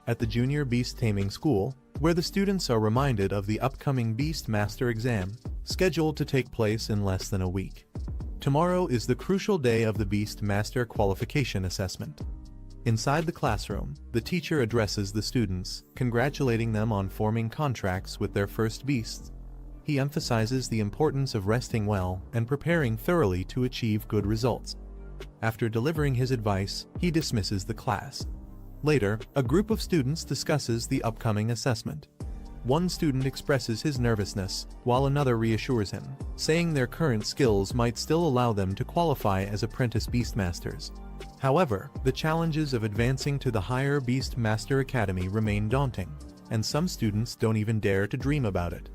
at the Junior Beast Taming School, where the students are reminded of the upcoming Beast Master exam, scheduled to take place in less than a week. Tomorrow is the crucial day of the Beast Master Qualification Assessment. Inside the classroom, the teacher addresses the students, congratulating them on forming contracts with their first beasts. He emphasizes the importance of resting well and preparing thoroughly to achieve good results. After delivering his advice, he dismisses the class. Later, a group of students discusses the upcoming assessment. One student expresses his nervousness, while another reassures him, saying their current skills might still allow them to qualify as apprentice Beastmasters. However, the challenges of advancing to the higher Beastmaster Academy remain daunting, and some students don't even dare to dream about it.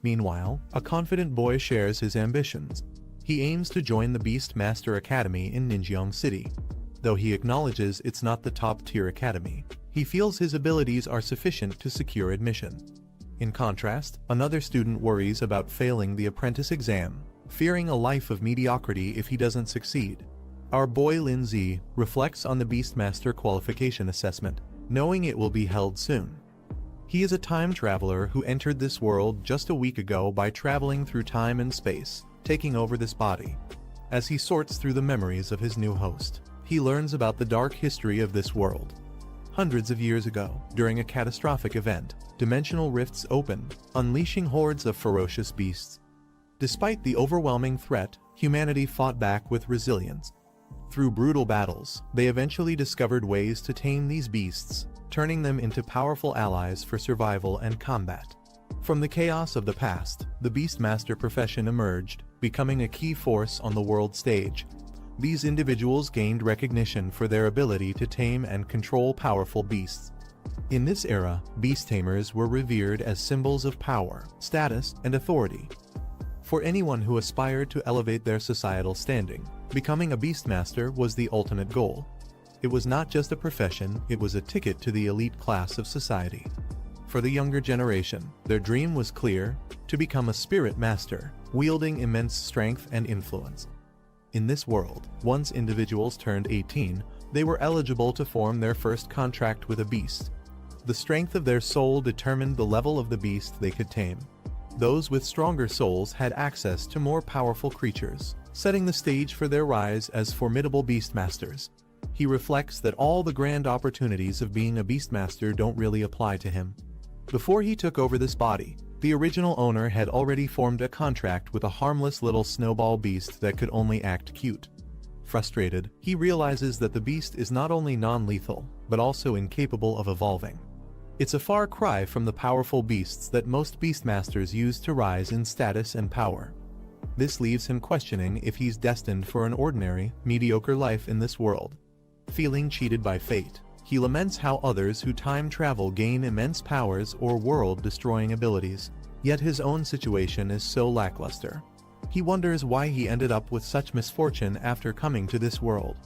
Meanwhile, a confident boy shares his ambitions. He aims to join the Beastmaster Academy in Ninjeong City. Though he acknowledges it's not the top-tier academy, he feels his abilities are sufficient to secure admission. In contrast, another student worries about failing the apprentice exam, fearing a life of mediocrity if he doesn't succeed. Our boy Lin Zi reflects on the Beastmaster Qualification Assessment, knowing it will be held soon. He is a time traveler who entered this world just a week ago by traveling through time and space, taking over this body. As he sorts through the memories of his new host, he learns about the dark history of this world. Hundreds of years ago, during a catastrophic event, dimensional rifts opened, unleashing hordes of ferocious beasts. Despite the overwhelming threat, humanity fought back with resilience. Through brutal battles, they eventually discovered ways to tame these beasts, turning them into powerful allies for survival and combat. From the chaos of the past, the Beastmaster profession emerged, becoming a key force on the world stage. These individuals gained recognition for their ability to tame and control powerful beasts. In this era, beast tamers were revered as symbols of power, status, and authority. For anyone who aspired to elevate their societal standing, becoming a Beastmaster was the ultimate goal. It was not just a profession, it was a ticket to the elite class of society. For the younger generation, their dream was clear: to become a spirit master, wielding immense strength and influence. In this world, once individuals turned 18, they were eligible to form their first contract with a beast. The strength of their soul determined the level of the beast they could tame. Those with stronger souls had access to more powerful creatures, setting the stage for their rise as formidable Beastmasters. He reflects that all the grand opportunities of being a Beastmaster don't really apply to him. Before he took over this body, the original owner had already formed a contract with a harmless little Snowball beast that could only act cute. Frustrated, he realizes that the beast is not only non-lethal, but also incapable of evolving. It's a far cry from the powerful beasts that most Beastmasters use to rise in status and power. This leaves him questioning if he's destined for an ordinary, mediocre life in this world. Feeling cheated by fate, he laments how others who time travel gain immense powers or world-destroying abilities, yet his own situation is so lackluster. He wonders why he ended up with such misfortune after coming to this world.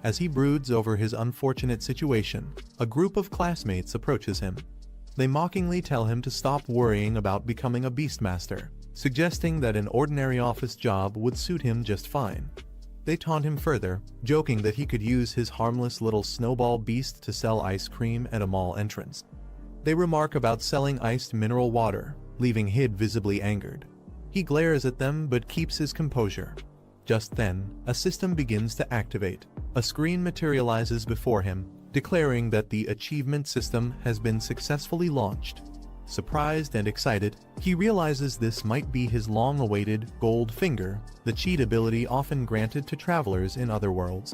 As he broods over his unfortunate situation, a group of classmates approaches him. They mockingly tell him to stop worrying about becoming a Beastmaster, suggesting that an ordinary office job would suit him just fine. They taunt him further, joking that he could use his harmless little Snowball beast to sell ice cream at a mall entrance. They remark about selling iced mineral water, leaving Hid visibly angered. He glares at them but keeps his composure. Just then, a system begins to activate. A screen materializes before him, declaring that the achievement system has been successfully launched. Surprised and excited, he realizes this might be his long-awaited gold finger, the cheat ability often granted to travelers in other worlds.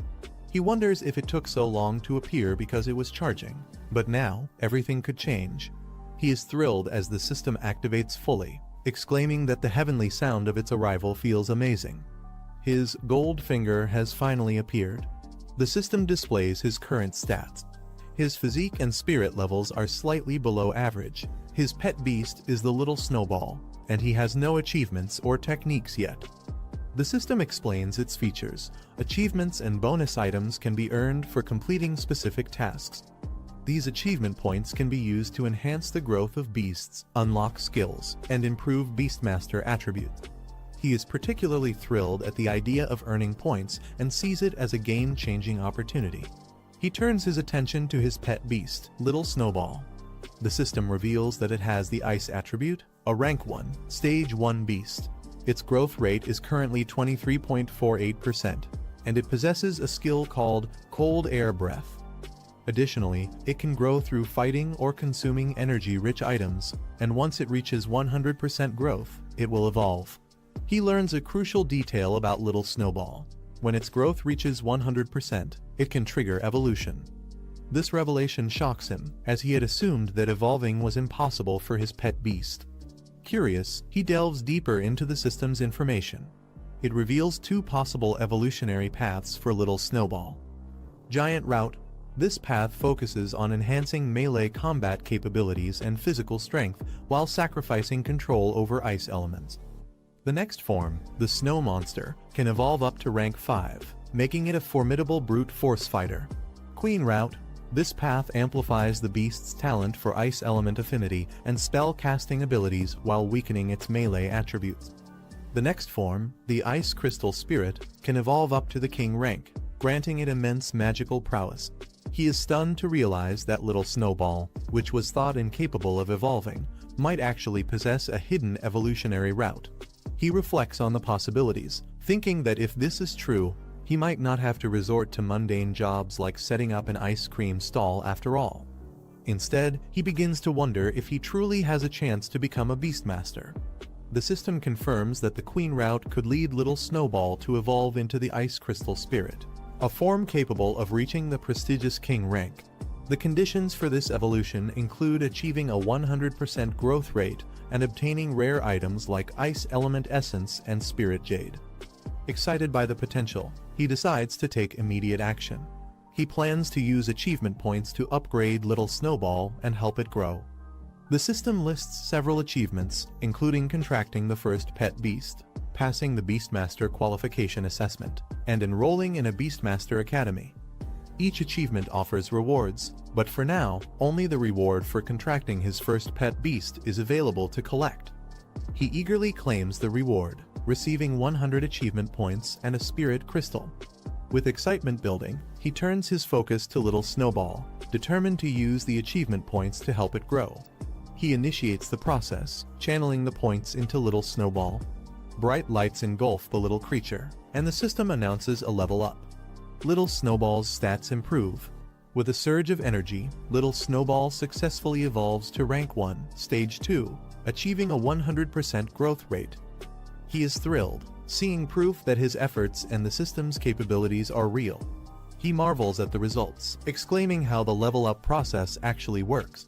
He wonders if it took so long to appear because it was charging, but now, everything could change. He is thrilled as the system activates fully, exclaiming that the heavenly sound of its arrival feels amazing. His gold finger has finally appeared. The system displays his current stats. His physique and spirit levels are slightly below average. His pet beast is the little Snowball, and he has no achievements or techniques yet. The system explains its features. Achievements and bonus items can be earned for completing specific tasks. These achievement points can be used to enhance the growth of beasts, unlock skills, and improve Beastmaster attributes. He is particularly thrilled at the idea of earning points and sees it as a game-changing opportunity. He turns his attention to his pet beast, Little Snowball. The system reveals that it has the Ice attribute, a Rank 1, Stage 1 beast. Its growth rate is currently 23.48%, and it possesses a skill called Cold Air Breath. Additionally, it can grow through fighting or consuming energy-rich items, and once it reaches 100% growth, it will evolve. He learns a crucial detail about Little Snowball. When its growth reaches 100%, it can trigger evolution. This revelation shocks him, as he had assumed that evolving was impossible for his pet beast. Curious, he delves deeper into the system's information. It reveals two possible evolutionary paths for Little Snowball. Giant Route. This path focuses on enhancing melee combat capabilities and physical strength while sacrificing control over ice elements. The next form, the Snow Monster, can evolve up to rank 5, making it a formidable brute force fighter. Queen Route. This path amplifies the beast's talent for ice element affinity and spell casting abilities while weakening its melee attributes. The next form, the Ice Crystal Spirit, can evolve up to the King rank, granting it immense magical prowess. He is stunned to realize that Little Snowball, which was thought incapable of evolving, might actually possess a hidden evolutionary route. He reflects on the possibilities, thinking that if this is true, he might not have to resort to mundane jobs like setting up an ice cream stall after all. Instead, he begins to wonder if he truly has a chance to become a Beastmaster. The system confirms that the Queen Route could lead Little Snowball to evolve into the Ice Crystal Spirit, a form capable of reaching the prestigious King rank. The conditions for this evolution include achieving a 100% growth rate and obtaining rare items like Ice Element Essence and Spirit Jade. Excited by the potential, he decides to take immediate action. He plans to use achievement points to upgrade Little Snowball and help it grow. The system lists several achievements, including contracting the first pet beast, passing the Beastmaster qualification assessment, and enrolling in a Beastmaster Academy. Each achievement offers rewards, but for now, only the reward for contracting his first pet beast is available to collect. He eagerly claims the reward, receiving 100 achievement points and a spirit crystal. With excitement building, he turns his focus to Little Snowball, determined to use the achievement points to help it grow. He initiates the process, channeling the points into Little Snowball. Bright lights engulf the little creature, and the system announces a level up. Little Snowball's stats improve. With a surge of energy, Little Snowball successfully evolves to rank 1, stage 2, achieving a 100% growth rate. He is thrilled, seeing proof that his efforts and the system's capabilities are real. He marvels at the results, exclaiming how the level-up process actually works.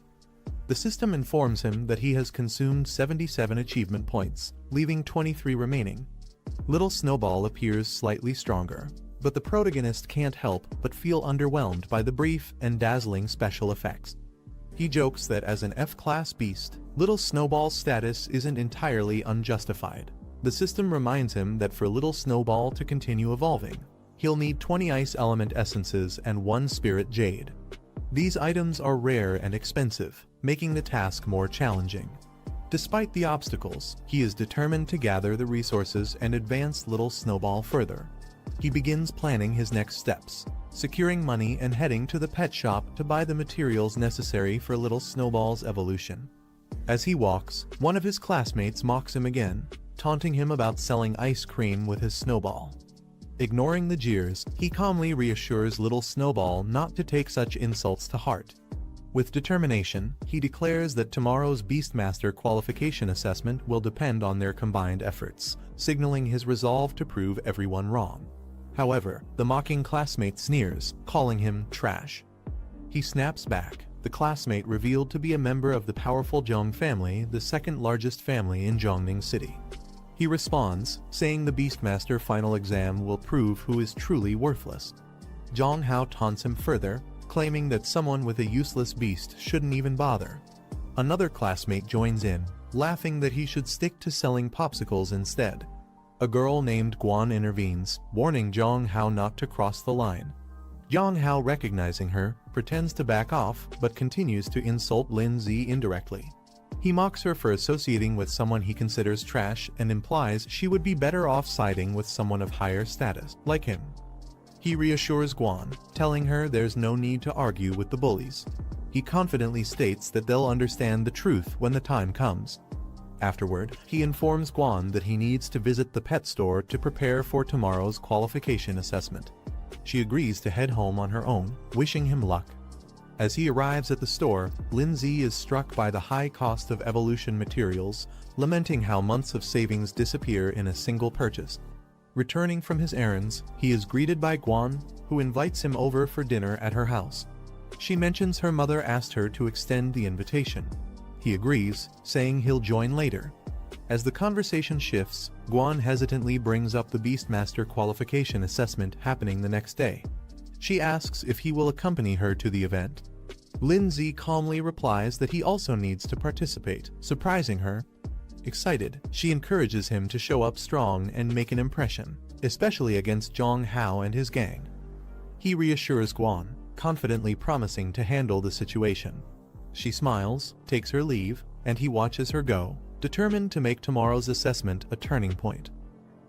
The system informs him that he has consumed 77 achievement points, leaving 23 remaining. Little Snowball appears slightly stronger, but the protagonist can't help but feel underwhelmed by the brief and dazzling special effects. He jokes that as an F-class beast, Little Snowball's status isn't entirely unjustified. The system reminds him that for Little Snowball to continue evolving, he'll need 20 Ice Element Essences and 1 Spirit Jade. These items are rare and expensive, making the task more challenging. Despite the obstacles, he is determined to gather the resources and advance Little Snowball further. He begins planning his next steps, securing money and heading to the pet shop to buy the materials necessary for Little Snowball's evolution. As he walks, one of his classmates mocks him again, taunting him about selling ice cream with his snowball. Ignoring the jeers, he calmly reassures Little Snowball not to take such insults to heart. With determination, he declares that tomorrow's Beastmaster qualification assessment will depend on their combined efforts, signaling his resolve to prove everyone wrong. However, the mocking classmate sneers, calling him trash. He snaps back, the classmate revealed to be a member of the powerful Zhong family, the second largest family in Zhongning City. He responds, saying the Beastmaster final exam will prove who is truly worthless. Zhong Hao taunts him further, claiming that someone with a useless beast shouldn't even bother. Another classmate joins in, laughing that he should stick to selling popsicles instead. A girl named Guan intervenes, warning Zhong Hao not to cross the line. Zhong Hao, recognizing her, pretends to back off but continues to insult Lin Zi indirectly. He mocks her for associating with someone he considers trash and implies she would be better off siding with someone of higher status, like him. He reassures Guan, telling her there's no need to argue with the bullies. He confidently states that they'll understand the truth when the time comes. Afterward, he informs Guan that he needs to visit the pet store to prepare for tomorrow's qualification assessment. She agrees to head home on her own, wishing him luck. As he arrives at the store, Lindsay is struck by the high cost of evolution materials, lamenting how months of savings disappear in a single purchase. Returning from his errands, he is greeted by Guan, who invites him over for dinner at her house. She mentions her mother asked her to extend the invitation. He agrees, saying he'll join later. As the conversation shifts, Guan hesitantly brings up the Beastmaster qualification assessment happening the next day. She asks if he will accompany her to the event. Lindsay calmly replies that he also needs to participate, surprising her. Excited, she encourages him to show up strong and make an impression, especially against Zhang Hao and his gang. He reassures Guan, confidently promising to handle the situation. She smiles, takes her leave, and he watches her go, determined to make tomorrow's assessment a turning point.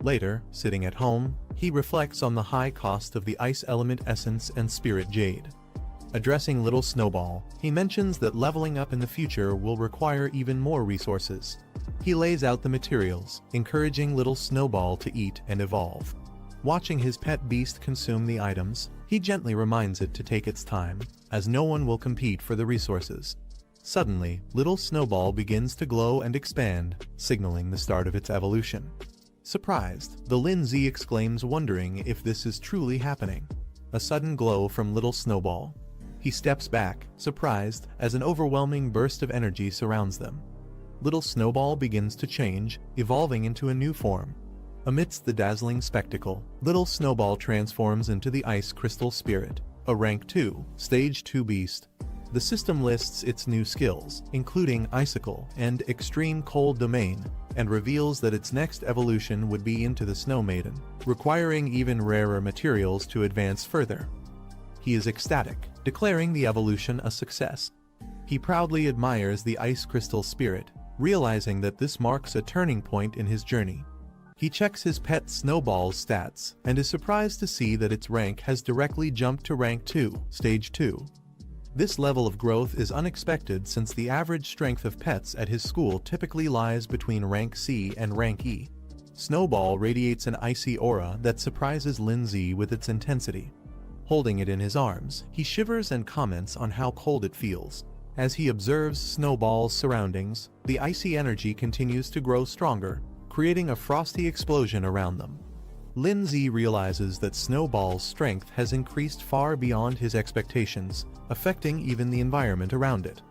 Later, sitting at home, he reflects on the high cost of the Ice Element Essence and Spirit Jade. Addressing little Snowball, he mentions that leveling up in the future will require even more resources. He lays out the materials, encouraging little Snowball to eat and evolve. Watching his pet beast consume the items, he gently reminds it to take its time, as no one will compete for the resources. Suddenly, little Snowball begins to glow and expand, signaling the start of its evolution. Surprised, the Lindsay exclaims, wondering if this is truly happening. A sudden glow from little Snowball. He steps back, surprised, as an overwhelming burst of energy surrounds them. Little Snowball begins to change, evolving into a new form. Amidst the dazzling spectacle, little Snowball transforms into the Ice Crystal Spirit, a Rank 2, Stage 2 beast. The system lists its new skills, including Icicle and Extreme Cold Domain, and reveals that its next evolution would be into the Snow Maiden, requiring even rarer materials to advance further. He is ecstatic, declaring the evolution a success. He proudly admires the Ice Crystal Spirit, realizing that this marks a turning point in his journey. He checks his pet Snowball's stats, and is surprised to see that its rank has directly jumped to Rank 2, Stage 2. This level of growth is unexpected since the average strength of pets at his school typically lies between Rank C and Rank E. Snowball radiates an icy aura that surprises Lindsay with its intensity. Holding it in his arms, he shivers and comments on how cold it feels. As he observes Snowball's surroundings, the icy energy continues to grow stronger, creating a frosty explosion around them. Lindsay realizes that Snowball's strength has increased far beyond his expectations, affecting even the environment around it.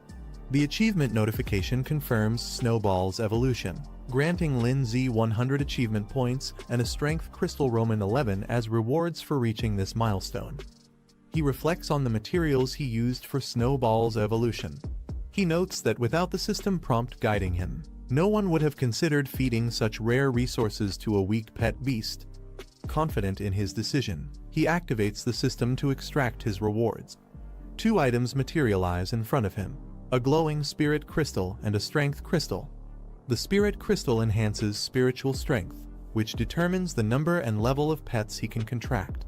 The achievement notification confirms Snowball's evolution, granting Lindsay 100 achievement points and a Strength Crystal Roman 11 as rewards for reaching this milestone. He reflects on the materials he used for Snowball's evolution. He notes that without the system prompt guiding him, no one would have considered feeding such rare resources to a weak pet beast. Confident in his decision, he activates the system to extract his rewards. 2 items materialize in front of him, a glowing spirit crystal and a strength crystal. The spirit crystal enhances spiritual strength, which determines the number and level of pets he can contract.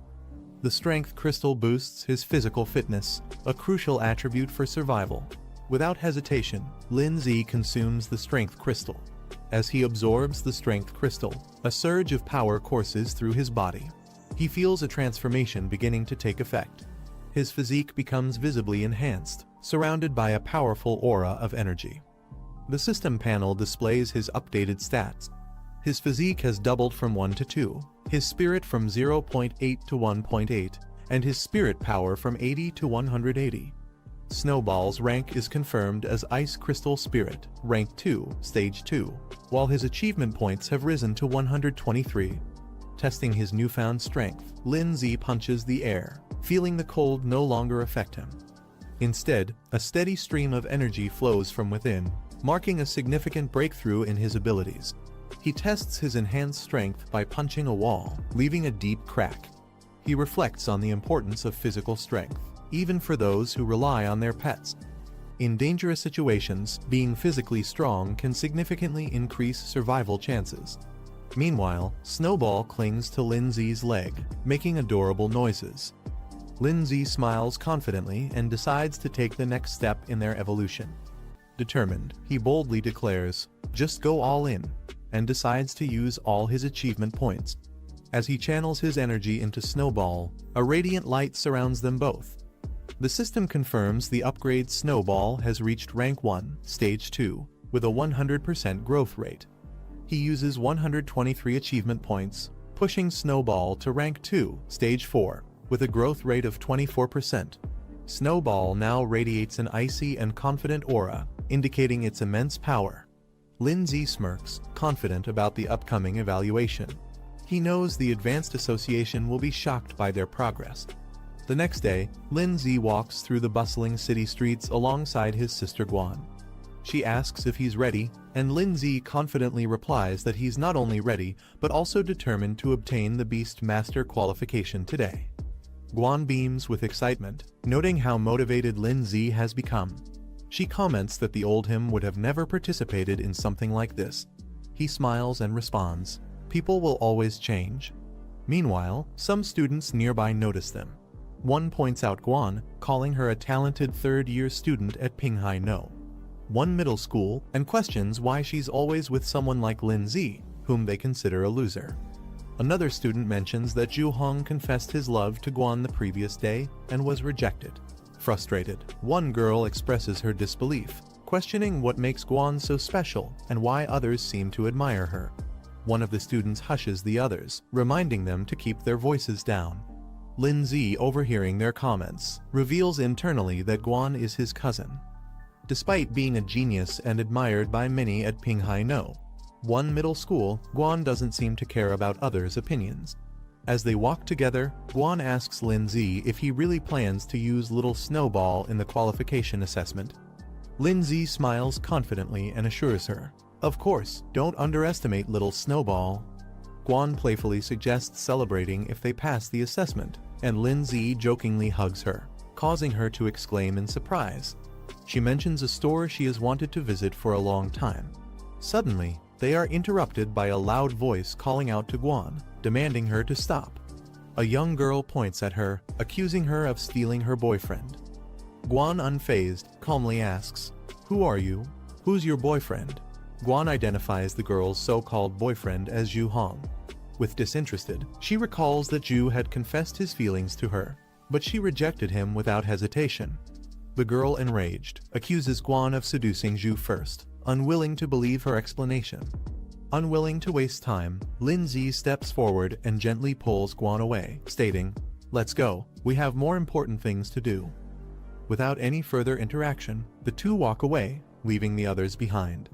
The strength crystal boosts his physical fitness, a crucial attribute for survival. Without hesitation, Lindsay consumes the strength crystal. As he absorbs the strength crystal, a surge of power courses through his body. He feels a transformation beginning to take effect. His physique becomes visibly enhanced, surrounded by a powerful aura of energy. The system panel displays his updated stats. His physique has doubled from 1 to 2, his spirit from 0.8 to 1.8, and his spirit power from 80 to 180. Snowball's rank is confirmed as Ice Crystal Spirit, Rank 2, Stage 2, while his achievement points have risen to 123. Testing his newfound strength, Lindsay punches the air, feeling the cold no longer affect him. Instead, a steady stream of energy flows from within, marking a significant breakthrough in his abilities. He tests his enhanced strength by punching a wall, leaving a deep crack. He reflects on the importance of physical strength, even for those who rely on their pets. In dangerous situations, being physically strong can significantly increase survival chances. Meanwhile, Snowball clings to Lindsay's leg, making adorable noises. Lindsay smiles confidently and decides to take the next step in their evolution. Determined, he boldly declares, "Just go all in," and decides to use all his achievement points. As he channels his energy into Snowball, a radiant light surrounds them both. The system confirms the upgrade Snowball has reached Rank 1, Stage 2, with a 100% growth rate. He uses 123 achievement points, pushing Snowball to Rank 2, Stage 4, with a growth rate of 24%. Snowball now radiates an icy and confident aura, indicating its immense power. Lindsay smirks, confident about the upcoming evaluation. He knows the Advanced Association will be shocked by their progress. The next day, Lindsay walks through the bustling city streets alongside his sister Guan. She asks if he's ready, and Lindsay confidently replies that he's not only ready, but also determined to obtain the Beast Master qualification today. Guan beams with excitement, noting how motivated Lindsay has become. She comments that the old him would have never participated in something like this. He smiles and responds, "People will always change." Meanwhile, some students nearby notice them. One points out Guan, calling her a talented third-year student at Pinghai No. One middle school, and questions why she's always with someone like Lindsay, whom they consider a loser. Another student mentions that Zhu Hong confessed his love to Guan the previous day and was rejected. Frustrated, one girl expresses her disbelief, questioning what makes Guan so special and why others seem to admire her. One of the students hushes the others, reminding them to keep their voices down. Lindsay, overhearing their comments, reveals internally that Guan is his cousin. Despite being a genius and admired by many at Pinghai No. One middle school, Guan doesn't seem to care about others' opinions. As they walk together, Guan asks Lindsay if he really plans to use Little Snowball in the qualification assessment. Lindsay smiles confidently and assures her, "Of course, don't underestimate Little Snowball." Guan playfully suggests celebrating if they pass the assessment, and Lindsay jokingly hugs her, causing her to exclaim in surprise. She mentions a store she has wanted to visit for a long time. Suddenly, they are interrupted by a loud voice calling out to Guan, demanding her to stop. A young girl points at her, accusing her of stealing her boyfriend. Guan, unfazed, calmly asks, "Who are you? Who's your boyfriend?" Guan identifies the girl's so-called boyfriend as Zhu Hong. With disinterested, she recalls that Zhu had confessed his feelings to her, but she rejected him without hesitation. The girl, enraged, accuses Guan of seducing Zhu first, unwilling to believe her explanation. Unwilling to waste time, Lindsay steps forward and gently pulls Guan away, stating, "Let's go, we have more important things to do." Without any further interaction, the two walk away, leaving the others behind.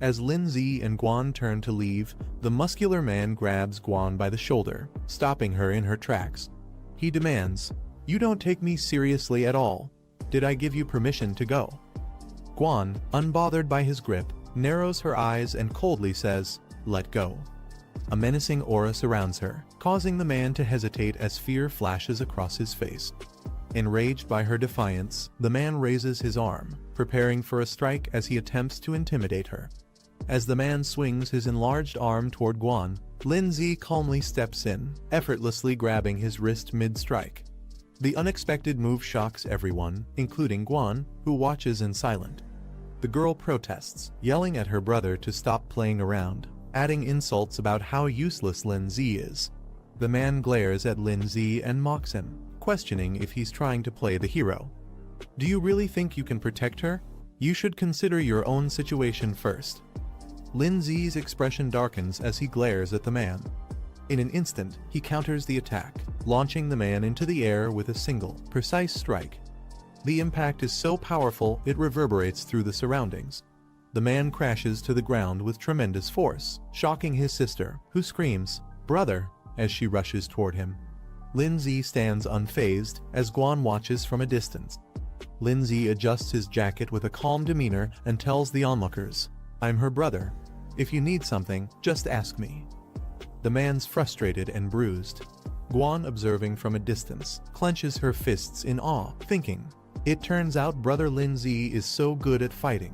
As Lindsay and Guan turn to leave, the muscular man grabs Guan by the shoulder, stopping her in her tracks. He demands, "You don't take me seriously at all. Did I give you permission to go?" Guan, unbothered by his grip, narrows her eyes and coldly says, "Let go." A menacing aura surrounds her, causing the man to hesitate as fear flashes across his face. Enraged by her defiance, the man raises his arm, preparing for a strike as he attempts to intimidate her. As the man swings his enlarged arm toward Guan, Lindsay calmly steps in, effortlessly grabbing his wrist mid-strike. The unexpected move shocks everyone, including Guan, who watches in silence. The girl protests, yelling at her brother to stop playing around, adding insults about how useless Lindsay is. The man glares at Lindsay and mocks him, questioning if he's trying to play the hero. "Do you really think you can protect her? You should consider your own situation first." Lindsay's expression darkens as he glares at the man. In an instant, he counters the attack, launching the man into the air with a single, precise strike. The impact is so powerful it reverberates through the surroundings. The man crashes to the ground with tremendous force, shocking his sister, who screams, "Brother," as she rushes toward him. Lindsay stands unfazed as Guan watches from a distance. Lindsay adjusts his jacket with a calm demeanor and tells the onlookers, "I'm her brother. If you need something, just ask me." The man's frustrated and bruised. Guan, observing from a distance, clenches her fists in awe, thinking, "It turns out brother Lindsay is so good at fighting."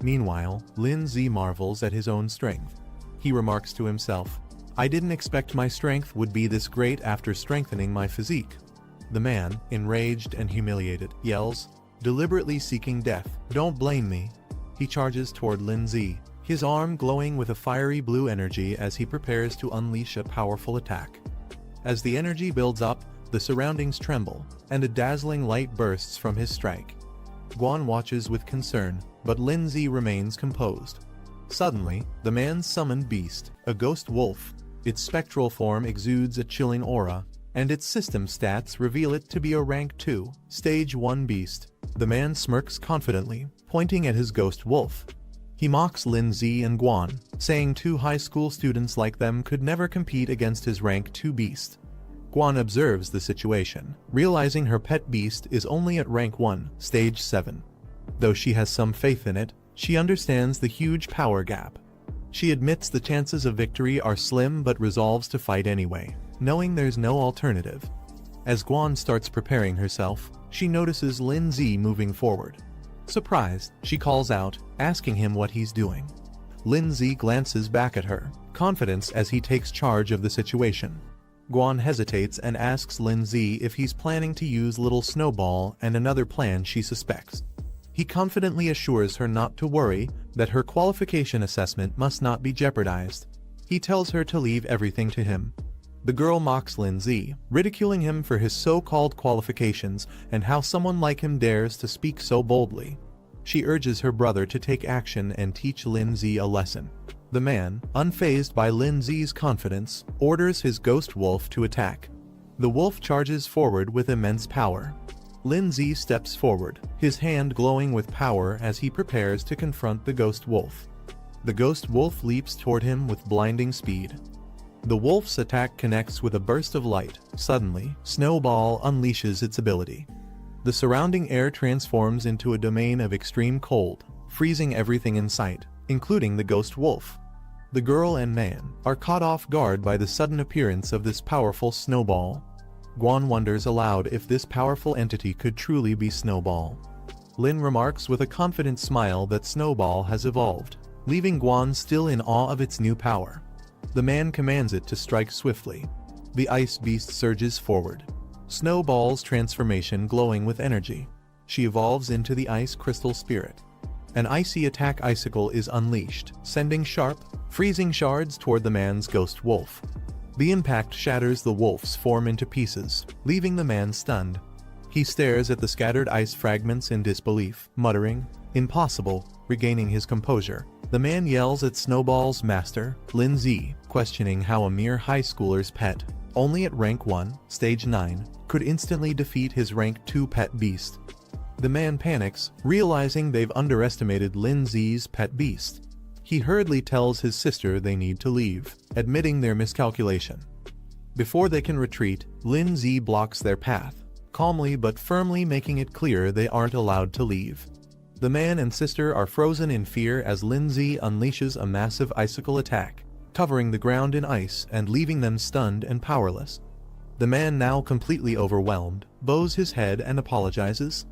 Meanwhile, Lindsay marvels at his own strength. he remarks to himself. I didn't expect my strength would be this great after strengthening my physique. The man, enraged and humiliated, yells, deliberately seeking death. Don't blame me. He charges toward Lin Zi, his arm glowing with a fiery blue energy as he prepares to unleash a powerful attack. As the energy builds up, the surroundings tremble, and a dazzling light bursts from his strike. Guan watches with concern, but Lin Zi remains composed. Suddenly, the man's summoned beast, a ghost wolf, its spectral form exudes a chilling aura, and its system stats reveal it to be a rank 2, stage 1 beast. The man smirks confidently, pointing at his ghost wolf. He mocks Lin Zi and Guan, saying 2 high school students like them could never compete against his rank 2 beast. Guan observes the situation, realizing her pet beast is only at rank 1, stage 7. Though she has some faith in it, she understands the huge power gap. She admits the chances of victory are slim but resolves to fight anyway, knowing there's no alternative. As Guan starts preparing herself, she notices Lin Zi moving forward. Surprised, she calls out, asking him what he's doing. Lin Zi glances back at her, confidence as he takes charge of the situation. Guan hesitates and asks Lin Zi if he's planning to use Little Snowball and another plan she suspects. He confidently assures her not to worry, that her qualification assessment must not be jeopardized. He tells her to leave everything to him. The girl mocks Lin Zi, ridiculing him for his so-called qualifications and how someone like him dares to speak so boldly. She urges her brother to take action and teach Lin Zi a lesson. The man, unfazed by Lin Zi's confidence, orders his ghost wolf to attack. The wolf charges forward with immense power. Lin Zi steps forward, his hand glowing with power as he prepares to confront the ghost wolf. The ghost wolf leaps toward him with blinding speed. The wolf's attack connects with a burst of light. Suddenly, Snowball unleashes its ability. The surrounding air transforms into a domain of extreme cold, freezing everything in sight, including the ghost wolf. The girl and man are caught off guard by the sudden appearance of this powerful Snowball. Guan wonders aloud if this powerful entity could truly be Snowball. Lin remarks with a confident smile that Snowball has evolved, leaving Guan still in awe of its new power. The man commands it to strike swiftly. The ice beast surges forward, Snowball's transformation glowing with energy. She evolves into the ice crystal spirit. An icy attack icicle is unleashed, sending sharp, freezing shards toward the man's ghost wolf. The impact shatters the wolf's form into pieces, leaving the man stunned. He stares at the scattered ice fragments in disbelief, muttering, "Impossible," regaining his composure. The man yells at Snowball's master, Lin Zi, questioning how a mere high schooler's pet, only at rank 1, stage 9, could instantly defeat his rank 2 pet beast. The man panics, realizing they've underestimated Lin Zi's pet beast. He hurriedly tells his sister they need to leave, admitting their miscalculation. Before they can retreat, Lin Zi blocks their path, calmly but firmly making it clear they aren't allowed to leave. The man and sister are frozen in fear as Lin Zi unleashes a massive icicle attack, covering the ground in ice and leaving them stunned and powerless. The man, now completely overwhelmed, bows his head and apologizes.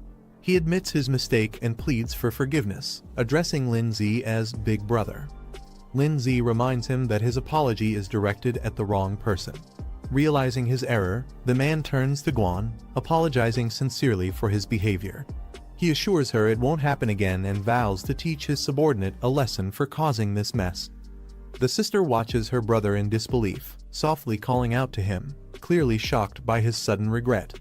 He admits his mistake and pleads for forgiveness, addressing Lin Zi as Big Brother. Lin Zi reminds him that his apology is directed at the wrong person. Realizing his error, the man turns to Guan, apologizing sincerely for his behavior. He assures her it won't happen again and vows to teach his subordinate a lesson for causing this mess. The sister watches her brother in disbelief, softly calling out to him, clearly shocked by his sudden regret.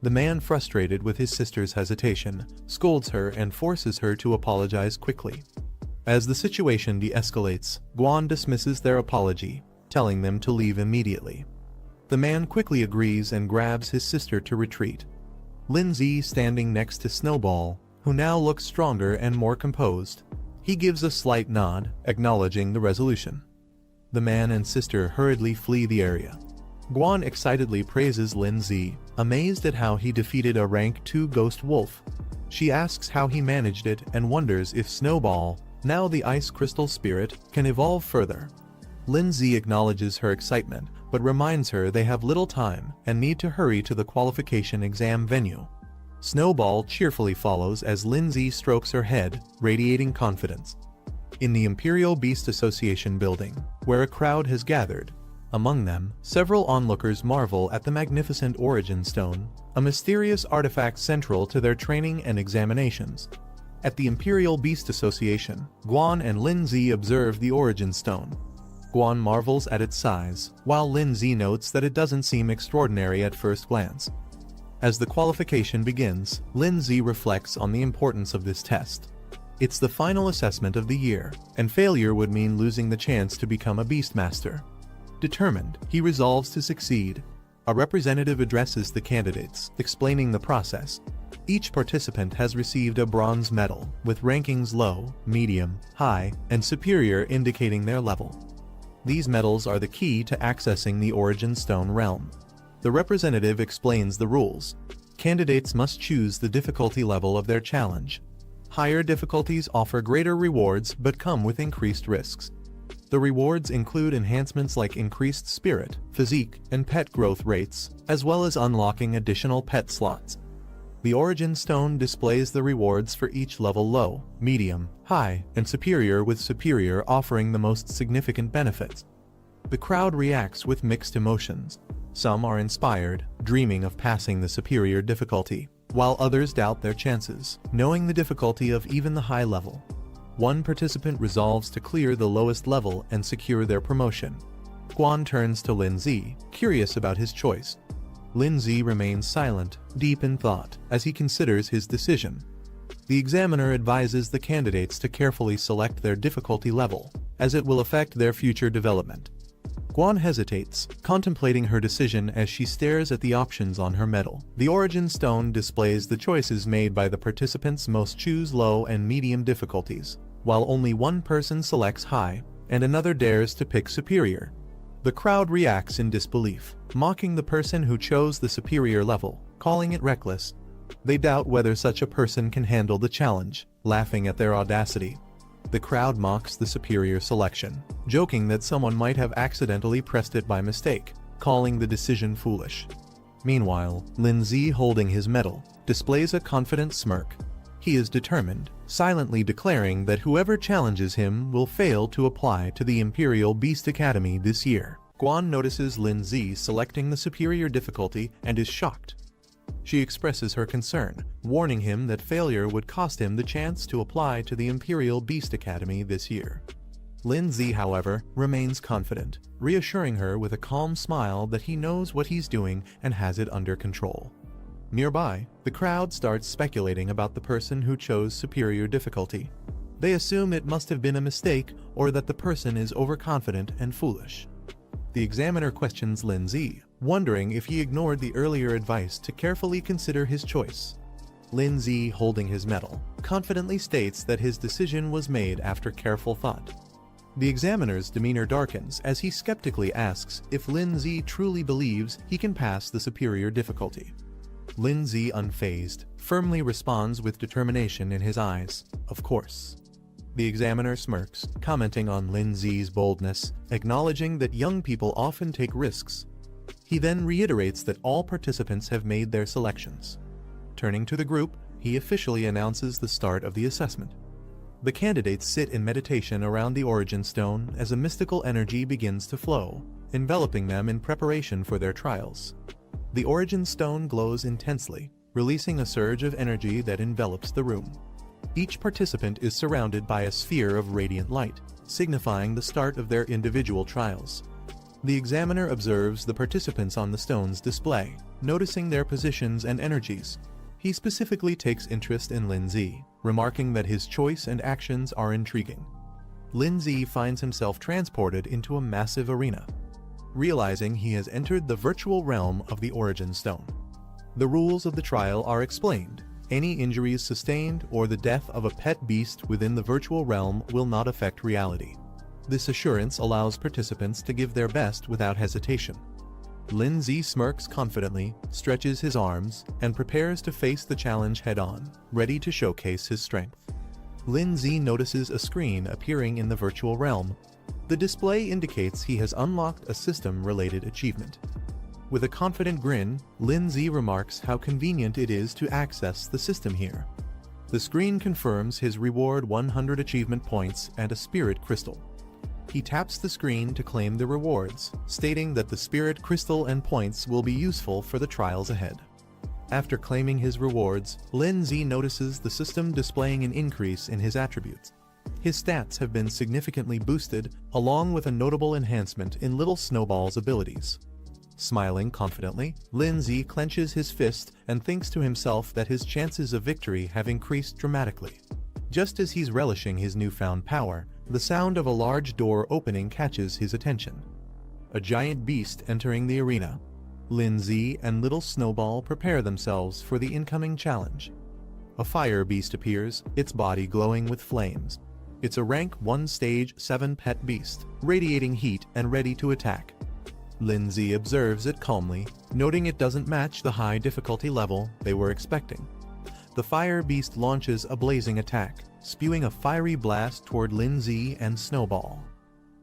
The man, frustrated with his sister's hesitation, scolds her and forces her to apologize quickly. As the situation de-escalates, Guan dismisses their apology, telling them to leave immediately. The man quickly agrees and grabs his sister to retreat. Lin Zi standing next to Snowball, who now looks stronger and more composed. He gives a slight nod, acknowledging the resolution. The man and sister hurriedly flee the area. Guan excitedly praises Lin Zi, amazed at how he defeated a rank 2 ghost wolf. She asks how he managed it and wonders if Snowball, now the ice crystal spirit, can evolve further. Lin Zi acknowledges her excitement, but reminds her they have little time and need to hurry to the qualification exam venue. Snowball cheerfully follows as Lin Zi strokes her head, radiating confidence. in the Imperial Beast Association building, where a crowd has gathered. Among them, several onlookers marvel at the magnificent Origin Stone, a mysterious artifact central to their training and examinations. At the Imperial Beast Association, Guan and Lin Zi observe the Origin Stone. Guan marvels at its size, while Lin Zi notes that it doesn't seem extraordinary at first glance. As the qualification begins, Lin Zi reflects on the importance of this test. It's the final assessment of the year, and failure would mean losing the chance to become a Beastmaster. Determined, he resolves to succeed. A representative addresses the candidates, explaining the process. Each participant has received a bronze medal, with rankings low, medium, high, and superior indicating their level. These medals are the key to accessing the Origin Stone realm. The representative explains the rules. Candidates must choose the difficulty level of their challenge. Higher difficulties offer greater rewards but come with increased risks. The rewards include enhancements like increased spirit, physique, and pet growth rates, as well as unlocking additional pet slots. The Origin Stone displays the rewards for each level: low, medium, high, and superior, with superior offering the most significant benefits. The crowd reacts with mixed emotions. Some are inspired, dreaming of passing the superior difficulty, while others doubt their chances, knowing the difficulty of even the high level. One participant resolves to clear the lowest level and secure their promotion. Guan turns to Lin Zi, curious about his choice. Lin Zi remains silent, deep in thought, as he considers his decision. The examiner advises the candidates to carefully select their difficulty level, as it will affect their future development. Guan hesitates, contemplating her decision as she stares at the options on her medal. The Origin Stone displays the choices made by the participants. Most choose low and medium difficulties, while only one person selects high, and another dares to pick superior. The crowd reacts in disbelief, mocking the person who chose the superior level, calling it reckless. They doubt whether such a person can handle the challenge, laughing at their audacity. The crowd mocks the superior selection, joking that someone might have accidentally pressed it by mistake, calling the decision foolish. Meanwhile, Lin Zi, holding his medal, displays a confident smirk. He is determined, silently declaring that whoever challenges him will fail to apply to the Imperial Beast Academy this year. Guan notices Lin Zi selecting the superior difficulty and is shocked. She expresses her concern, warning him that failure would cost him the chance to apply to the Imperial Beast Academy this year. Lin Zi, however, remains confident, reassuring her with a calm smile that he knows what he's doing and has it under control. Nearby, the crowd starts speculating about the person who chose superior difficulty. They assume it must have been a mistake or that the person is overconfident and foolish. The examiner questions Lin Zi, wondering if he ignored the earlier advice to carefully consider his choice. Lin Zi, holding his medal, confidently states that his decision was made after careful thought. The examiner's demeanor darkens as he skeptically asks if Lin Zi truly believes he can pass the superior difficulty. Lin Zi, unfazed, firmly responds with determination in his eyes, "Of course." The examiner smirks, commenting on Lin Zi's boldness, acknowledging that young people often take risks. He then reiterates that all participants have made their selections. Turning to the group, he officially announces the start of the assessment. The candidates sit in meditation around the Origin Stone as a mystical energy begins to flow, enveloping them in preparation for their trials. The Origin Stone glows intensely, releasing a surge of energy that envelops the room. Each participant is surrounded by a sphere of radiant light, signifying the start of their individual trials. The examiner observes the participants on the stone's display, noticing their positions and energies. He specifically takes interest in Lin Zi, remarking that his choice and actions are intriguing. Lin Zi finds himself transported into a massive arena, realizing he has entered the virtual realm of the Origin Stone. The rules of the trial are explained. Any injuries sustained or the death of a pet beast within the virtual realm will not affect reality. This assurance allows participants to give their best without hesitation. Lin Zi smirks confidently, stretches his arms, and prepares to face the challenge head-on, ready to showcase his strength. Lin Zi notices a screen appearing in the virtual realm. The display indicates he has unlocked a system-related achievement. With a confident grin, Lin Zi remarks how convenient it is to access the system here. The screen confirms his reward: 100 achievement points and a spirit crystal. He taps the screen to claim the rewards, stating that the spirit crystal and points will be useful for the trials ahead. After claiming his rewards, Lin Zi notices the system displaying an increase in his attributes. His stats have been significantly boosted, along with a notable enhancement in Little Snowball's abilities. Smiling confidently, Lin Zi clenches his fist and thinks to himself that his chances of victory have increased dramatically. Just as he's relishing his newfound power, the sound of a large door opening catches his attention. A giant beast entering the arena. Lin Zi and Little Snowball prepare themselves for the incoming challenge. A fire beast appears, its body glowing with flames. It's a rank 1 stage 7 pet beast, radiating heat and ready to attack. Lin Zi observes it calmly, noting it doesn't match the high difficulty level they were expecting. The fire beast launches a blazing attack, spewing a fiery blast toward Lin Zi and Snowball.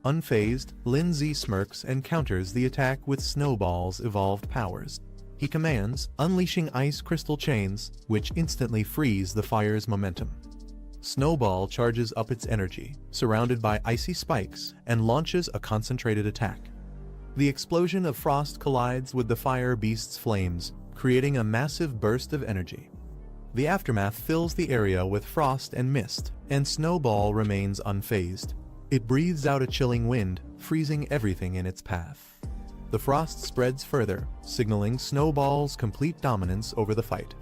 Unfazed, Lin Zi smirks and counters the attack with Snowball's evolved powers. He commands, unleashing ice crystal chains, which instantly freeze the fire's momentum. Snowball charges up its energy, surrounded by icy spikes, and launches a concentrated attack. The explosion of frost collides with the fire beast's flames, creating a massive burst of energy. The aftermath fills the area with frost and mist, and Snowball remains unfazed. It breathes out a chilling wind, freezing everything in its path. The frost spreads further, signaling Snowball's complete dominance over the fight.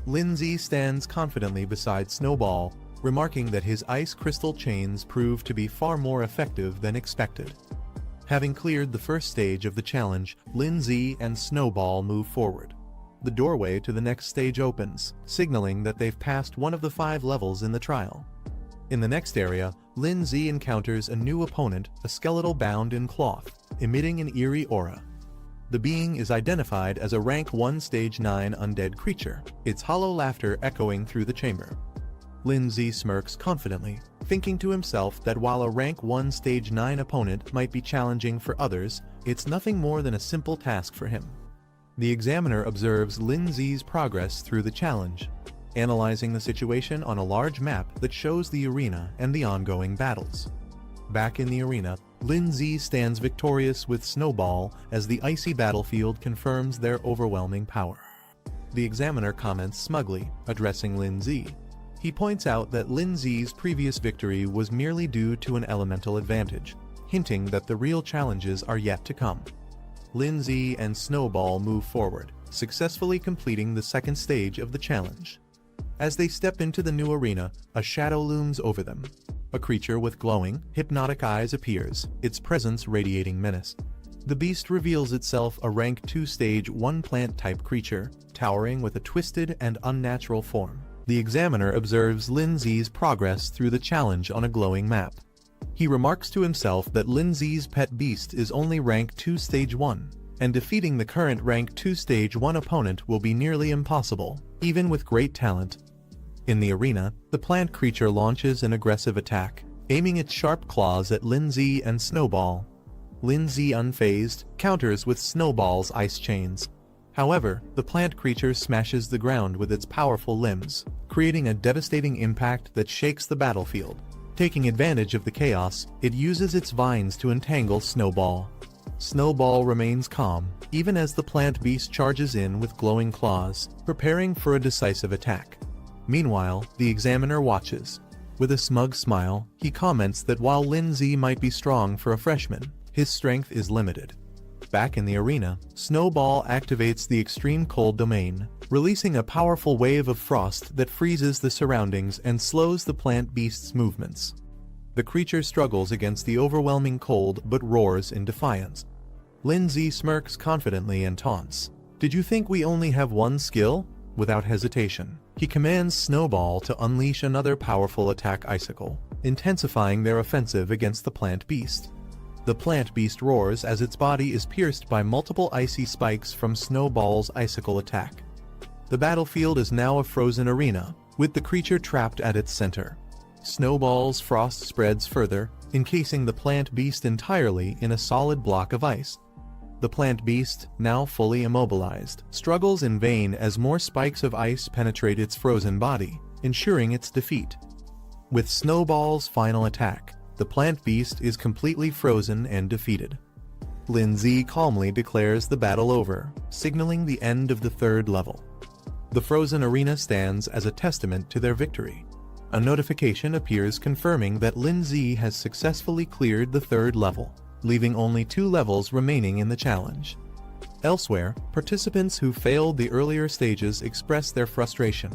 Lin Zi stands confidently beside Snowball, remarking that his ice crystal chains prove to be far more effective than expected. Having cleared the first stage of the challenge, Lin Zi and Snowball move forward. The doorway to the next stage opens, signaling that they've passed one of the 5 levels in the trial. In the next area, Lin Zi encounters a new opponent, a skeletal bound in cloth, emitting an eerie aura. The being is identified as a rank 1 stage 9 undead creature, its hollow laughter echoing through the chamber. Lin Zi smirks confidently, thinking to himself that while a rank 1 stage 9 opponent might be challenging for others, it's nothing more than a simple task for him. The examiner observes Lin Zi's progress through the challenge, analyzing the situation on a large map that shows the arena and the ongoing battles. Back in the arena, Lin Zi stands victorious with Snowball as the icy battlefield confirms their overwhelming power. The examiner comments smugly, addressing Lin Zi. He points out that Lin Zi's previous victory was merely due to an elemental advantage, hinting that the real challenges are yet to come. Lin Zi and Snowball move forward, successfully completing the second stage of the challenge. As they step into the new arena, a shadow looms over them. A creature with glowing, hypnotic eyes appears, its presence radiating menace. The beast reveals itself a rank 2 stage 1 plant-type creature, towering with a twisted and unnatural form. The examiner observes Lin Zi's progress through the challenge on a glowing map. He remarks to himself that Lin Zi's pet beast is only rank 2 stage 1, and defeating the current rank 2 stage 1 opponent will be nearly impossible, even with great talent. In the arena, the plant creature launches an aggressive attack, aiming its sharp claws at Lin Zi and Snowball. Lin Zi, unfazed, counters with Snowball's ice chains. However, the plant creature smashes the ground with its powerful limbs, creating a devastating impact that shakes the battlefield. Taking advantage of the chaos, it uses its vines to entangle Snowball. Snowball remains calm, even as the plant beast charges in with glowing claws, preparing for a decisive attack. Meanwhile, the examiner watches. With a smug smile, he comments that while Lin Zi might be strong for a freshman, his strength is limited. Back in the arena, Snowball activates the extreme cold domain, releasing a powerful wave of frost that freezes the surroundings and slows the plant beast's movements. The creature struggles against the overwhelming cold but roars in defiance. Lin Zi smirks confidently and taunts, "Did you think we only have one skill?" Without hesitation, he commands Snowball to unleash another powerful attack icicle, intensifying their offensive against the plant beast. The plant beast roars as its body is pierced by multiple icy spikes from Snowball's icicle attack. The battlefield is now a frozen arena, with the creature trapped at its center. Snowball's frost spreads further, encasing the plant beast entirely in a solid block of ice. The plant beast, now fully immobilized, struggles in vain as more spikes of ice penetrate its frozen body, ensuring its defeat. With Snowball's final attack, the plant beast is completely frozen and defeated. Lindsay calmly declares the battle over, signaling the end of the third level. The frozen arena stands as a testament to their victory. A notification appears confirming that Lindsay has successfully cleared the third level, leaving only 2 levels remaining in the challenge. Elsewhere, participants who failed the earlier stages express their frustration.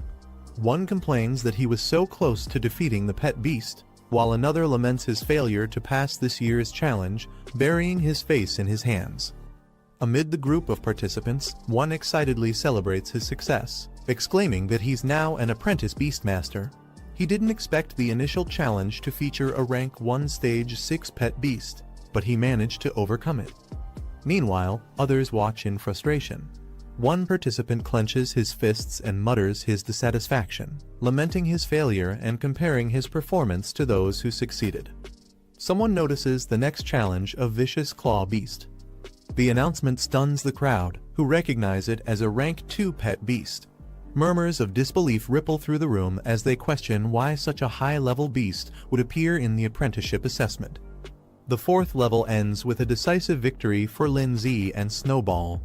One complains that he was so close to defeating the pet beast, while another laments his failure to pass this year's challenge, burying his face in his hands. Amid the group of participants, one excitedly celebrates his success, exclaiming that he's now an apprentice beastmaster. He didn't expect the initial challenge to feature a rank 1 stage 6 pet beast, but he managed to overcome it. Meanwhile, others watch in frustration. One participant clenches his fists and mutters his dissatisfaction, lamenting his failure and comparing his performance to those who succeeded. Someone notices the next challenge, a vicious claw beast. The announcement stuns the crowd, who recognize it as a rank 2 pet beast. Murmurs of disbelief ripple through the room as they question why such a high-level beast would appear in the apprenticeship assessment. The 4th level ends with a decisive victory for Lindsay and Snowball.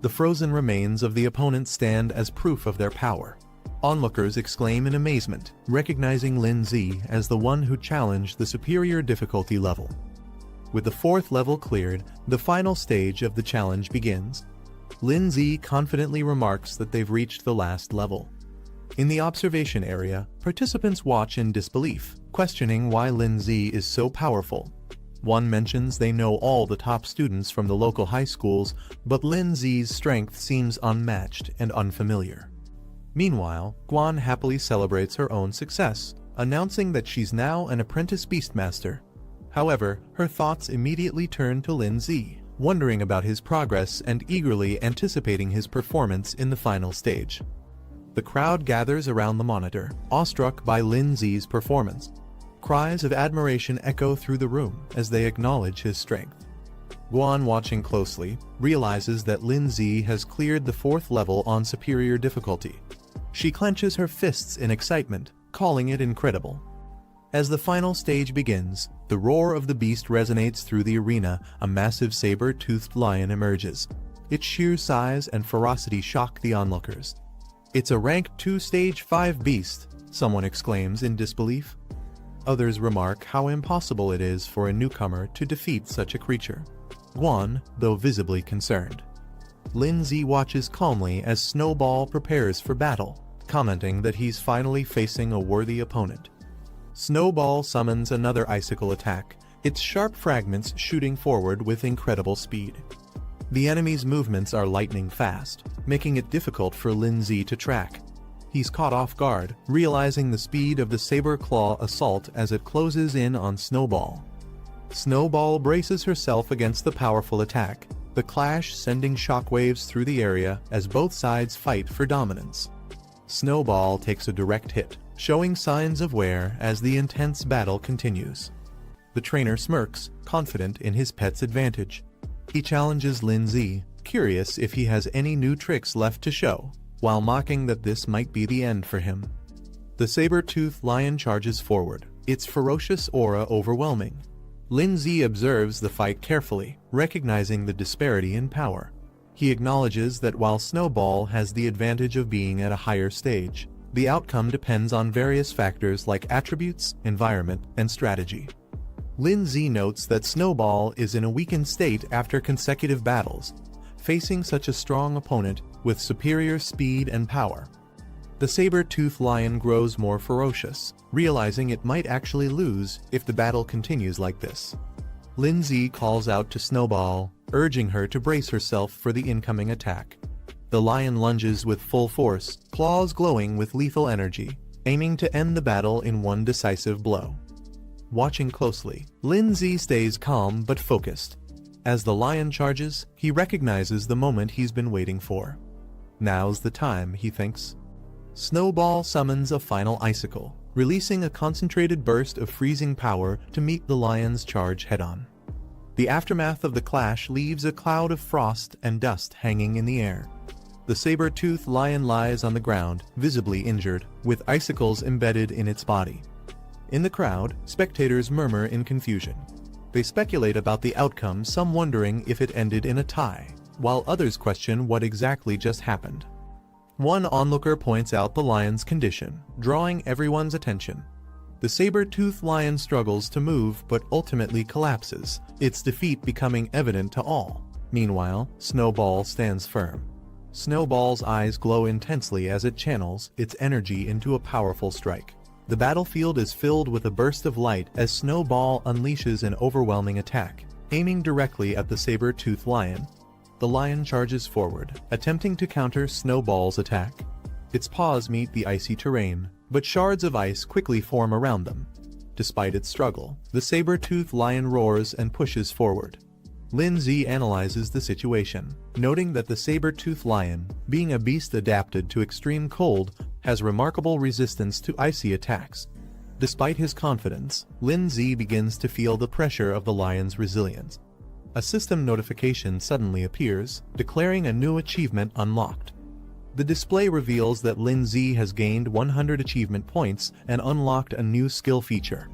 The frozen remains of the opponents stand as proof of their power. Onlookers exclaim in amazement, recognizing Lindsay as the one who challenged the superior difficulty level. With the 4th level cleared, the final stage of the challenge begins. Lindsay confidently remarks that they've reached the last level. In the observation area, participants watch in disbelief, questioning why Lindsay is so powerful. One mentions they know all the top students from the local high schools, but Lindsay's strength seems unmatched and unfamiliar. Meanwhile, Guan happily celebrates her own success, announcing that she's now an apprentice beastmaster. However, her thoughts immediately turn to Lindsay, wondering about his progress and eagerly anticipating his performance in the final stage. The crowd gathers around the monitor, awestruck by Lindsay's performance. Cries of admiration echo through the room as they acknowledge his strength. Guan, watching closely, realizes that Lindsay has cleared the 4th level on superior difficulty. She clenches her fists in excitement, calling it incredible. As the final stage begins, the roar of the beast resonates through the arena. A massive saber-toothed lion emerges. Its sheer size and ferocity shock the onlookers. "It's a rank 2 stage 5 beast," someone exclaims in disbelief. Others remark how impossible it is for a newcomer to defeat such a creature. Guan, though visibly concerned. Lindsay watches calmly as Snowball prepares for battle, commenting that he's finally facing a worthy opponent. Snowball summons another icicle attack, its sharp fragments shooting forward with incredible speed. The enemy's movements are lightning fast, making it difficult for Lindsay to track. He's caught off guard, realizing the speed of the saber claw assault as it closes in on Snowball. Snowball braces herself against the powerful attack, the clash sending shockwaves through the area as both sides fight for dominance. Snowball takes a direct hit, showing signs of wear as the intense battle continues. The trainer smirks, confident in his pet's advantage. He challenges Lindsay, curious if he has any new tricks left to show, while mocking that this might be the end for him. The saber-toothed lion charges forward, its ferocious aura overwhelming. Lindsay observes the fight carefully, recognizing the disparity in power. He acknowledges that while Snowball has the advantage of being at a higher stage, the outcome depends on various factors like attributes, environment, and strategy. Lindsay notes that Snowball is in a weakened state after consecutive battles, facing such a strong opponent with superior speed and power. The saber-toothed lion grows more ferocious, realizing it might actually lose if the battle continues like this. Lindsay calls out to Snowball, urging her to brace herself for the incoming attack. The lion lunges with full force, claws glowing with lethal energy, aiming to end the battle in one decisive blow. Watching closely, Lindsay stays calm but focused. As the lion charges, he recognizes the moment he's been waiting for. Now's the time, he thinks. Snowball summons a final icicle, releasing a concentrated burst of freezing power to meet the lion's charge head-on. The aftermath of the clash leaves a cloud of frost and dust hanging in the air. The saber-toothed lion lies on the ground, visibly injured, with icicles embedded in its body. In the crowd, spectators murmur in confusion. They speculate about the outcome, some wondering if it ended in a tie, while others question what exactly just happened. One onlooker points out the lion's condition, drawing everyone's attention. The saber-toothed lion struggles to move but ultimately collapses, its defeat becoming evident to all. Meanwhile, Snowball stands firm. Snowball's eyes glow intensely as it channels its energy into a powerful strike. The battlefield is filled with a burst of light as Snowball unleashes an overwhelming attack, aiming directly at the saber-toothed lion. The lion charges forward, attempting to counter Snowball's attack. Its paws meet the icy terrain, but shards of ice quickly form around them. Despite its struggle, the saber-toothed lion roars and pushes forward. Lindsay analyzes the situation, noting that the saber-toothed lion, being a beast adapted to extreme cold, has remarkable resistance to icy attacks. Despite his confidence, Lindsay begins to feel the pressure of the lion's resilience. A system notification suddenly appears, declaring a new achievement unlocked. The display reveals that Lindsay has gained 100 achievement points and unlocked a new skill feature.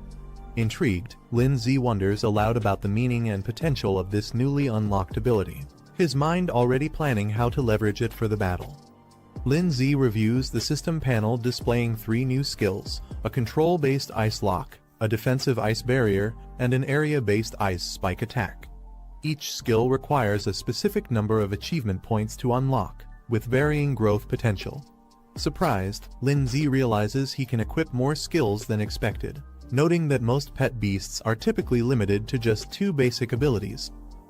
Intrigued, Lindsay wonders aloud about the meaning and potential of this newly unlocked ability, his mind already planning how to leverage it for the battle. Lindsay reviews the system panel displaying 3 new skills: a control-based ice lock, a defensive ice barrier, and an area-based ice spike attack. Each skill requires a specific number of achievement points to unlock, with varying growth potential. Surprised, Lindsay realizes he can equip more skills than expected, noting that most pet beasts are typically limited to just 2 basic abilities.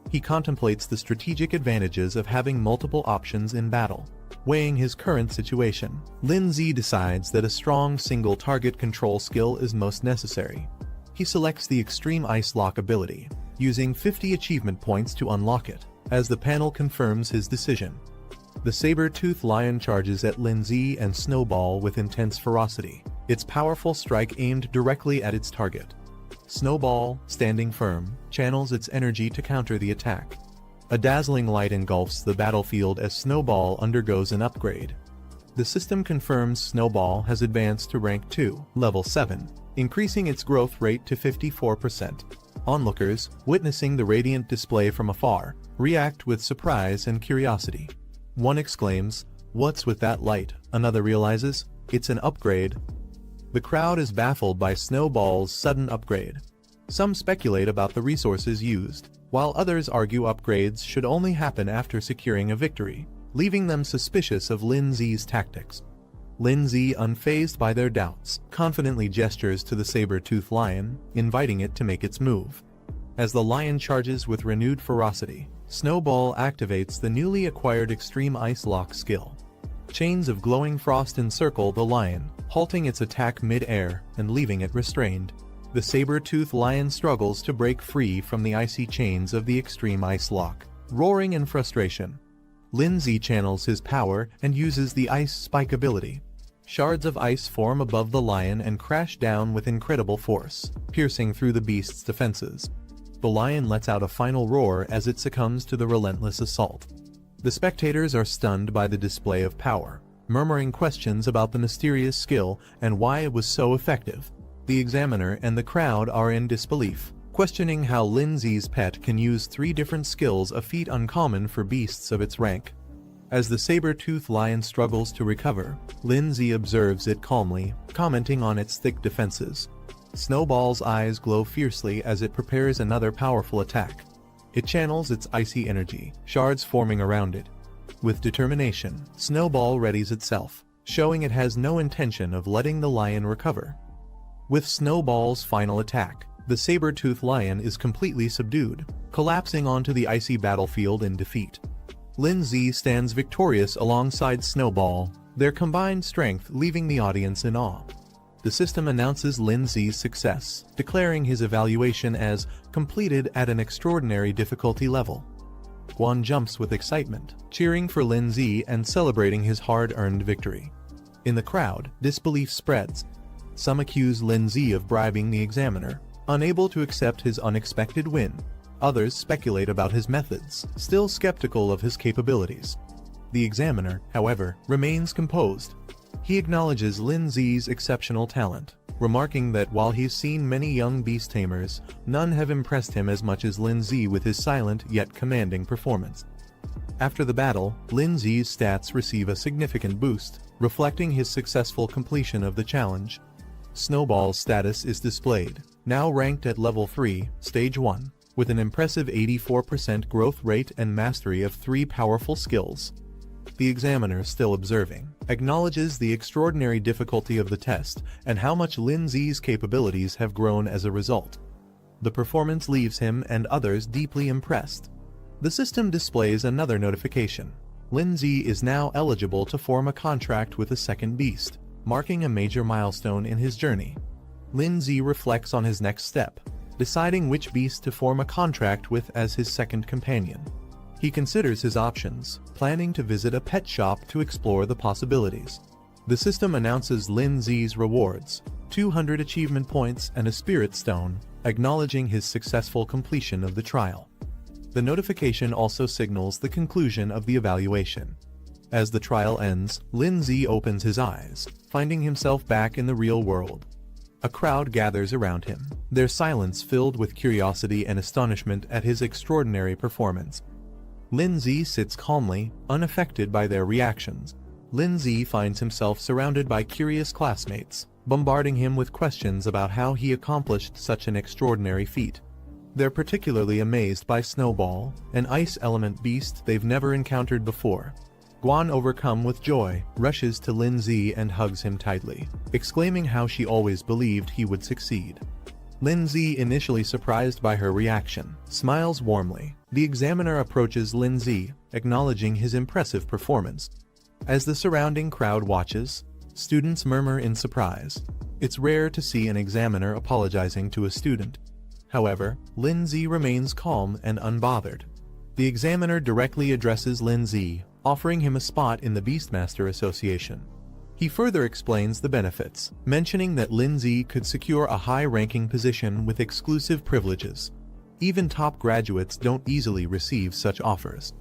He contemplates the strategic advantages of having multiple options in battle. Weighing his current situation, Lindsay decides that a strong single target control skill is most necessary. He selects the Extreme Ice Lock ability, using 50 achievement points to unlock it, as the panel confirms his decision. The saber-toothed lion charges at Lindsay and Snowball with intense ferocity, its powerful strike aimed directly at its target. Snowball, standing firm, channels its energy to counter the attack. A dazzling light engulfs the battlefield as Snowball undergoes an upgrade. The system confirms Snowball has advanced to rank 2, level 7, increasing its growth rate to 54%. Onlookers, witnessing the radiant display from afar, react with surprise and curiosity. One exclaims, "What's with that light?" Another realizes, "It's an upgrade." The crowd is baffled by Snowball's sudden upgrade. Some speculate about the resources used, while others argue upgrades should only happen after securing a victory, leaving them suspicious of Lindsay's tactics. Lindsay, unfazed by their doubts, confidently gestures to the saber-toothed lion, inviting it to make its move. As the lion charges with renewed ferocity, Snowball activates the newly acquired Extreme Ice Lock skill. Chains of glowing frost encircle the lion, halting its attack mid-air and leaving it restrained. The saber-toothed lion struggles to break free from the icy chains of the Extreme Ice Lock, roaring in frustration. Lindsay channels his power and uses the Ice Spike ability. Shards of ice form above the lion and crash down with incredible force, piercing through the beast's defenses. The lion lets out a final roar as it succumbs to the relentless assault. The spectators are stunned by the display of power, murmuring questions about the mysterious skill and why it was so effective. The examiner and the crowd are in disbelief, questioning how Lindsay's pet can use 3 different skills, a feat uncommon for beasts of its rank. As the saber-toothed lion struggles to recover, Lindsay observes it calmly, commenting on its thick defenses. Snowball's eyes glow fiercely as it prepares another powerful attack. It channels its icy energy, shards forming around it. With determination, Snowball readies itself, showing it has no intention of letting the lion recover. With Snowball's final attack, the saber-toothed lion is completely subdued, collapsing onto the icy battlefield in defeat. Lindsay stands victorious alongside Snowball, their combined strength leaving the audience in awe. The system announces Lindsay's success, declaring his evaluation as completed at an extraordinary difficulty level. Guan jumps with excitement, cheering for Lindsay and celebrating his hard-earned victory. In the crowd, disbelief spreads. Some accuse Lindsay of bribing the examiner, unable to accept his unexpected win. Others speculate about his methods, still skeptical of his capabilities. The examiner, however, remains composed. He acknowledges Lin Zi's exceptional talent, remarking that while he's seen many young beast tamers, none have impressed him as much as Lin Zi with his silent yet commanding performance. After the battle, Lin Zi's stats receive a significant boost, reflecting his successful completion of the challenge. Snowball's status is displayed, now ranked at level 3, stage 1, with an impressive 84% growth rate and mastery of 3 powerful skills. The examiner, still observing, acknowledges the extraordinary difficulty of the test and how much Lin Zi's capabilities have grown as a result. The performance leaves him and others deeply impressed. The system displays another notification. Lin Zi is now eligible to form a contract with a second beast, marking a major milestone in his journey. Lin Zi reflects on his next step, deciding which beast to form a contract with as his second companion. He considers his options, planning to visit a pet shop to explore the possibilities. The system announces Lin Zi's rewards, 200 achievement points and a spirit stone, acknowledging his successful completion of the trial. The notification also signals the conclusion of the evaluation. As the trial ends, Lin Zi opens his eyes, finding himself back in the real world. A crowd gathers around him, their silence filled with curiosity and astonishment at his extraordinary performance. Lin Zi sits calmly, unaffected by their reactions. Lin Zi finds himself surrounded by curious classmates, bombarding him with questions about how he accomplished such an extraordinary feat. They're particularly amazed by Snowball, an ice element beast they've never encountered before. Guan, overcome with joy, rushes to Lin Zi and hugs him tightly, exclaiming how she always believed he would succeed. Lin Zi, initially surprised by her reaction, smiles warmly. The examiner approaches Lin Zi, acknowledging his impressive performance. As the surrounding crowd watches, students murmur in surprise. It's rare to see an examiner apologizing to a student. However, Lin Zi remains calm and unbothered. The examiner directly addresses Lin Zi, offering him a spot in the Beastmaster Association. He further explains the benefits, mentioning that Lin Zi could secure a high-ranking position with exclusive privileges. Even top graduates don't easily receive such offers.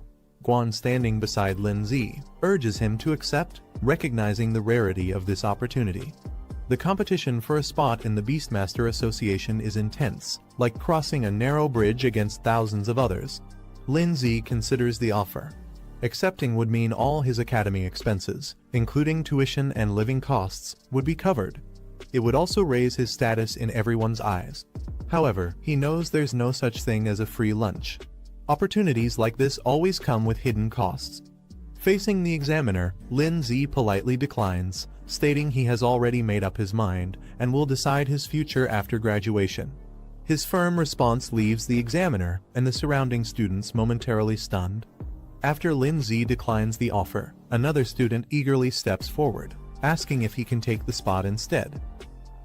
Guan, standing beside Lin Zi, urges him to accept, recognizing the rarity of this opportunity. The competition for a spot in the Beastmaster Association is intense, like crossing a narrow bridge against thousands of others. Lin Zi considers the offer. Accepting would mean all his academy expenses, including tuition and living costs, would be covered. It would also raise his status in everyone's eyes. However, he knows there's no such thing as a free lunch. Opportunities like this always come with hidden costs. Facing the examiner, Lin Zi politely declines, stating he has already made up his mind and will decide his future after graduation. His firm response leaves the examiner and the surrounding students momentarily stunned. After Lin Zi declines the offer, another student eagerly steps forward, asking if he can take the spot instead.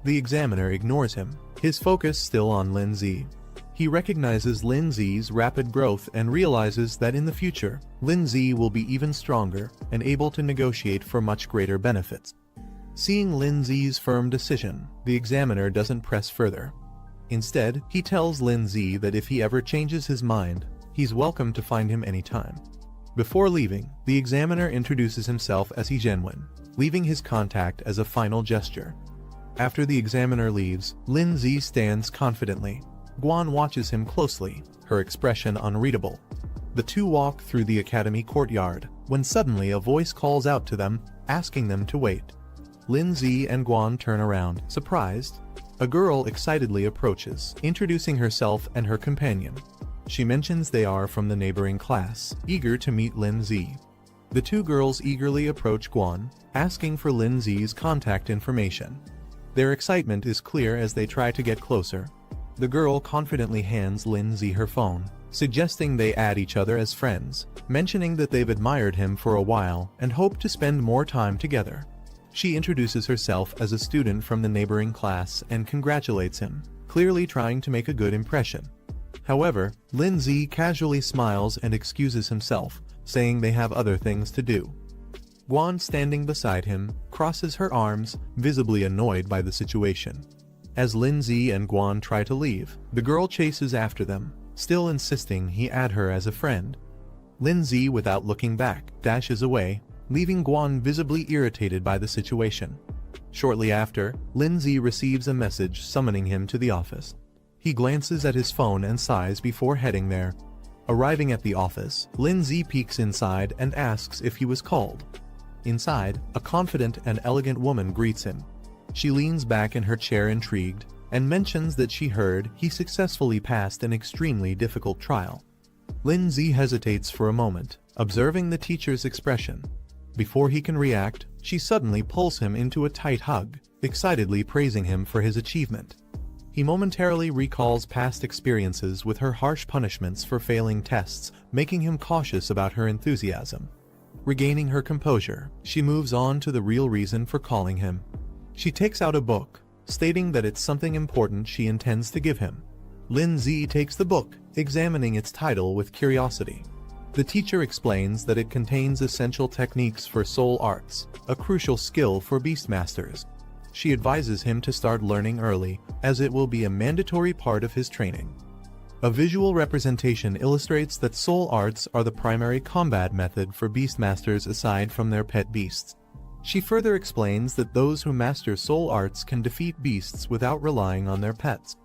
The examiner ignores him, his focus still on Lin Zi. He recognizes Lin Zi's rapid growth and realizes that in the future, Lin Zi will be even stronger and able to negotiate for much greater benefits. Seeing Lin Zi's firm decision, the examiner doesn't press further. Instead, he tells Lin Zi that if he ever changes his mind, he's welcome to find him anytime. Before leaving, the examiner introduces himself as He Zhenwen, leaving his contact as a final gesture. After the examiner leaves, Lin Zi stands confidently. Guan watches him closely, her expression unreadable. The two walk through the academy courtyard, when suddenly a voice calls out to them, asking them to wait. Lin Zi and Guan turn around, surprised. A girl excitedly approaches, introducing herself and her companion. She mentions they are from the neighboring class, eager to meet Lin Zi. The two girls eagerly approach Guan, asking for Lin Zi's contact information. Their excitement is clear as they try to get closer. The girl confidently hands Lin Zi her phone, suggesting they add each other as friends, mentioning that they've admired him for a while and hope to spend more time together. She introduces herself as a student from the neighboring class and congratulates him, clearly trying to make a good impression. However, Lin Zi casually smiles and excuses himself, saying they have other things to do. Guan, standing beside him, crosses her arms, visibly annoyed by the situation. As Lin Zi and Guan try to leave, the girl chases after them, still insisting he add her as a friend. Lindsay, without looking back, dashes away, leaving Guan visibly irritated by the situation. Shortly after, Lindsay receives a message summoning him to the office. He glances at his phone and sighs before heading there. Arriving at the office, Lindsay peeks inside and asks if he was called. Inside, a confident and elegant woman greets him. She leans back in her chair intrigued, and mentions that she heard he successfully passed an extremely difficult trial. Lindsay hesitates for a moment, observing the teacher's expression. Before he can react, she suddenly pulls him into a tight hug, excitedly praising him for his achievement. He momentarily recalls past experiences with her harsh punishments for failing tests, making him cautious about her enthusiasm. Regaining her composure, she moves on to the real reason for calling him. She takes out a book, stating that it's something important she intends to give him. Lindsay takes the book, examining its title with curiosity. The teacher explains that it contains essential techniques for soul arts, a crucial skill for Beastmasters. She advises him to start learning early, as it will be a mandatory part of his training. A visual representation illustrates that soul arts are the primary combat method for Beastmasters aside from their pet beasts. She further explains that those who master soul arts can defeat beasts without relying on their pets.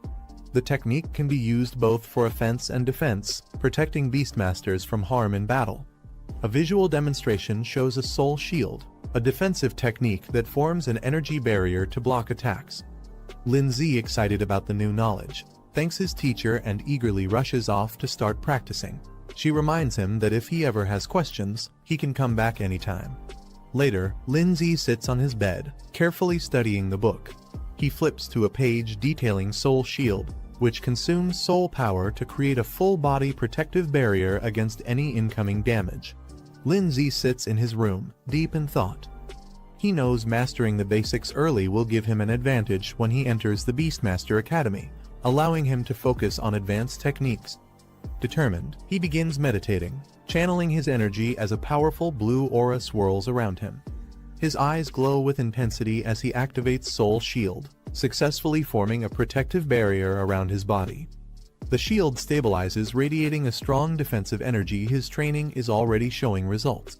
The technique can be used both for offense and defense, protecting Beastmasters from harm in battle. A visual demonstration shows a soul shield, a defensive technique that forms an energy barrier to block attacks. Lindsay, excited about the new knowledge, thanks his teacher and eagerly rushes off to start practicing. She reminds him that if he ever has questions, he can come back anytime. Later, Lindsay sits on his bed, carefully studying the book. He flips to a page detailing Soul Shield, which consumes soul power to create a full-body protective barrier against any incoming damage. Lindsay sits in his room, deep in thought. He knows mastering the basics early will give him an advantage when he enters the Beastmaster Academy, allowing him to focus on advanced techniques. Determined, he begins meditating, channeling his energy as a powerful blue aura swirls around him. His eyes glow with intensity as he activates Soul Shield, successfully forming a protective barrier around his body. The shield stabilizes, radiating a strong defensive energy. His training is already showing results.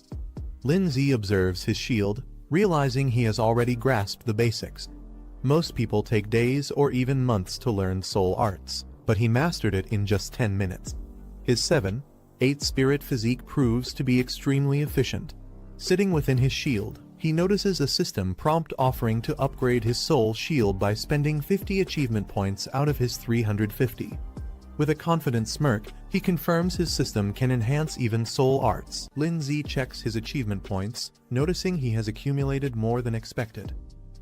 Lindsay observes his shield, realizing he has already grasped the basics. Most people take days or even months to learn soul arts, but he mastered it in just 10 minutes. His 7-8 spirit physique proves to be extremely efficient. Sitting within his shield, he notices a system prompt offering to upgrade his soul shield by spending 50 achievement points out of his 350. With a confident smirk, he confirms his system can enhance even soul arts. Lindsay checks his achievement points, noticing he has accumulated more than expected.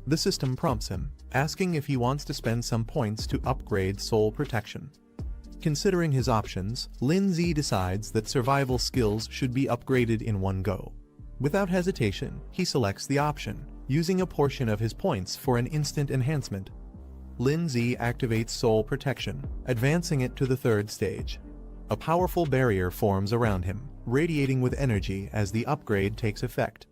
The system prompts him, asking if he wants to spend some points to upgrade soul protection. Considering his options, Lindsay decides that survival skills should be upgraded in one go. Without hesitation, he selects the option, using a portion of his points for an instant enhancement. Lindsay activates Soul Protection, advancing it to the 3rd stage. A powerful barrier forms around him, radiating with energy as the upgrade takes effect.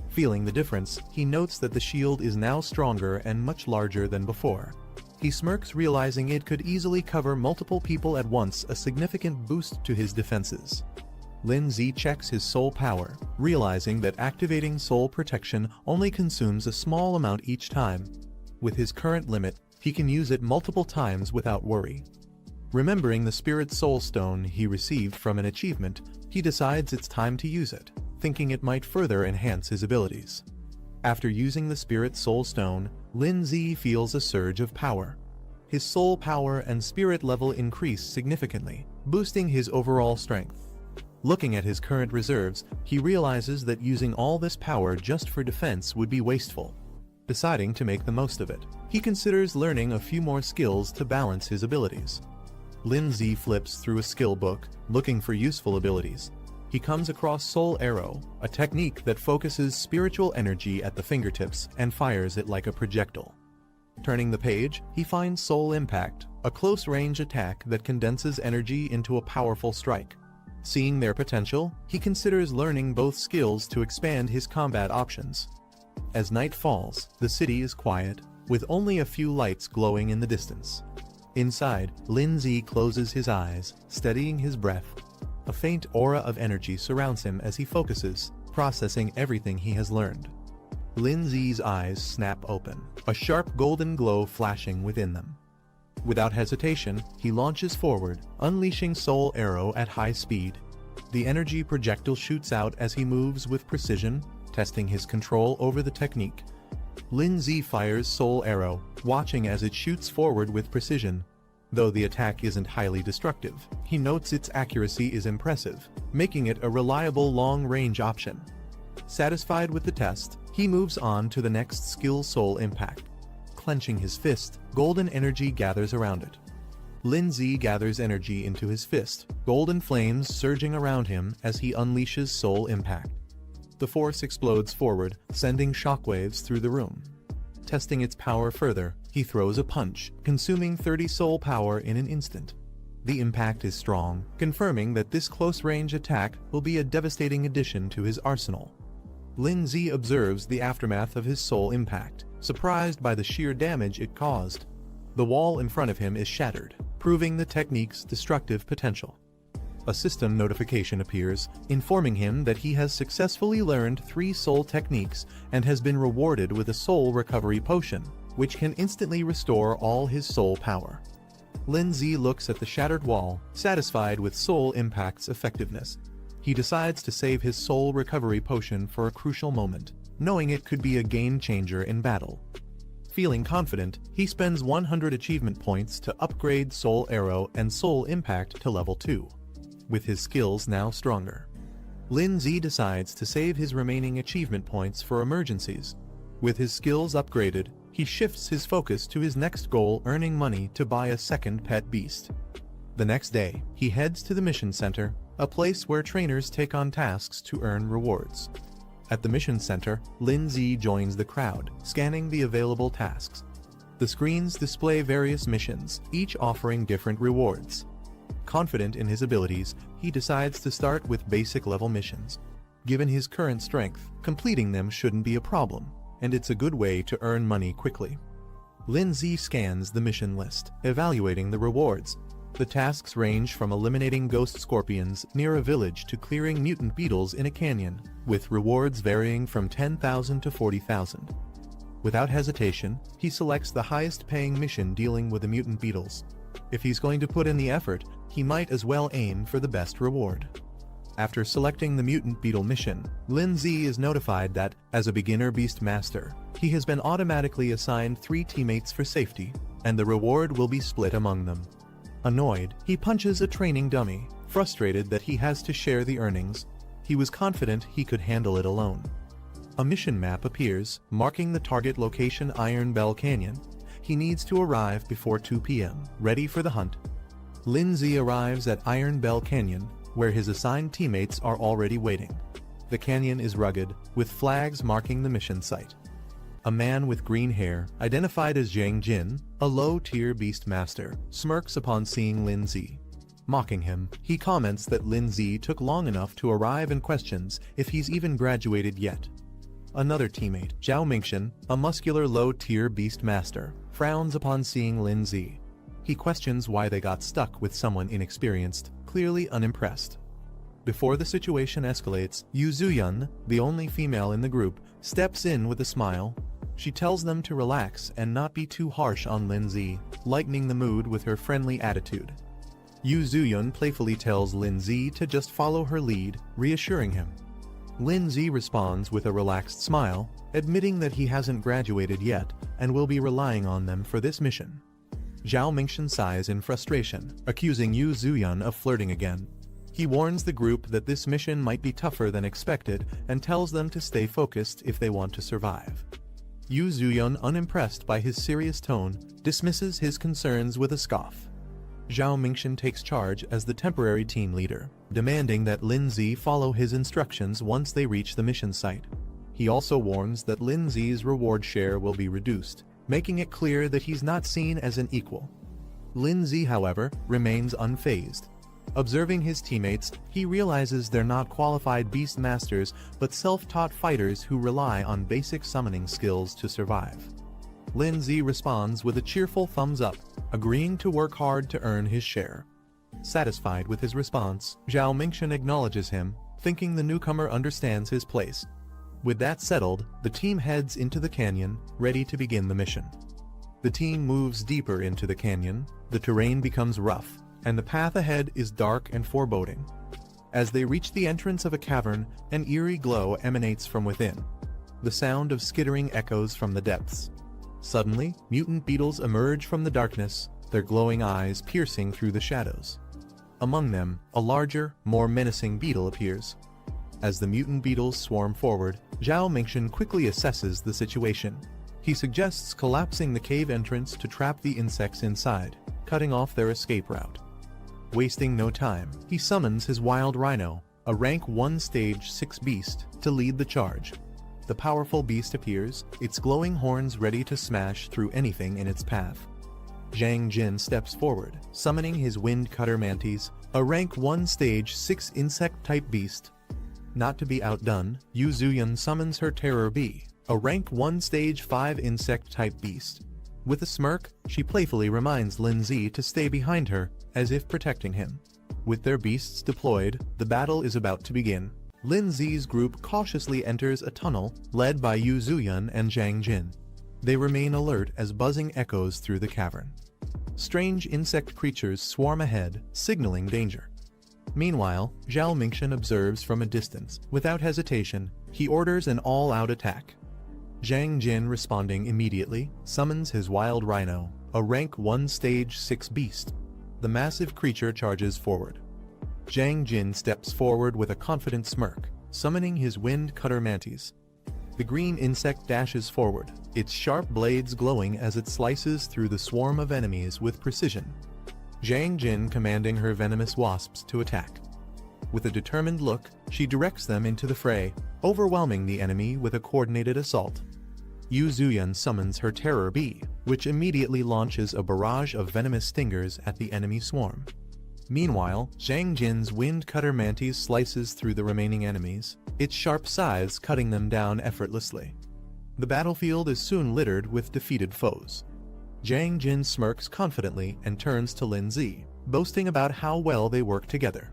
Feeling the difference, he notes that the shield is now stronger and much larger than before. He smirks, realizing it could easily cover multiple people at once, a significant boost to his defenses. Lindsay checks his soul power, realizing that activating Soul Protection only consumes a small amount each time. With his current limit, he can use it multiple times without worry. Remembering the Spirit Soul Stone he received from an achievement, he decides it's time to use it, thinking it might further enhance his abilities. After using the Spirit Soul Stone, Lindsay feels a surge of power. His soul power and spirit level increase significantly, boosting his overall strength. Looking at his current reserves, he realizes that using all this power just for defense would be wasteful. Deciding to make the most of it, he considers learning a few more skills to balance his abilities. Lindsay flips through a skill book, looking for useful abilities. He comes across Soul Arrow, a technique that focuses spiritual energy at the fingertips and fires it like a projectile. Turning the page, he finds Soul Impact, a close-range attack that condenses energy into a powerful strike. Seeing their potential, he considers learning both skills to expand his combat options. As night falls, the city is quiet, with only a few lights glowing in the distance. Inside, Lindsay closes his eyes, steadying his breath. A faint aura of energy surrounds him as he focuses, processing everything he has learned. Lin Zi's eyes snap open, a sharp golden glow flashing within them. Without hesitation, he launches forward, unleashing Soul Arrow at high speed. The energy projectile shoots out as he moves with precision, testing his control over the technique. Lin Zi fires Soul Arrow, watching as it shoots forward with precision. Though the attack isn't highly destructive, he notes its accuracy is impressive, making it a reliable long-range option. Satisfied with the test, he moves on to the next skill, Soul Impact. Clenching his fist, golden energy gathers around it. Lin Zi gathers energy into his fist, golden flames surging around him as he unleashes Soul Impact. The force explodes forward, sending shockwaves through the room. Testing its power further, he throws a punch, consuming 30 soul power in an instant. The impact is strong, confirming that this close-range attack will be a devastating addition to his arsenal. Lin Zi observes the aftermath of his soul impact, surprised by the sheer damage it caused. The wall in front of him is shattered, proving the technique's destructive potential. A system notification appears, informing him that he has successfully learned 3 soul techniques and has been rewarded with a soul recovery potion, which can instantly restore all his soul power. Lin Zi looks at the shattered wall, satisfied with soul impact's effectiveness. He decides to save his soul recovery potion for a crucial moment, knowing it could be a game-changer in battle. Feeling confident, he spends 100 achievement points to upgrade Soul Arrow and Soul Impact to level 2. With his skills now stronger, Lin Zi decides to save his remaining achievement points for emergencies. With his skills upgraded, he shifts his focus to his next goal, earning money to buy a second pet beast. The next day, he heads to the mission center, a place where trainers take on tasks to earn rewards. At the mission center, Lin Zi joins the crowd, scanning the available tasks. The screens display various missions, each offering different rewards. Confident in his abilities, he decides to start with basic level missions. Given his current strength, completing them shouldn't be a problem, and it's a good way to earn money quickly. Lin Zi scans the mission list, evaluating the rewards. The tasks range from eliminating ghost scorpions near a village to clearing mutant beetles in a canyon, with rewards varying from 10,000 to 40,000. Without hesitation, he selects the highest-paying mission dealing with the mutant beetles. If he's going to put in the effort, he might as well aim for the best reward. After selecting the mutant beetle mission, Lin Zi is notified that, as a beginner beast master, he has been automatically assigned 3 teammates for safety, and the reward will be split among them. Annoyed, he punches a training dummy, frustrated that he has to share the earnings. He was confident he could handle it alone. A mission map appears, marking the target location, Iron Bell Canyon. He needs to arrive before 2 p.m., ready for the hunt. Lin Zi arrives at Iron Bell Canyon, where his assigned teammates are already waiting. The canyon is rugged, with flags marking the mission site. A man with green hair, identified as Zhang Jin, a low-tier beast master, smirks upon seeing Lin Zi. Mocking him, he comments that Lin Zi took long enough to arrive and questions if he's even graduated yet. Another teammate, Zhao Mingxian, a muscular low-tier beast master, frowns upon seeing Lin Zi. He questions why they got stuck with someone inexperienced, clearly unimpressed. Before the situation escalates, Yu Zuyun, the only female in the group, steps in with a smile. She tells them to relax and not be too harsh on Lin Zi, lightening the mood with her friendly attitude. Yu Zuyun playfully tells Lin Zi to just follow her lead, reassuring him. Lin Zi responds with a relaxed smile, admitting that he hasn't graduated yet and will be relying on them for this mission. Zhao Mingxian sighs in frustration, accusing Yu Zuyun of flirting again. He warns the group that this mission might be tougher than expected and tells them to stay focused if they want to survive. Yu Zuyun, unimpressed by his serious tone, dismisses his concerns with a scoff. Zhao Mingxian takes charge as the temporary team leader, demanding that Lin Zi follow his instructions once they reach the mission site. He also warns that Lin Zi's reward share will be reduced, making it clear that he's not seen as an equal. Lin Zi, however, remains unfazed. Observing his teammates, he realizes they're not qualified beast masters but self-taught fighters who rely on basic summoning skills to survive. Lin Zi responds with a cheerful thumbs up, agreeing to work hard to earn his share. Satisfied with his response, Zhao Mingshan acknowledges him, thinking the newcomer understands his place. With that settled, the team heads into the canyon, ready to begin the mission. The team moves deeper into the canyon, the terrain becomes rough, and the path ahead is dark and foreboding. As they reach the entrance of a cavern, an eerie glow emanates from within. The sound of skittering echoes from the depths. Suddenly, mutant beetles emerge from the darkness, their glowing eyes piercing through the shadows. Among them, a larger, more menacing beetle appears. As the mutant beetles swarm forward, Zhao Mingshan quickly assesses the situation. He suggests collapsing the cave entrance to trap the insects inside, cutting off their escape route. Wasting no time, he summons his wild rhino, a rank 1 stage 6 beast, to lead the charge. The powerful beast appears, its glowing horns ready to smash through anything in its path. Zhang Jin steps forward, summoning his wind cutter mantis, a rank 1 stage 6 insect-type beast. Not to be outdone, Yu Zuyun summons her terror bee, a rank 1 stage 5 insect-type beast. With a smirk, she playfully reminds Lin Zi to stay behind her, as if protecting him. With their beasts deployed, the battle is about to begin. Lin Zi's group cautiously enters a tunnel, led by Yu Zuyun and Zhang Jin. They remain alert as buzzing echoes through the cavern. Strange insect creatures swarm ahead, signaling danger. Meanwhile, Zhao Mingshan observes from a distance. Without hesitation, he orders an all-out attack. Zhang Jin, responding immediately, summons his wild rhino, a rank 1 stage 6 beast. The massive creature charges forward. Zhang Jin steps forward with a confident smirk, summoning his wind cutter mantis. The green insect dashes forward, its sharp blades glowing as it slices through the swarm of enemies with precision. Zhang Jin commanding her venomous wasps to attack. With a determined look, she directs them into the fray, overwhelming the enemy with a coordinated assault. Yu Zuyun summons her terror bee, which immediately launches a barrage of venomous stingers at the enemy swarm. Meanwhile, Zhang Jin's wind cutter mantis slices through the remaining enemies, its sharp scythes cutting them down effortlessly. The battlefield is soon littered with defeated foes. Zhang Jin smirks confidently and turns to Lin Zi, boasting about how well they work together.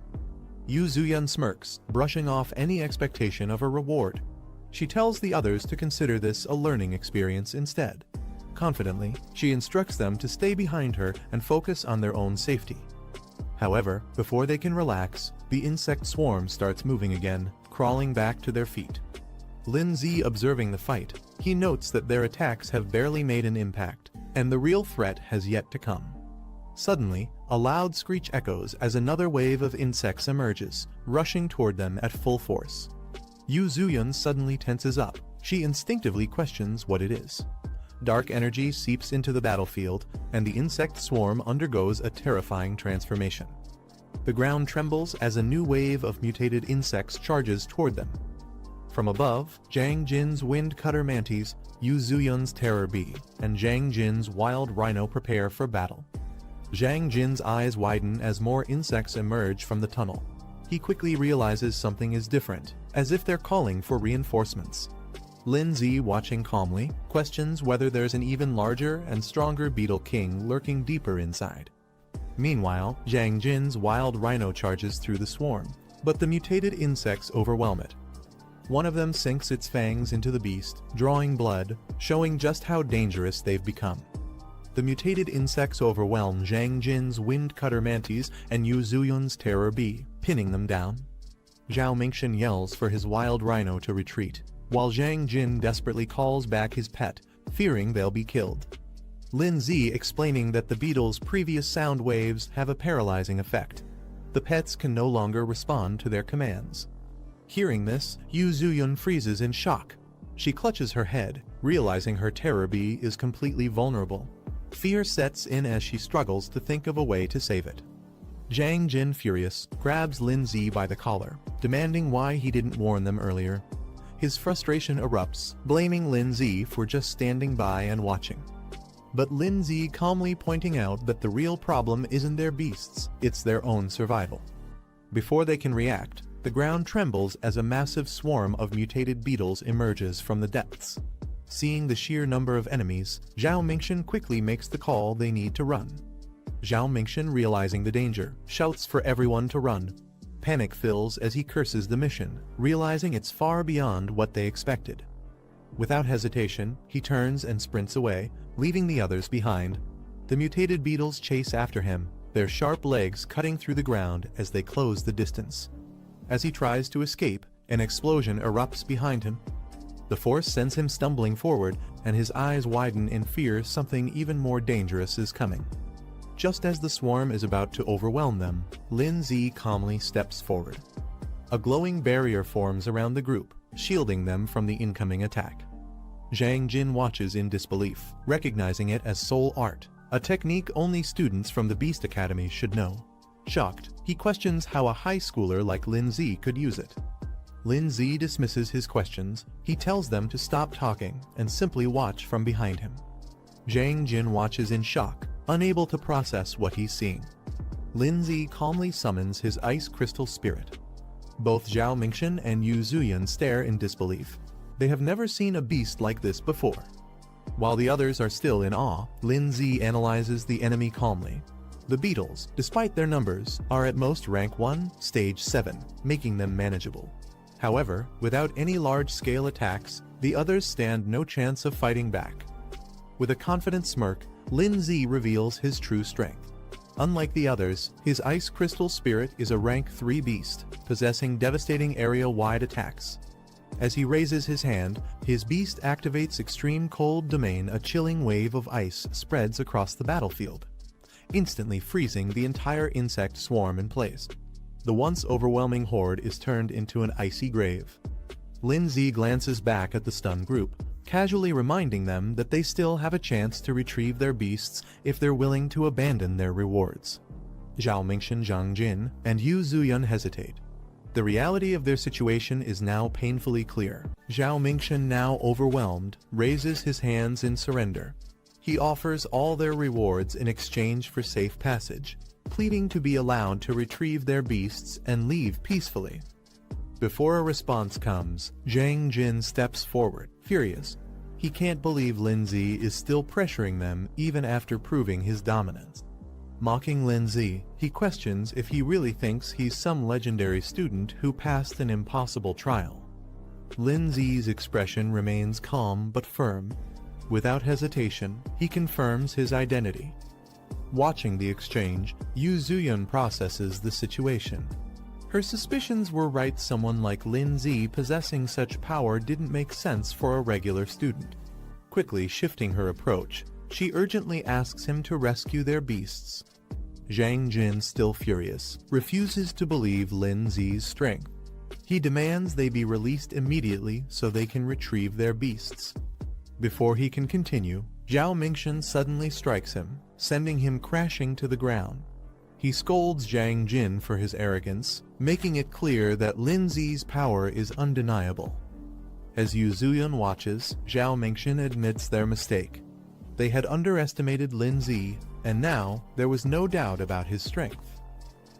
Yu Zuyun smirks, brushing off any expectation of a reward. She tells the others to consider this a learning experience instead. Confidently, she instructs them to stay behind her and focus on their own safety. However, before they can relax, the insect swarm starts moving again, crawling back to their feet. Lin Zi observing the fight, he notes that their attacks have barely made an impact, and the real threat has yet to come. Suddenly, a loud screech echoes as another wave of insects emerges, rushing toward them at full force. Yu Zuyun suddenly tenses up. She instinctively questions what it is. Dark energy seeps into the battlefield, and the insect swarm undergoes a terrifying transformation. The ground trembles as a new wave of mutated insects charges toward them. From above, Zhang Jin's wind cutter mantis, Yu Zuyun's terror bee, and Zhang Jin's wild rhino prepare for battle. Zhang Jin's eyes widen as more insects emerge from the tunnel. He quickly realizes something is different, as if they're calling for reinforcements. Lin Zi, watching calmly, questions whether there's an even larger and stronger beetle king lurking deeper inside. Meanwhile, Zhang Jin's wild rhino charges through the swarm, but the mutated insects overwhelm it. One of them sinks its fangs into the beast, drawing blood, showing just how dangerous they've become. The mutated insects overwhelm Zhang Jin's wind cutter mantis and Yu Zuyun's terror bee, pinning them down. Zhao Mingshan yells for his wild rhino to retreat, while Zhang Jin desperately calls back his pet, fearing they'll be killed. Lin Zi explaining that the beetle's previous sound waves have a paralyzing effect. The pets can no longer respond to their commands. Hearing this, Yu Zuyun freezes in shock. She clutches her head, realizing her terror bee is completely vulnerable. Fear sets in as she struggles to think of a way to save it. Zhang Jin, furious, grabs Lin Zi by the collar, demanding why he didn't warn them earlier. His frustration erupts, blaming Lin Zi for just standing by and watching. But Lin Zi calmly pointing out that the real problem isn't their beasts, it's their own survival. Before they can react, the ground trembles as a massive swarm of mutated beetles emerges from the depths. Seeing the sheer number of enemies, Zhao Mingshan quickly makes the call they need to run. Zhao Mingxian, realizing the danger, shouts for everyone to run. Panic fills as he curses the mission, realizing it's far beyond what they expected. Without hesitation, he turns and sprints away, leaving the others behind. The mutated beetles chase after him, their sharp legs cutting through the ground as they close the distance. As he tries to escape, an explosion erupts behind him. The force sends him stumbling forward, and his eyes widen in fear something even more dangerous is coming. Just as the swarm is about to overwhelm them, Lin Zi calmly steps forward. A glowing barrier forms around the group, shielding them from the incoming attack. Zhang Jin watches in disbelief, recognizing it as soul art, a technique only students from the Beast Academy should know. Shocked, he questions how a high schooler like Lin Zi could use it. Lin Zi dismisses his questions. He tells them to stop talking and simply watch from behind him. Zhang Jin watches in shock, unable to process what he's seeing. Lin Zi calmly summons his ice crystal spirit. Both Zhao Mingxian and Yu Zuyan stare in disbelief. They have never seen a beast like this before. While the others are still in awe, Lin Zi analyzes the enemy calmly. The beetles, despite their numbers, are at most rank 1, stage 7, making them manageable. However, without any large-scale attacks, the others stand no chance of fighting back. With a confident smirk, Lin Zi reveals his true strength. Unlike the others, his ice crystal spirit is a rank 3 beast, possessing devastating area-wide attacks. As he raises his hand, his beast activates extreme cold domain. A chilling wave of ice spreads across the battlefield, instantly freezing the entire insect swarm in place. The once overwhelming horde is turned into an icy grave. Lin Zi glances back at the stunned group, casually reminding them that they still have a chance to retrieve their beasts if they're willing to abandon their rewards. Zhao Mingxian, Zhang Jin, and Yu Zuyan hesitate. The reality of their situation is now painfully clear. Zhao Mingxian, now overwhelmed, raises his hands in surrender. He offers all their rewards in exchange for safe passage, pleading to be allowed to retrieve their beasts and leave peacefully. Before a response comes, Zhang Jin steps forward, furious. He can't believe Lin Zi is still pressuring them even after proving his dominance. Mocking Lin Zi, he questions if he really thinks he's some legendary student who passed an impossible trial. Lin Zi's expression remains calm but firm. Without hesitation, he confirms his identity. Watching the exchange, Yu Zuyan processes the situation. Her suspicions were right. Someone like Lin Zi possessing such power didn't make sense for a regular student. Quickly shifting her approach, she urgently asks him to rescue their beasts. Zhang Jin, still furious, refuses to believe Lin Zi's strength. He demands they be released immediately so they can retrieve their beasts. Before he can continue, Zhao Mingxian suddenly strikes him, sending him crashing to the ground. He scolds Zhang Jin for his arrogance, making it clear that Lin Zi's power is undeniable. As Yu Zuyan watches, Zhao Mingxian admits their mistake. They had underestimated Lin Zi, and now there was no doubt about his strength.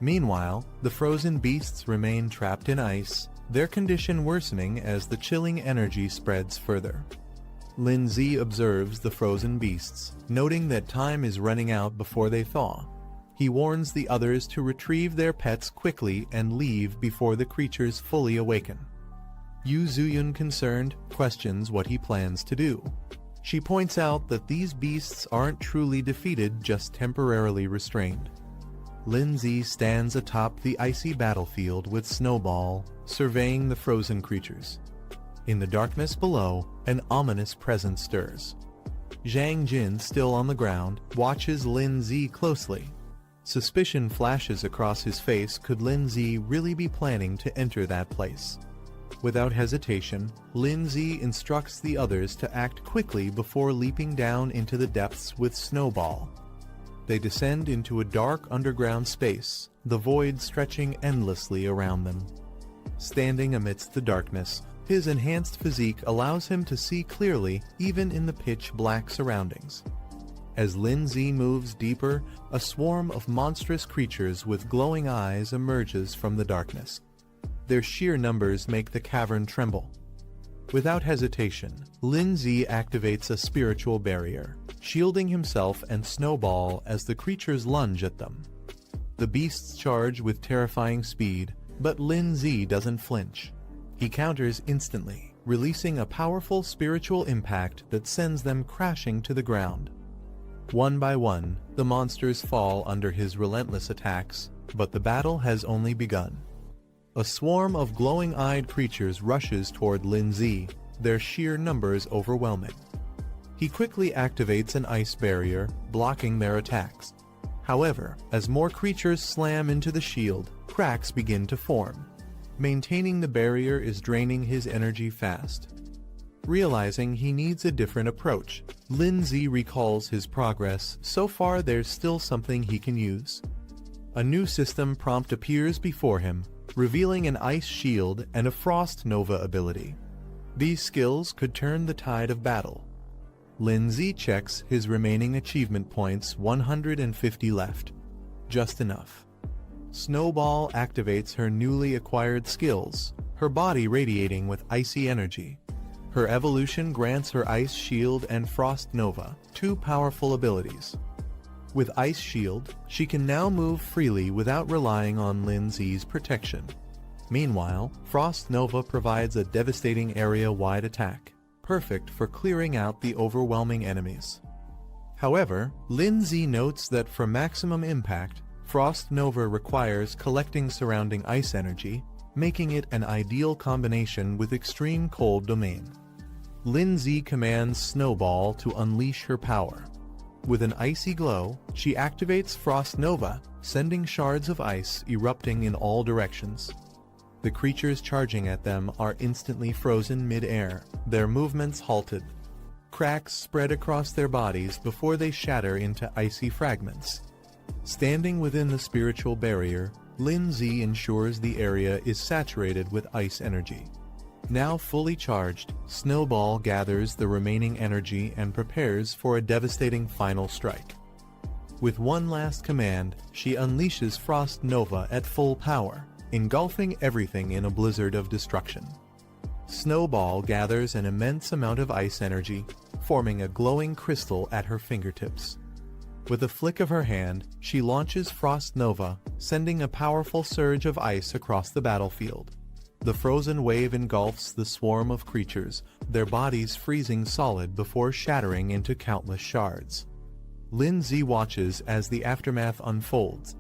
Meanwhile, the frozen beasts remain trapped in ice, their condition worsening as the chilling energy spreads further. Lin Zi observes the frozen beasts, noting that time is running out before they thaw. He warns the others to retrieve their pets quickly and leave before the creatures fully awaken. Yu Zuyan, concerned, questions what he plans to do. She points out that these beasts aren't truly defeated, just temporarily restrained. Lin Zi stands atop the icy battlefield with Snowball, surveying the frozen creatures. In the darkness below, an ominous presence stirs. Zhang Jin, still on the ground, watches Lin Zi closely. Suspicion flashes across his face. Could Lin Zi really be planning to enter that place? Without hesitation, Lin Zi instructs the others to act quickly before leaping down into the depths with Snowball. They descend into a dark underground space, the void stretching endlessly around them. Standing amidst the darkness, his enhanced physique allows him to see clearly even in the pitch-black surroundings. As Lin Zi moves deeper, a swarm of monstrous creatures with glowing eyes emerges from the darkness. Their sheer numbers make the cavern tremble. Without hesitation, Lin Zi activates a spiritual barrier, shielding himself and Snowball as the creatures lunge at them. The beasts charge with terrifying speed, but Lin Zi doesn't flinch. He counters instantly, releasing a powerful spiritual impact that sends them crashing to the ground. One by one, the monsters fall under his relentless attacks, but the battle has only begun. A swarm of glowing-eyed creatures rushes toward Lin Zi, their sheer numbers overwhelming. He quickly activates an ice barrier, blocking their attacks. However, as more creatures slam into the shield, cracks begin to form. Maintaining the barrier is draining his energy fast. Realizing he needs a different approach, Lin Zi recalls his progress. So far there's still something he can use. A new system prompt appears before him, revealing an ice shield and a frost nova ability. These skills could turn the tide of battle. Lin Zi checks his remaining achievement points, 150 left. Just enough. Snowball activates her newly acquired skills, her body radiating with icy energy. Her evolution grants her Ice Shield and Frost Nova, two powerful abilities. With Ice Shield, she can now move freely without relying on Lin Zi's protection. Meanwhile, Frost Nova provides a devastating area-wide attack, perfect for clearing out the overwhelming enemies. However, Lin Zi notes that for maximum impact, Frost Nova requires collecting surrounding ice energy, making it an ideal combination with extreme cold domain. Lin Zi commands Snowball to unleash her power. With an icy glow, she activates Frost Nova, sending shards of ice erupting in all directions. The creatures charging at them are instantly frozen mid-air, their movements halted. Cracks spread across their bodies before they shatter into icy fragments. Standing within the spiritual barrier, Lin Zi ensures the area is saturated with ice energy. Now fully charged, Snowball gathers the remaining energy and prepares for a devastating final strike. With one last command, she unleashes Frost Nova at full power, engulfing everything in a blizzard of destruction. Snowball gathers an immense amount of ice energy, forming a glowing crystal at her fingertips. With a flick of her hand, she launches Frost Nova, sending a powerful surge of ice across the battlefield. The frozen wave engulfs the swarm of creatures, their bodies freezing solid before shattering into countless shards. Lin Zi watches as the aftermath unfolds.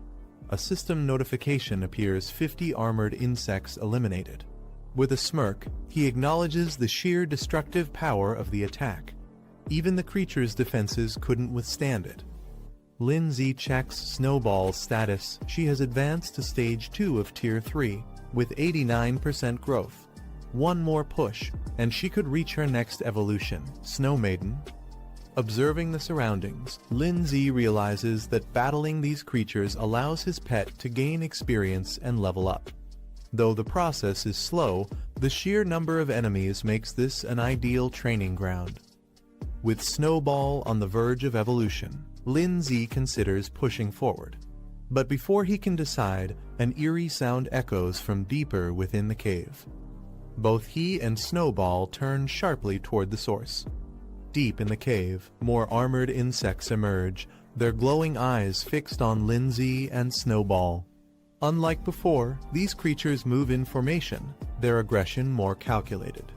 A system notification appears: 50 armored insects eliminated. With a smirk, he acknowledges the sheer destructive power of the attack. Even the creature's defenses couldn't withstand it. Lin Zi checks Snowball's status. She has advanced to Stage 2 of Tier 3, with 89% growth. One more push, and she could reach her next evolution, Snow Maiden. Observing the surroundings, Lin Zi realizes that battling these creatures allows his pet to gain experience and level up. Though the process is slow, the sheer number of enemies makes this an ideal training ground. With Snowball on the verge of evolution, Lin Zi considers pushing forward. But before he can decide, an eerie sound echoes from deeper within the cave. Both he and Snowball turn sharply toward the source. Deep in the cave, more armored insects emerge, their glowing eyes fixed on Lin Zi and Snowball. Unlike before, these creatures move in formation, their aggression more calculated.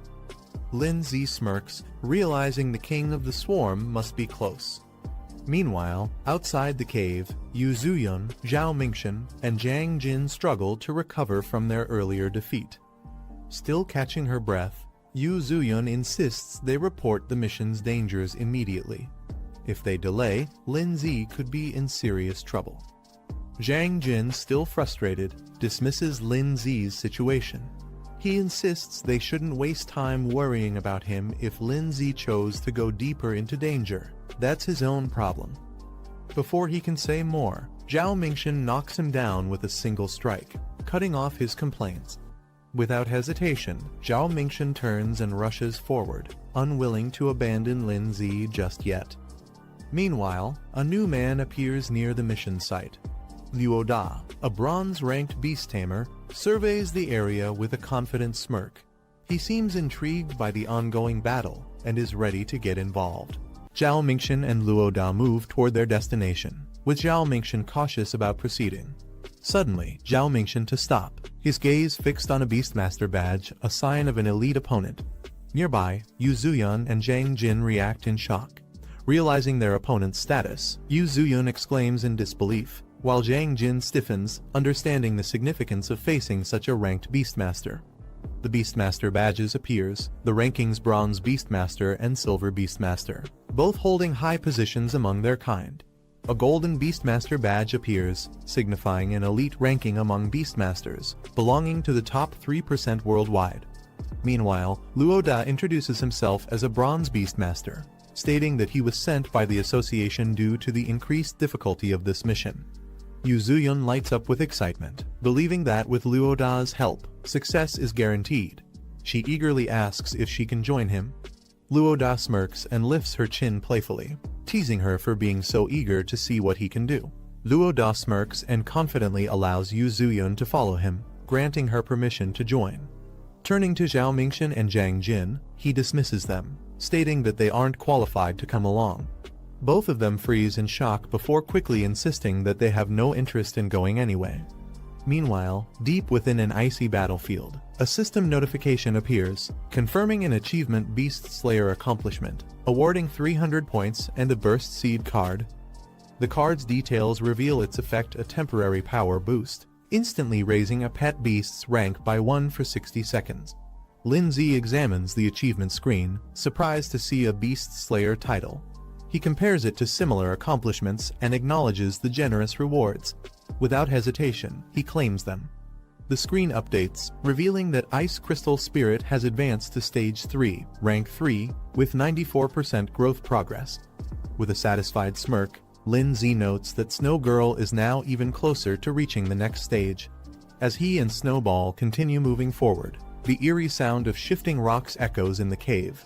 Lin Zi smirks, realizing the king of the swarm must be close. Meanwhile, outside the cave, Yu Zuyun, Zhao Mingshan, and Jiang Jin struggle to recover from their earlier defeat. Still catching her breath, Yu Zuyun insists they report the mission's dangers immediately. If they delay, Lin Zi could be in serious trouble. Jiang Jin, still frustrated, dismisses Lin Zi's situation. He insists they shouldn't waste time worrying about him if Lin Zi chose to go deeper into danger. That's his own problem. Before he can say more, Zhao Mingshan knocks him down with a single strike, cutting off his complaints. Without hesitation, Zhao Mingshan turns and rushes forward, unwilling to abandon Lin Zi just yet. Meanwhile, a new man appears near the mission site. Liu Da, a bronze-ranked beast tamer, surveys the area with a confident smirk. He seems intrigued by the ongoing battle and is ready to get involved. Zhao Mingxian and Luo Da move toward their destination, with Zhao Mingxian cautious about proceeding. Suddenly, Zhao Mingxian to stop, his gaze fixed on a Beastmaster badge, a sign of an elite opponent. Nearby, Yu Zuyun and Zhang Jin react in shock. Realizing their opponent's status, Yu Zuyun exclaims in disbelief, while Zhang Jin stiffens, understanding the significance of facing such a ranked Beastmaster. The Beastmaster badges appears, the rankings Bronze Beastmaster and Silver Beastmaster, both holding high positions among their kind. A Golden Beastmaster badge appears, signifying an elite ranking among Beastmasters, belonging to the top 3% worldwide. Meanwhile, Luo Da introduces himself as a Bronze Beastmaster, stating that he was sent by the association due to the increased difficulty of this mission. Yu Zuyun lights up with excitement, believing that with Luo Da's help, success is guaranteed. She eagerly asks if she can join him. Luo Da smirks and lifts her chin playfully, teasing her for being so eager to see what he can do. Luo Da smirks and confidently allows Yu Zuyun to follow him, granting her permission to join. Turning to Zhao Mingxian and Zhang Jin, he dismisses them, stating that they aren't qualified to come along. Both of them freeze in shock before quickly insisting that they have no interest in going anyway. Meanwhile, deep within an icy battlefield, a system notification appears, confirming an achievement Beast Slayer accomplishment, awarding 300 points and a Burst Seed card. The card's details reveal its effect, a temporary power boost, instantly raising a pet beast's rank by 1 for 60 seconds. Lin Zi examines the achievement screen, surprised to see a Beast Slayer title. He compares it to similar accomplishments and acknowledges the generous rewards. Without hesitation, he claims them. The screen updates, revealing that Ice Crystal Spirit has advanced to Stage 3, Rank 3, with 94% growth progress. With a satisfied smirk, Lin Zi notes that Snow Girl is now even closer to reaching the next stage. As he and Snowball continue moving forward, the eerie sound of shifting rocks echoes in the cave.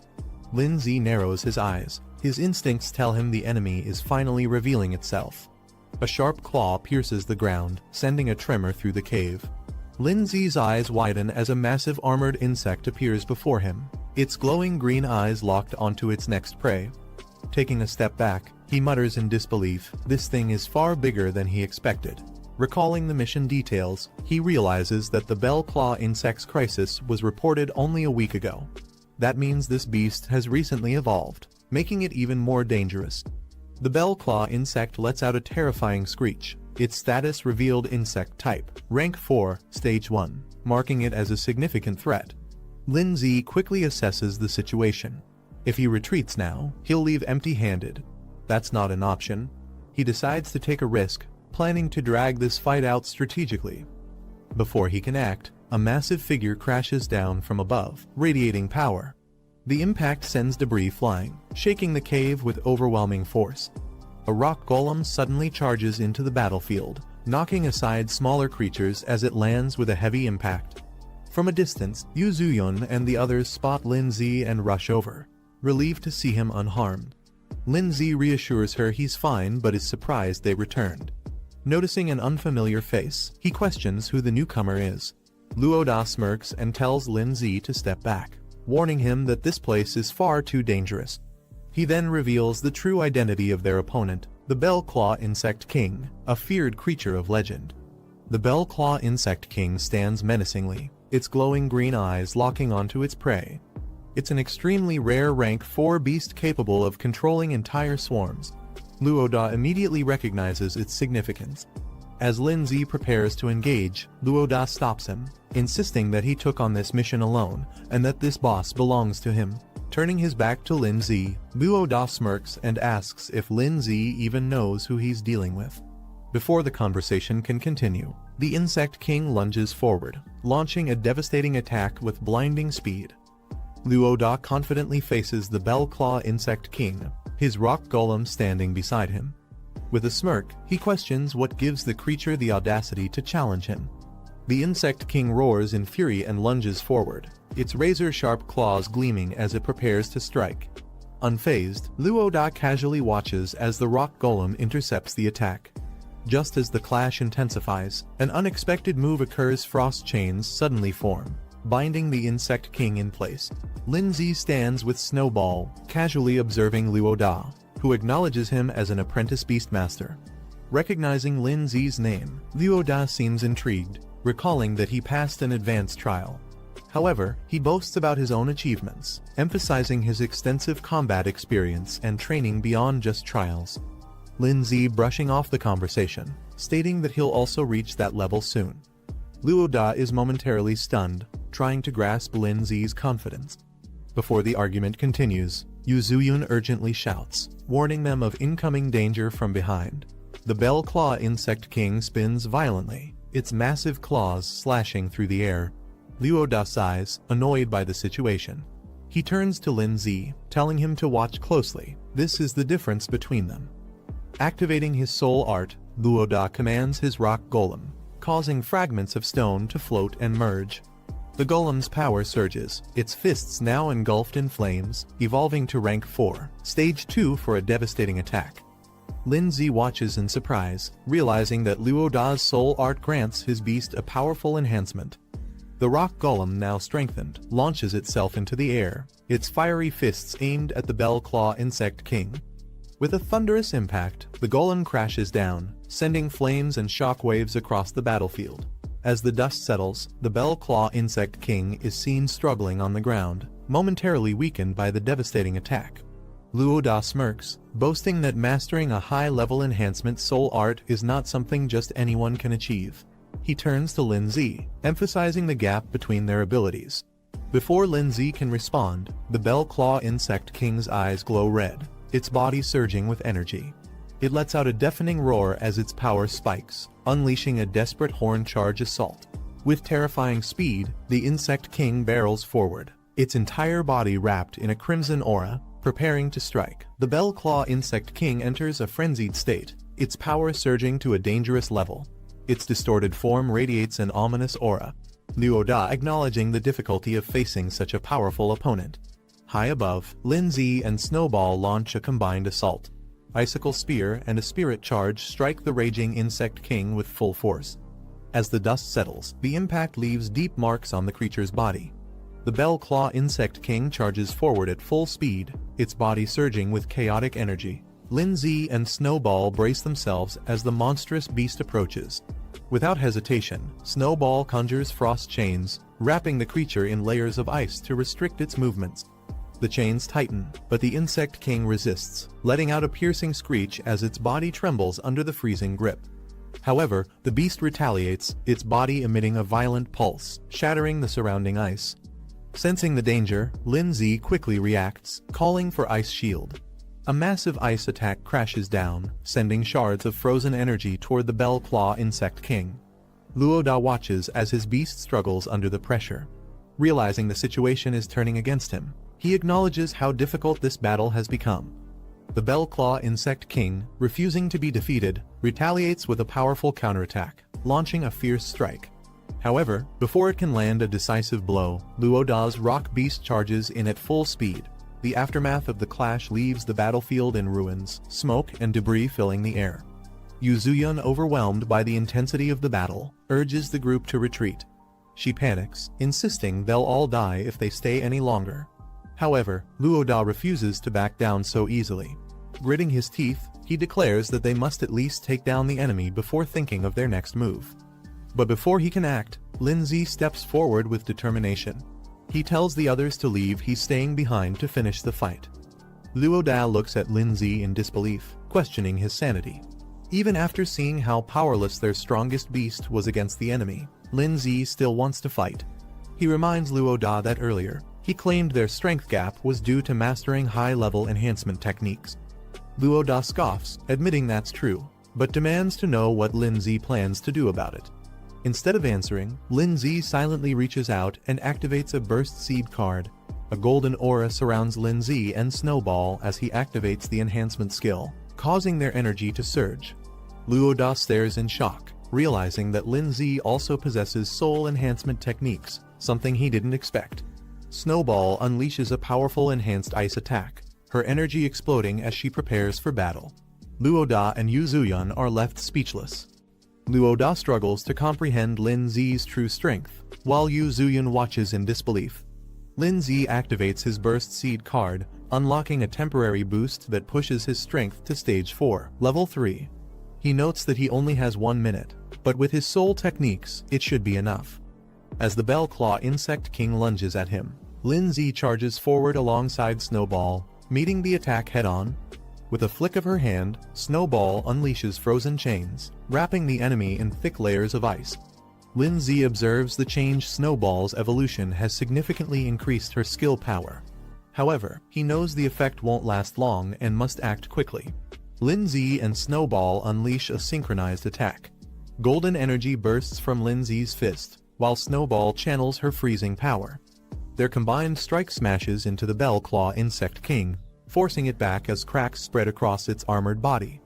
Lin Zi narrows his eyes. His instincts tell him the enemy is finally revealing itself. A sharp claw pierces the ground, sending a tremor through the cave. Lin Zi's eyes widen as a massive armored insect appears before him, its glowing green eyes locked onto its next prey. Taking a step back, he mutters in disbelief, this thing is far bigger than he expected. Recalling the mission details, he realizes that the Bell Claw insect's crisis was reported only a week ago. That means this beast has recently evolved, making it even more dangerous. The Bell Claw insect lets out a terrifying screech, its status revealed insect type, rank 4, stage 1, marking it as a significant threat. Lin Zi quickly assesses the situation. If he retreats now, he'll leave empty-handed. That's not an option. He decides to take a risk, planning to drag this fight out strategically. Before he can act, a massive figure crashes down from above, radiating power. The impact sends debris flying, shaking the cave with overwhelming force. A rock golem suddenly charges into the battlefield, knocking aside smaller creatures as it lands with a heavy impact. From a distance, Yu Zuyun and the others spot Lin Zi and rush over, relieved to see him unharmed. Lin Zi reassures her he's fine but is surprised they returned. Noticing an unfamiliar face, he questions who the newcomer is. Luo Da smirks and tells Lin Zi to step back, warning him that this place is far too dangerous. He then reveals the true identity of their opponent, the Bell Claw Insect King, a feared creature of legend. The Bell Claw Insect King stands menacingly, its glowing green eyes locking onto its prey. It's an extremely rare rank 4 beast capable of controlling entire swarms. Luo Da immediately recognizes its significance. As Lin Zi prepares to engage, Luo Da stops him, insisting that he took on this mission alone, and that this boss belongs to him. Turning his back to Lin Zi, Luo Da smirks and asks if Lin Zi even knows who he's dealing with. Before the conversation can continue, the Insect King lunges forward, launching a devastating attack with blinding speed. Luo Da confidently faces the Bell Claw Insect King, his rock golem standing beside him. With a smirk, he questions what gives the creature the audacity to challenge him. The Insect King roars in fury and lunges forward, its razor-sharp claws gleaming as it prepares to strike. Unfazed, Luo Da casually watches as the rock golem intercepts the attack. Just as the clash intensifies, an unexpected move occurs. Frost chains suddenly form, binding the Insect King in place. Lin Zi stands with Snowball, casually observing Luo Da. who acknowledges him as an apprentice beastmaster. Recognizing Lin Zi's name, Luo Da seems intrigued, recalling that he passed an advanced trial. However, he boasts about his own achievements, emphasizing his extensive combat experience and training beyond just trials. Lin Zi brushing off the conversation, stating that he'll also reach that level soon. Luo Da is momentarily stunned, trying to grasp Lin Zi's confidence. Before the argument continues, Yu Zuyun urgently shouts, warning them of incoming danger from behind. The Bell Claw Insect King spins violently, its massive claws slashing through the air. Luo Da sighs, annoyed by the situation. He turns to Lin Zi, telling him to watch closely. This is the difference between them. Activating his soul art, Luo Da commands his rock golem, causing fragments of stone to float and merge. The golem's power surges, its fists now engulfed in flames, evolving to rank 4, stage 2 for a devastating attack. Lin Zi watches in surprise, realizing that Luo Da's soul art grants his beast a powerful enhancement. The rock golem, now strengthened, launches itself into the air, its fiery fists aimed at the Bell Claw Insect King. With a thunderous impact, the golem crashes down, sending flames and shockwaves across the battlefield. As the dust settles, the Bell Claw Insect King is seen struggling on the ground, momentarily weakened by the devastating attack. Luo Da smirks, boasting that mastering a high-level enhancement soul art is not something just anyone can achieve. He turns to Lin Zi, emphasizing the gap between their abilities. Before Lin Zi can respond, the Bell Claw Insect King's eyes glow red, its body surging with energy. It lets out a deafening roar as its power spikes, unleashing a desperate horn charge assault. With terrifying speed, the Insect King barrels forward, its entire body wrapped in a crimson aura, preparing to strike. The Bell Claw Insect King enters a frenzied state, its power surging to a dangerous level. Its distorted form radiates an ominous aura. Luo Da acknowledging the difficulty of facing such a powerful opponent. High above, Lin Zi and Snowball launch a combined assault. Icicle Spear and a Spirit Charge strike the raging Insect King with full force. As the dust settles, the impact leaves deep marks on the creature's body. The Bell Claw Insect King charges forward at full speed, its body surging with chaotic energy. Lin Zi and Snowball brace themselves as the monstrous beast approaches. Without hesitation, Snowball conjures frost chains, wrapping the creature in layers of ice to restrict its movements. The chains tighten, but the Insect King resists, letting out a piercing screech as its body trembles under the freezing grip. However, the beast retaliates, its body emitting a violent pulse, shattering the surrounding ice. Sensing the danger, Lin Zi quickly reacts, calling for Ice Shield. A massive ice attack crashes down, sending shards of frozen energy toward the Bell Claw Insect King. Luo Da watches as his beast struggles under the pressure. Realizing the situation is turning against him, he acknowledges how difficult this battle has become. The Bell Claw Insect King, refusing to be defeated, retaliates with a powerful counterattack, launching a fierce strike. However, before it can land a decisive blow, Luo Da's rock beast charges in at full speed. The aftermath of the clash leaves the battlefield in ruins, smoke and debris filling the air. Yu Zuyun, overwhelmed by the intensity of the battle, urges the group to retreat. She panics, insisting they'll all die if they stay any longer. However, Luo Da refuses to back down so easily. Gritting his teeth, he declares that they must at least take down the enemy before thinking of their next move. But before he can act, Lin Zi steps forward with determination. He tells the others to leave, he's staying behind to finish the fight. Luo Da looks at Lin Zi in disbelief, questioning his sanity. Even after seeing how powerless their strongest beast was against the enemy, Lin Zi still wants to fight. He reminds Luo Da that earlier, he claimed their strength gap was due to mastering high-level enhancement techniques. Luo Da scoffs, admitting that's true, but demands to know what Lin Zi plans to do about it. Instead of answering, Lin Zi silently reaches out and activates a Burst Seed card. A golden aura surrounds Lin Zi and Snowball as he activates the enhancement skill, causing their energy to surge. Luo Da stares in shock, realizing that Lin Zi also possesses soul enhancement techniques, something he didn't expect. Snowball unleashes a powerful enhanced ice attack, her energy exploding as she prepares for battle. Luo Da and Yu Zuyun are left speechless. Luo Da struggles to comprehend Lin Zi's true strength, while Yu Zuyun watches in disbelief. Lin Zi activates his Burst Seed card, unlocking a temporary boost that pushes his strength to stage 4, level 3. He notes that he only has 1 minute, but with his soul techniques, it should be enough. As the Bell Claw Insect King lunges at him, Lin Zi charges forward alongside Snowball, meeting the attack head-on. With a flick of her hand, Snowball unleashes frozen chains, wrapping the enemy in thick layers of ice. Lin Zi observes the change. Snowball's evolution has significantly increased her skill power. However, he knows the effect won't last long and must act quickly. Lin Zi and Snowball unleash a synchronized attack. Golden energy bursts from Lin Zi's fist, while Snowball channels her freezing power. Their combined strike smashes into the Bell Claw Insect King, forcing it back as cracks spread across its armored body.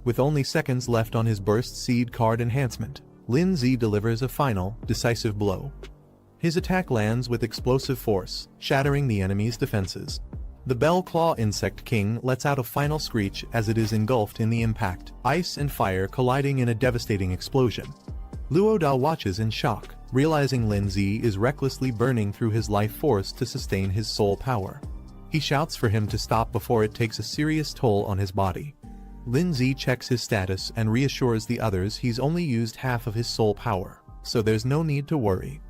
With only seconds left on his Burst Seed card enhancement, Lin Zi delivers a final, decisive blow. His attack lands with explosive force, shattering the enemy's defenses. The Bell Claw Insect King lets out a final screech as it is engulfed in the impact, ice and fire colliding in a devastating explosion. Luo Da watches in shock, realizing Lin Zi is recklessly burning through his life force to sustain his soul power. He shouts for him to stop before it takes a serious toll on his body. Lin Zi checks his status and reassures the others he's only used half of his soul power, so there's no need to worry.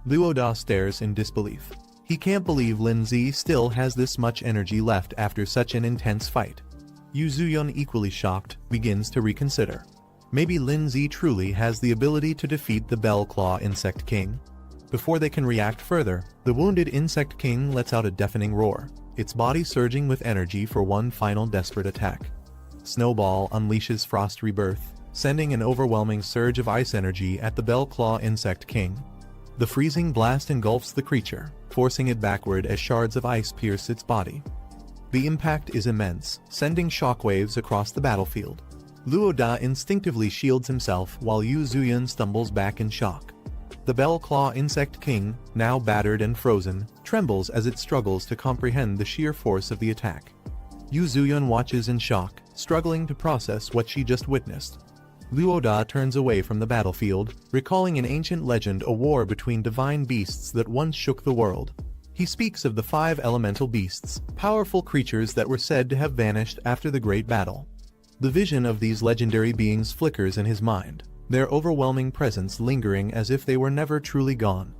Luo Da stares in disbelief. He can't believe Lin Zi still has this much energy left after such an intense fight. Yu Zuyun, equally shocked, begins to reconsider. Maybe Lin Zi truly has the ability to defeat the Bell Claw Insect King. Before they can react further, the wounded Insect King lets out a deafening roar, its body surging with energy for one final desperate attack. Snowball unleashes Frost Rebirth, sending an overwhelming surge of ice energy at the Bell Claw Insect King. The freezing blast engulfs the creature, forcing it backward as shards of ice pierce its body. The impact is immense, sending shockwaves across the battlefield. Luo Da instinctively shields himself while Yu Zuyun stumbles back in shock. The Bell Claw Insect King, now battered and frozen, trembles as it struggles to comprehend the sheer force of the attack. Yu Zuyun watches in shock, struggling to process what she just witnessed. Luo Da turns away from the battlefield, recalling an ancient legend, a war between divine beasts that once shook the world. He speaks of the 5 elemental beasts, powerful creatures that were said to have vanished after the great battle. The vision of these legendary beings flickers in his mind, their overwhelming presence lingering as if they were never truly gone.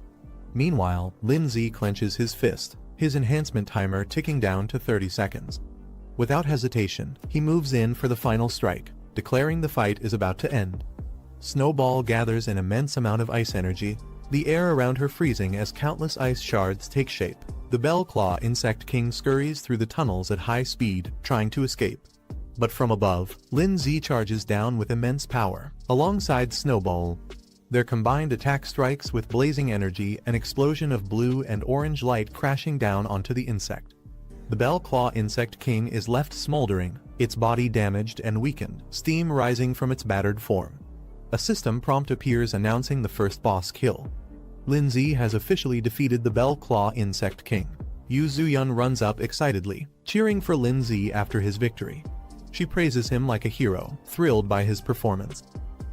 Meanwhile, Lin Zi clenches his fist, his enhancement timer ticking down to 30 seconds. Without hesitation, he moves in for the final strike, declaring the fight is about to end. Snowball gathers an immense amount of ice energy, the air around her freezing as countless ice shards take shape. The Bell Claw Insect King scurries through the tunnels at high speed, trying to escape. But from above, Lin Zi charges down with immense power, alongside Snowball. Their combined attack strikes with blazing energy, an explosion of blue and orange light crashing down onto the insect. The Bell Claw Insect King is left smoldering, its body damaged and weakened, steam rising from its battered form. A system prompt appears announcing the first boss kill. Lin Zi has officially defeated the Bell Claw Insect King. Yu Zuyun runs up excitedly, cheering for Lin Zi after his victory. She praises him like a hero, thrilled by his performance.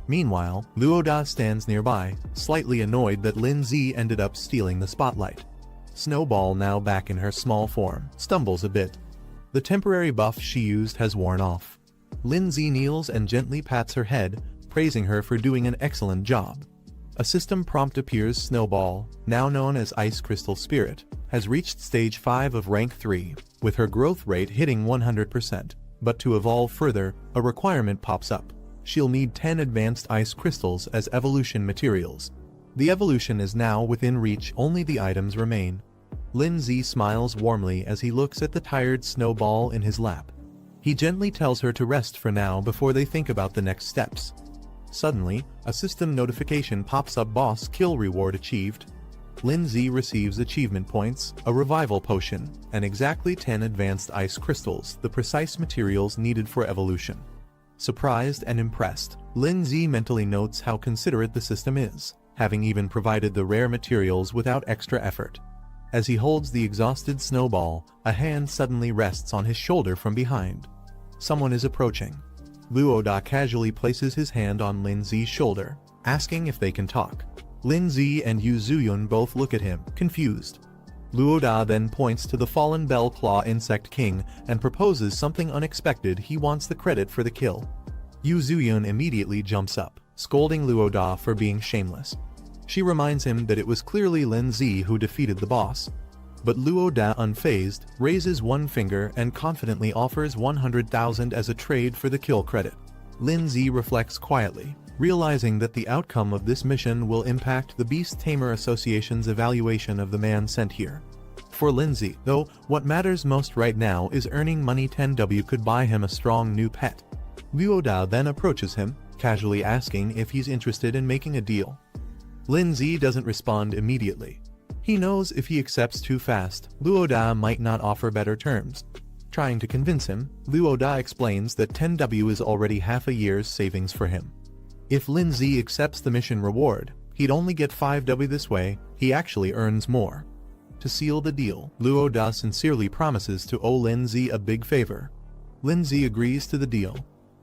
Meanwhile, Luo Da stands nearby, slightly annoyed that Lin Zi ended up stealing the spotlight. Snowball, now back in her small form, stumbles a bit. The temporary buff she used has worn off. Lin Zi kneels and gently pats her head, praising her for doing an excellent job. A system prompt appears. Snowball, now known as Ice Crystal Spirit, has reached stage 5 of rank 3, with her growth rate hitting 100%. But to evolve further, a requirement pops up. She'll need 10 advanced ice crystals as evolution materials. The evolution is now within reach, only the items remain. Lin Zi smiles warmly as he looks at the tired Snowball in his lap. He gently tells her to rest for now before they think about the next steps. Suddenly, a system notification pops up: boss kill reward achieved. Lin Zi receives achievement points, a revival potion, and exactly 10 advanced ice crystals, the precise materials needed for evolution. Surprised and impressed, Lin Zi mentally notes how considerate the system is, having even provided the rare materials without extra effort. As he holds the exhausted Snowball, a hand suddenly rests on his shoulder from behind. Someone is approaching. Luo Da casually places his hand on Lin Zi's shoulder, asking if they can talk. Lin Zi and Yu Zuyun both look at him, confused. Luoda then points to the fallen Bell Claw Insect King and proposes something unexpected. He wants the credit for the kill. Yu Zuyun immediately jumps up, scolding Luoda for being shameless. She reminds him that it was clearly Lin Zi who defeated the boss. But Luoda, unfazed, raises one finger and confidently offers 100,000 as a trade for the kill credit. Lin Zi reflects quietly, realizing that the outcome of this mission will impact the Beast Tamer Association's evaluation of the man sent here. For Lin Zi, though, what matters most right now is earning money. 10W could buy him a strong new pet. Luoda then approaches him, casually asking if he's interested in making a deal. Lin Zi doesn't respond immediately. He knows if he accepts too fast, Luoda might not offer better terms. Trying to convince him, Luoda explains that 10W is already half a year's savings for him. If Lin Zi accepts the mission reward, he'd only get 5W this way. He actually earns more. To seal the deal, Luoda sincerely promises to owe Lin Zi a big favor. Lin Zi agrees to the deal.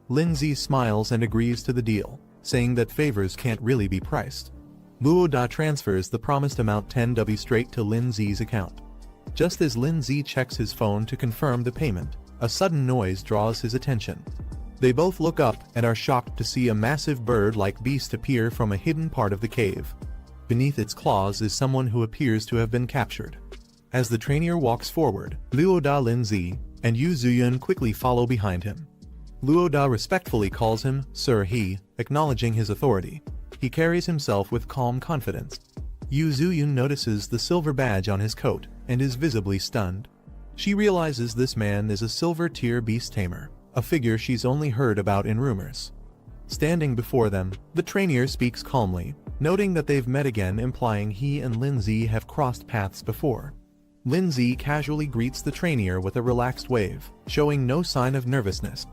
Lin Zi smiles and agrees to the deal, saying that favors can't really be priced. Luoda transfers the promised amount 10W straight to Lin Zi's account. Just as Lin Zi checks his phone to confirm the payment, a sudden noise draws his attention. They both look up and are shocked to see a massive bird-like beast appear from a hidden part of the cave. Beneath its claws is someone who appears to have been captured. As the trainer walks forward, Luoda, Lin Zi, and Yu Zuyun quickly follow behind him. Luoda respectfully calls him Sir He, acknowledging his authority. He carries himself with calm confidence. Yu Zuyun notices the silver badge on his coat and is visibly stunned. She realizes this man is a silver-tier beast tamer, a figure she's only heard about in rumors. Standing before them, the trainer speaks calmly, noting that they've met again, implying he and Lin Zi have crossed paths before. Lin Zi casually greets the trainer with a relaxed wave, showing no sign of nervousness.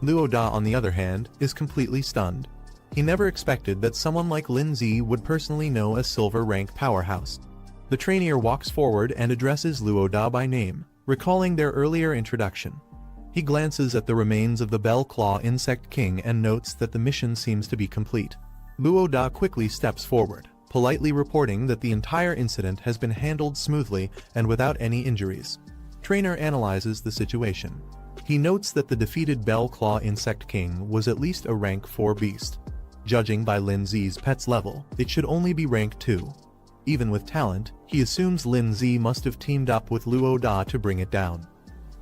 Luoda, on the other hand, is completely stunned. He never expected that someone like Lin Zi would personally know a silver-rank powerhouse. The trainer walks forward and addresses Luoda by name, recalling their earlier introduction. He glances at the remains of the Bell Claw Insect King and notes that the mission seems to be complete. Luoda quickly steps forward, politely reporting that the entire incident has been handled smoothly and without any injuries. Trainer analyzes the situation. He notes that the defeated Bell Claw Insect King was at least a rank 4 beast. Judging by Lin Zi's pet's level, it should only be rank 2. Even with talent, he assumes Lin Zi must have teamed up with Luoda to bring it down.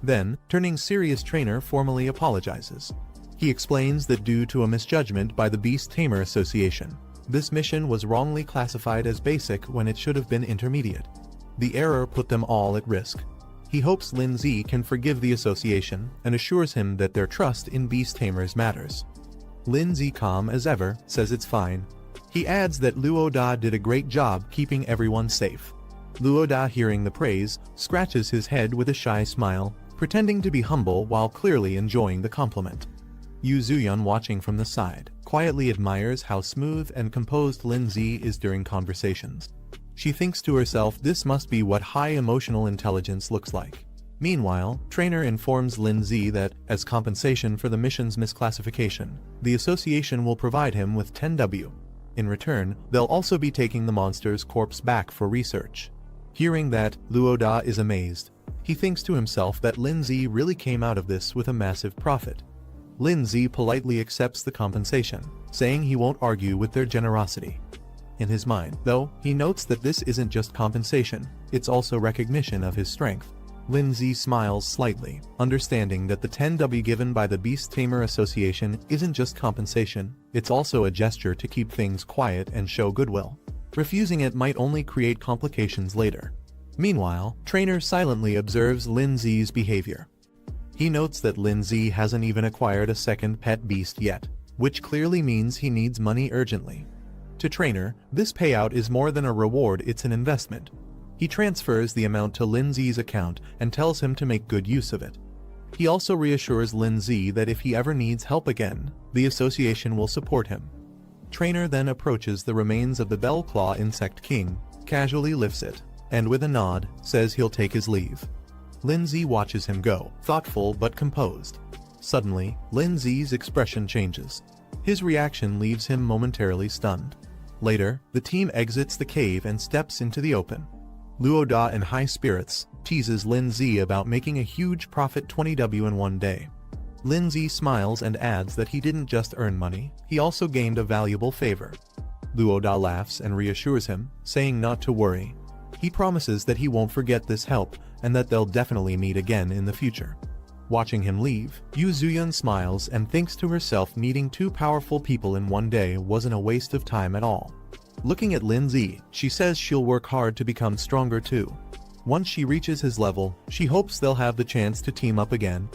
Then, turning serious, trainer formally apologizes. He explains that due to a misjudgment by the Beast Tamer Association, this mission was wrongly classified as basic when it should have been intermediate. The error put them all at risk. He hopes Lin Zi can forgive the association and assures him that their trust in Beast Tamers matters. Lin Zi, calm as ever, says it's fine. He adds that Luoda did a great job keeping everyone safe. Luoda, hearing the praise, scratches his head with a shy smile, pretending to be humble while clearly enjoying the compliment. Yu Zuyun, watching from the side, quietly admires how smooth and composed Lin Zi is during conversations. She thinks to herself, this must be what high emotional intelligence looks like. Meanwhile, trainer informs Lin Zi that, as compensation for the mission's misclassification, the association will provide him with 10W. In return, they'll also be taking the monster's corpse back for research. Hearing that, Luoda is amazed. He thinks to himself that Lin Zi really came out of this with a massive profit. Lin Zi politely accepts the compensation, saying he won't argue with their generosity. In his mind, though, he notes that this isn't just compensation, it's also recognition of his strength. Lin Zi smiles slightly, understanding that the 10W given by the Beast Tamer Association isn't just compensation, it's also a gesture to keep things quiet and show goodwill. Refusing it might only create complications later. Meanwhile, trainer silently observes Lin Zi's behavior. He notes that Lin Zi hasn't even acquired a second pet beast yet, which clearly means he needs money urgently. To trainer, this payout is more than a reward, it's an investment. He transfers the amount to Lin Zi's account and tells him to make good use of it. He also reassures Lin Zi that if he ever needs help again, the association will support him. Trainer then approaches the remains of the Bell Claw Insect King, casually lifts it, and with a nod, says he'll take his leave. Lin Zi watches him go, thoughtful but composed. Suddenly, Lin Zi's expression changes. His reaction leaves him momentarily stunned. Later, the team exits the cave and steps into the open. Luo Da, in high spirits, teases Lin Zi about making a huge profit 20W in one day. Lin Zi smiles and adds that he didn't just earn money, he also gained a valuable favor. Luo Da laughs and reassures him, saying not to worry. He promises that he won't forget this help and that they'll definitely meet again in the future. Watching him leave, Yu Zuyun smiles and thinks to herself meeting two powerful people in one day wasn't a waste of time at all. Looking at Lin Zi, she says she'll work hard to become stronger too. Once she reaches his level, she hopes they'll have the chance to team up again.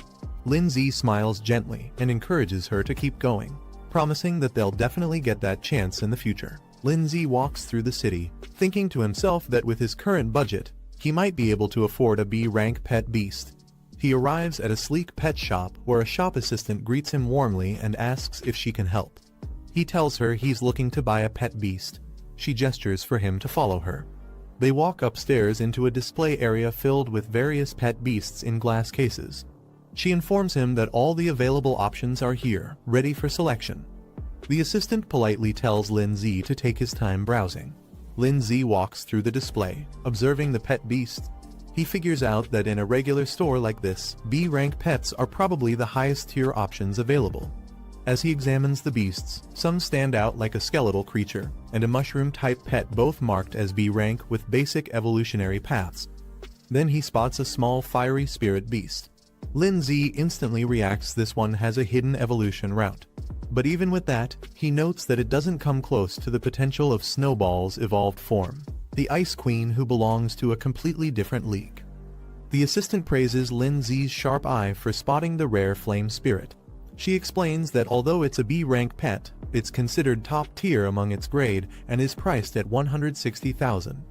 Lin Zi smiles gently and encourages her to keep going, promising that they'll definitely get that chance in the future. Lin Zi walks through the city, thinking to himself that with his current budget, he might be able to afford a B-rank pet beast. He arrives at a sleek pet shop where a shop assistant greets him warmly and asks if she can help. He tells her he's looking to buy a pet beast. She gestures for him to follow her. They walk upstairs into a display area filled with various pet beasts in glass cases. She informs him that all the available options are here, ready for selection. The assistant politely tells Lin Zi to take his time browsing. Lin Zi walks through the display, observing the pet beasts. He figures out that in a regular store like this, B-rank pets are probably the highest tier options available. As he examines the beasts, some stand out like a skeletal creature, and a mushroom-type pet, both marked as B-rank with basic evolutionary paths. Then he spots a small fiery spirit beast. Lin Zi instantly reacts this one has a hidden evolution route. But even with that, he notes that it doesn't come close to the potential of Snowball's evolved form, the Ice Queen who belongs to a completely different league. The assistant praises Lin Zi's sharp eye for spotting the rare flame spirit. She explains that although it's a B-rank pet, it's considered top tier among its grade and is priced at 160,000.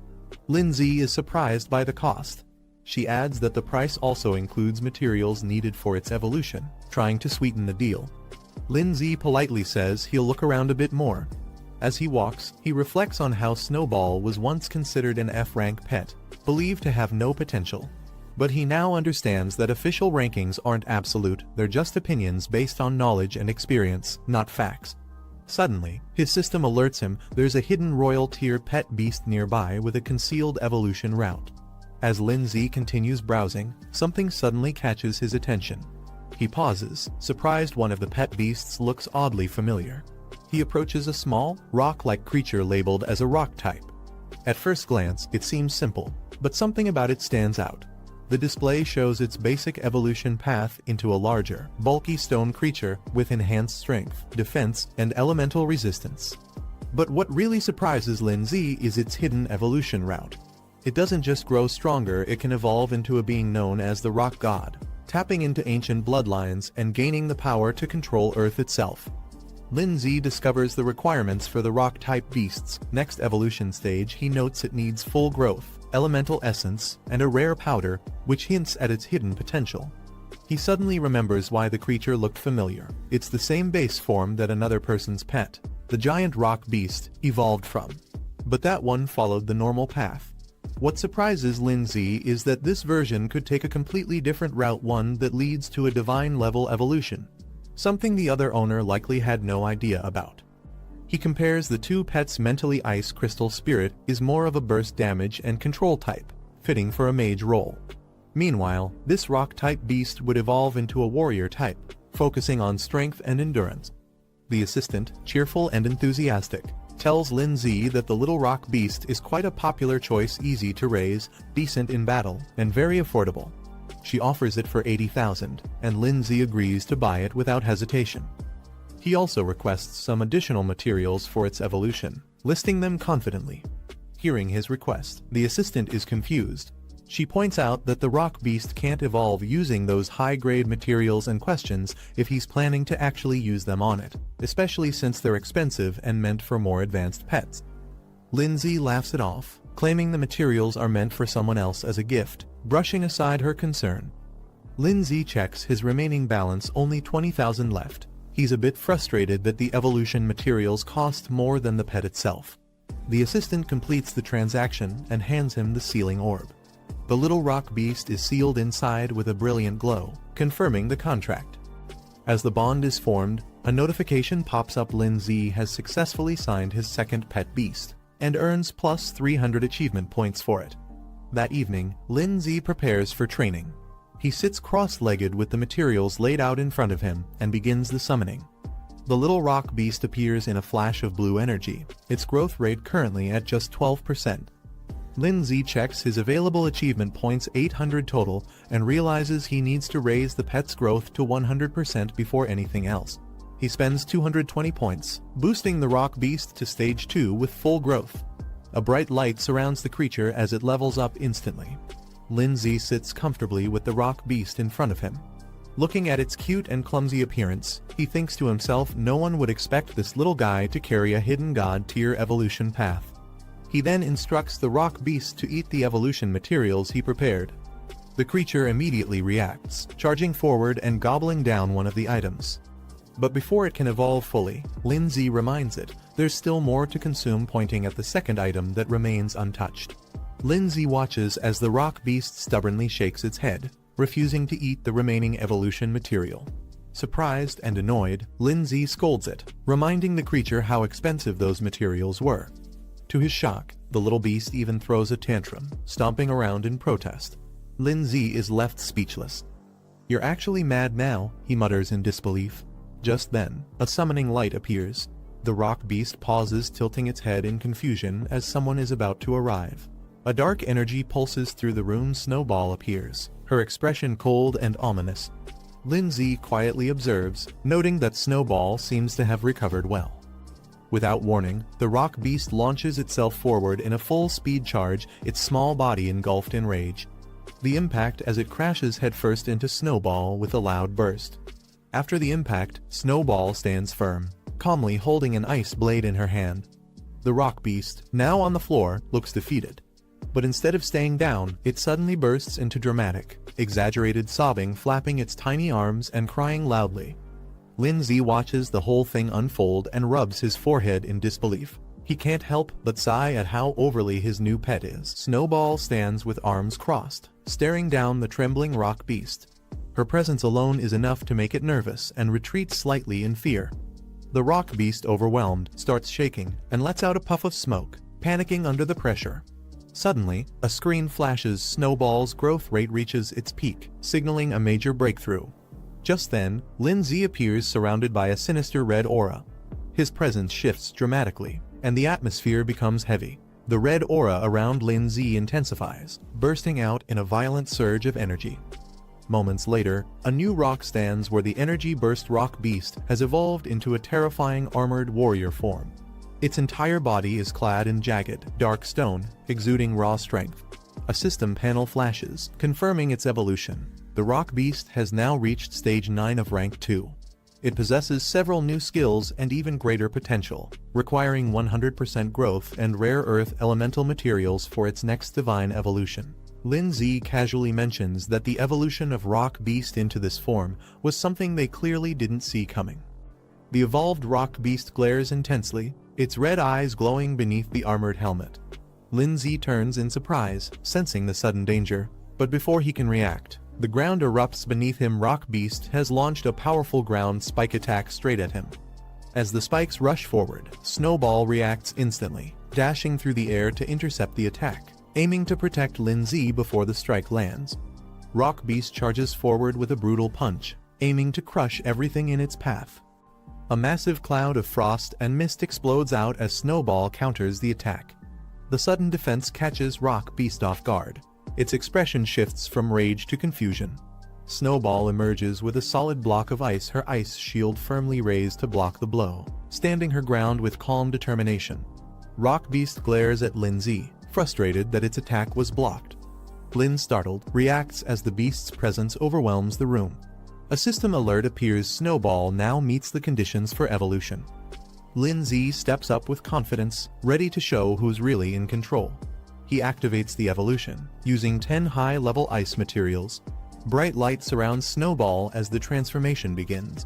Lin Zi is surprised by the cost. She adds that the price also includes materials needed for its evolution, trying to sweeten the deal. Lin Zi politely says he'll look around a bit more. As he walks, he reflects on how Snowball was once considered an F-rank pet, believed to have no potential. But he now understands that official rankings aren't absolute, they're just opinions based on knowledge and experience, not facts. Suddenly, his system alerts him there's a hidden royal tier pet beast nearby with a concealed evolution route. As Lin Zi continues browsing, something suddenly catches his attention. He pauses, surprised one of the pet beasts looks oddly familiar. He approaches a small, rock-like creature labeled as a rock type. At first glance, it seems simple, but something about it stands out. The display shows its basic evolution path into a larger, bulky stone creature with enhanced strength, defense, and elemental resistance. But what really surprises Lin Zi is its hidden evolution route. It doesn't just grow stronger, it can evolve into a being known as the Rock God, tapping into ancient bloodlines and gaining the power to control Earth itself. Lin Zi discovers the requirements for the rock-type beast's next evolution stage. He notes it needs full growth, elemental essence, and a rare powder, which hints at its hidden potential. He suddenly remembers why the creature looked familiar. It's the same base form that another person's pet, the giant rock beast, evolved from. But that one followed the normal path. What surprises Lin Zi is that this version could take a completely different route, one that leads to a divine-level evolution, something the other owner likely had no idea about. He compares the two pets. Mentally, Ice Crystal Spirit is more of a burst damage and control type, fitting for a mage role. Meanwhile, this rock-type beast would evolve into a warrior type, focusing on strength and endurance. The assistant, cheerful and enthusiastic, tells Lin Zi that the little rock beast is quite a popular choice, easy to raise, decent in battle, and very affordable. She offers it for 80,000, and Lin Zi agrees to buy it without hesitation. He also requests some additional materials for its evolution, listing them confidently. Hearing his request, the assistant is confused. She points out that the rock beast can't evolve using those high-grade materials and questions if he's planning to actually use them on it, especially since they're expensive and meant for more advanced pets. Lin Zi laughs it off, claiming the materials are meant for someone else as a gift, brushing aside her concern. Lin Zi checks his remaining balance, only 20,000 left. He's a bit frustrated that the evolution materials cost more than the pet itself. The assistant completes the transaction and hands him the sealing orb. The little rock beast is sealed inside with a brilliant glow, confirming the contract. As the bond is formed, a notification pops up. Lin Zi has successfully signed his second pet beast, and earns plus 300 achievement points for it. That evening, Lindsay prepares for training. He sits cross-legged with the materials laid out in front of him and begins the summoning. The little rock beast appears in a flash of blue energy, its growth rate currently at just 12%. Lindsay checks his available achievement points, 800 total, and realizes he needs to raise the pet's growth to 100% before anything else. He spends 220 points, boosting the rock beast to stage 2 with full growth. A bright light surrounds the creature as it levels up instantly. Lindsay sits comfortably with the rock beast in front of him. Looking at its cute and clumsy appearance, he thinks to himself no one would expect this little guy to carry a hidden god-tier evolution path. He then instructs the rock beast to eat the evolution materials he prepared. The creature immediately reacts, charging forward and gobbling down one of the items. But before it can evolve fully, Lindsay reminds it there's still more to consume, pointing at the second item that remains untouched. Lindsay watches as the rock beast stubbornly shakes its head, refusing to eat the remaining evolution material. Surprised and annoyed, Lindsay scolds it, reminding the creature how expensive those materials were. To his shock, the little beast even throws a tantrum, stomping around in protest. Lindsay is left speechless. "You're actually mad now," he mutters in disbelief. Just then, a summoning light appears. The rock beast pauses, tilting its head in confusion as someone is about to arrive. A dark energy pulses through the room. Snowball appears, her expression cold and ominous. Lindsay quietly observes, noting that Snowball seems to have recovered well. Without warning, the rock beast launches itself forward in a full-speed charge, its small body engulfed in rage. The impact as it crashes headfirst into Snowball with a loud burst. After the impact, Snowball stands firm, calmly holding an ice blade in her hand. The rock beast, now on the floor, looks defeated. But instead of staying down, it suddenly bursts into dramatic, exaggerated sobbing, flapping its tiny arms and crying loudly. Lindsay watches the whole thing unfold and rubs his forehead in disbelief. He can't help but sigh at how overly his new pet is. Snowball stands with arms crossed, staring down the trembling rock beast. Her presence alone is enough to make it nervous and retreat slightly in fear. The rock beast, overwhelmed, starts shaking and lets out a puff of smoke, panicking under the pressure. Suddenly, a screen flashes. Snowball's growth rate reaches its peak, signaling a major breakthrough. Just then, Lindsay appears surrounded by a sinister red aura. His presence shifts dramatically, and the atmosphere becomes heavy. The red aura around Lindsay intensifies, bursting out in a violent surge of energy. Moments later, a new rock stands where the energy burst rock beast has evolved into a terrifying armored warrior form. Its entire body is clad in jagged, dark stone, exuding raw strength. A system panel flashes, confirming its evolution. The rock beast has now reached stage 9 of rank 2. It possesses several new skills and even greater potential, requiring 100% growth and rare earth elemental materials for its next divine evolution. Lindsay casually mentions that the evolution of rock beast into this form was something they clearly didn't see coming. The evolved rock beast glares intensely, its red eyes glowing beneath the armored helmet. Lindsay turns in surprise, sensing the sudden danger, but before he can react, the ground erupts beneath him. Rock beast has launched a powerful ground spike attack straight at him. As the spikes rush forward, Snowball reacts instantly, dashing through the air to intercept the attack, aiming to protect Lindsay before the strike lands. Rock beast charges forward with a brutal punch, aiming to crush everything in its path. A massive cloud of frost and mist explodes out as Snowball counters the attack. The sudden defense catches rock beast off guard. Its expression shifts from rage to confusion. Snowball emerges with a solid block of ice, her ice shield firmly raised to block the blow, standing her ground with calm determination. Rock beast glares at Lindsay, frustrated that its attack was blocked. Lynn, startled, reacts as the beast's presence overwhelms the room. A system alert appears. Snowball now meets the conditions for evolution. Lindsay steps up with confidence, ready to show who's really in control. He activates the evolution, using 10 high-level ice materials. Bright light surrounds Snowball as the transformation begins.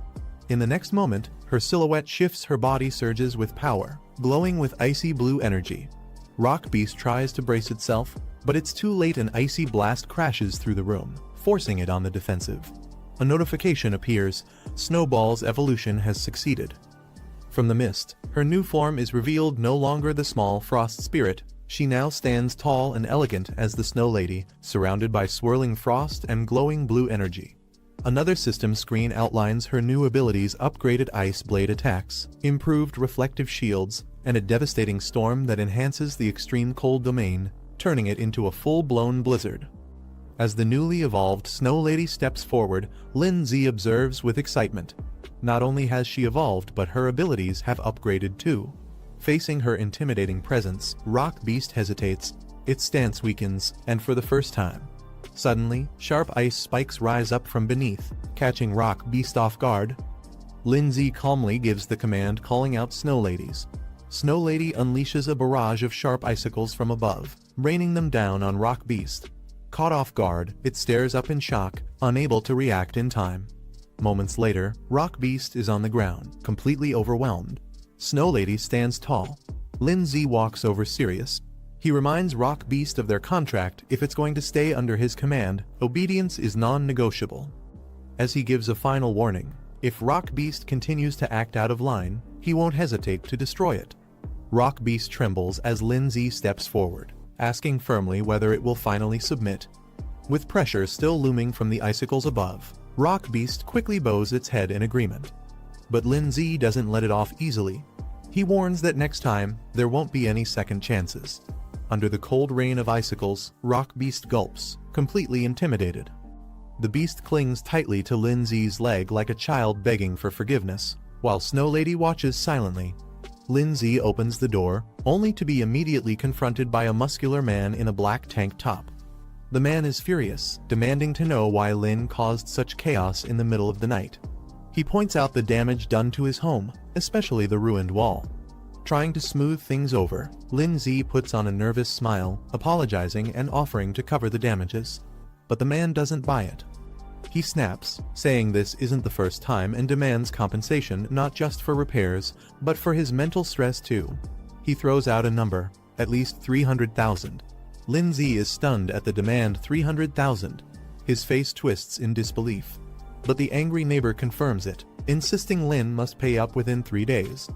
In the next moment, her silhouette shifts, her body surges with power, glowing with icy blue energy. Rock beast tries to brace itself, but it's too late. An icy blast crashes through the room, forcing it on the defensive. A notification appears. Snowball's evolution has succeeded. From the mist, her new form is revealed, no longer the small frost spirit, She now stands tall and elegant as the Snow Lady, surrounded by swirling frost and glowing blue energy. Another system screen outlines her new abilities: upgraded ice blade attacks, improved reflective shields, and a devastating storm that enhances the extreme cold domain, turning it into a full-blown blizzard. As the newly evolved Snow Lady steps forward, Lin-Z observes with excitement. Not only has she evolved, but her abilities have upgraded too. Facing her intimidating presence, Rock Beast hesitates, its stance weakens, and for the first time. Suddenly, sharp ice spikes rise up from beneath, catching Rock Beast off guard. Lin-Z calmly gives the command, calling out Snow Ladies. Snow Lady unleashes a barrage of sharp icicles from above, raining them down on Rock Beast. Caught off guard, it stares up in shock, unable to react in time. Moments later, Rock Beast is on the ground, completely overwhelmed. Snow Lady stands tall. Lin-Z walks over serious. He reminds Rock Beast of their contract: if it's going to stay under his command, obedience is non-negotiable. As he gives a final warning, if Rock Beast continues to act out of line, he won't hesitate to destroy it. Rock Beast trembles as Lin-Z steps forward, asking firmly whether it will finally submit. With pressure still looming from the icicles above, Rock Beast quickly bows its head in agreement. But Lin-Z doesn't let it off easily. He warns that next time, there won't be any second chances. Under the cold rain of icicles, Rock Beast gulps, completely intimidated. The beast clings tightly to Lin-Z's leg like a child begging for forgiveness, while Snow Lady watches silently. Lin-Z opens the door, only to be immediately confronted by a muscular man in a black tank top. The man is furious, demanding to know why Lin caused such chaos in the middle of the night. He points out the damage done to his home, especially the ruined wall. Trying to smooth things over, Lin-Z puts on a nervous smile, apologizing and offering to cover the damages. But the man doesn't buy it. He snaps, saying this isn't the first time, and demands compensation not just for repairs, but for his mental stress too. He throws out a number, at least 300,000. Lin-Z is stunned at the demand. 300,000. His face twists in disbelief. But the angry neighbor confirms it, insisting Lin must pay up within 3 days.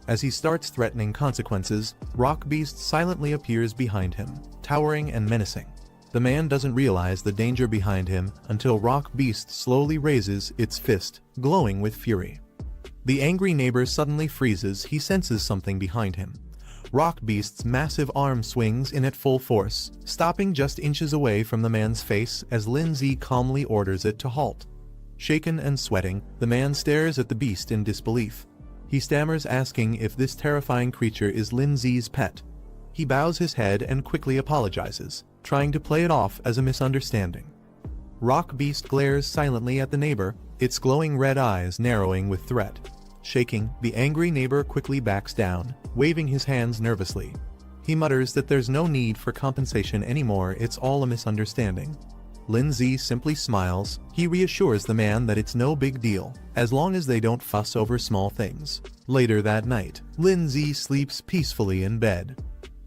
As he starts threatening consequences, Rock Beast silently appears behind him, towering and menacing. The man doesn't realize the danger behind him until Rock Beast slowly raises its fist, glowing with fury. The angry neighbor suddenly freezes. He senses something behind him. Rock Beast's massive arm swings in at full force, stopping just inches away from the man's face as Lin-Z calmly orders it to halt. Shaken and sweating, the man stares at the beast in disbelief. He stammers, asking if this terrifying creature is Lin-Z's pet. He bows his head and quickly apologizes, trying to play it off as a misunderstanding. Rock Beast glares silently at the neighbor, its glowing red eyes narrowing with threat. Shaking, the angry neighbor quickly backs down, waving his hands nervously. He mutters that there's no need for compensation anymore, it's all a misunderstanding. Lin-Z simply smiles. He reassures the man that it's no big deal, as long as they don't fuss over small things. Later that night, Lin-Z sleeps peacefully in bed.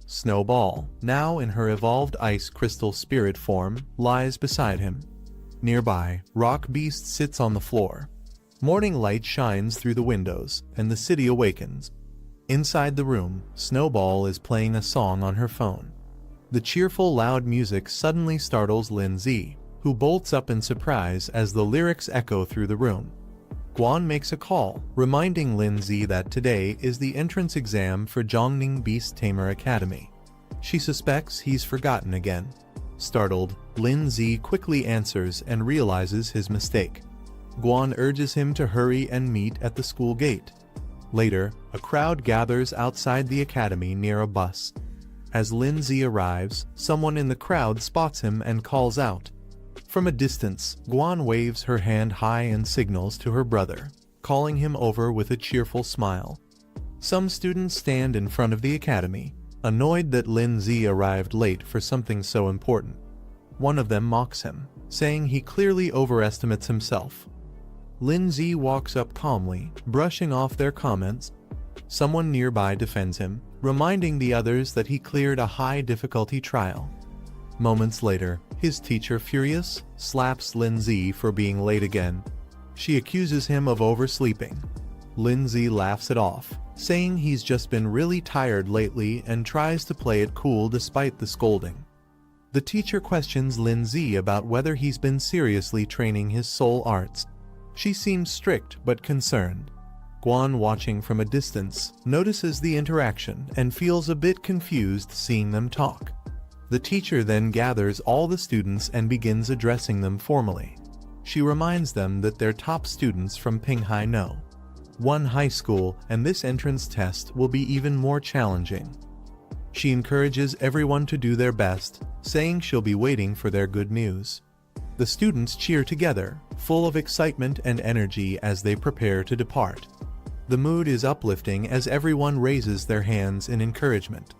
Snowball, now in her evolved ice crystal spirit form, lies beside him. Nearby, Rock Beast sits on the floor. Morning light shines through the windows, and the city awakens. Inside the room, Snowball is playing a song on her phone. The cheerful, loud music suddenly startles Lin-Z, who bolts up in surprise as the lyrics echo through the room. Guan makes a call, reminding Lin-Z that today is the entrance exam for Zhongning Beast Tamer Academy. She suspects he's forgotten again. Startled, Lin-Z quickly answers and realizes his mistake. Guan urges him to hurry and meet at the school gate. Later, a crowd gathers outside the academy near a bus. As Lin-Z arrives, someone in the crowd spots him and calls out. From a distance, Guan waves her hand high and signals to her brother, calling him over with a cheerful smile. Some students stand in front of the academy, annoyed that Lin-Z arrived late for something so important. One of them mocks him, saying he clearly overestimates himself. Lin-Z walks up calmly, brushing off their comments. Someone nearby defends him, reminding the others that he cleared a high-difficulty trial. Moments later, his teacher, furious, slaps Lin-Z for being late again. She accuses him of oversleeping. Lindsay laughs it off, saying he's just been really tired lately and tries to play it cool despite the scolding. The teacher questions Lindsay about whether he's been seriously training his soul arts. She seems strict but concerned. Guan, watching from a distance, notices the interaction and feels a bit confused seeing them talk. The teacher then gathers all the students and begins addressing them formally. She reminds them that they're top students from Pinghai No. 1 high school, and this entrance test will be even more challenging. She encourages everyone to do their best, saying she'll be waiting for their good news. The students cheer together, full of excitement and energy as they prepare to depart. The mood is uplifting as everyone raises their hands in encouragement.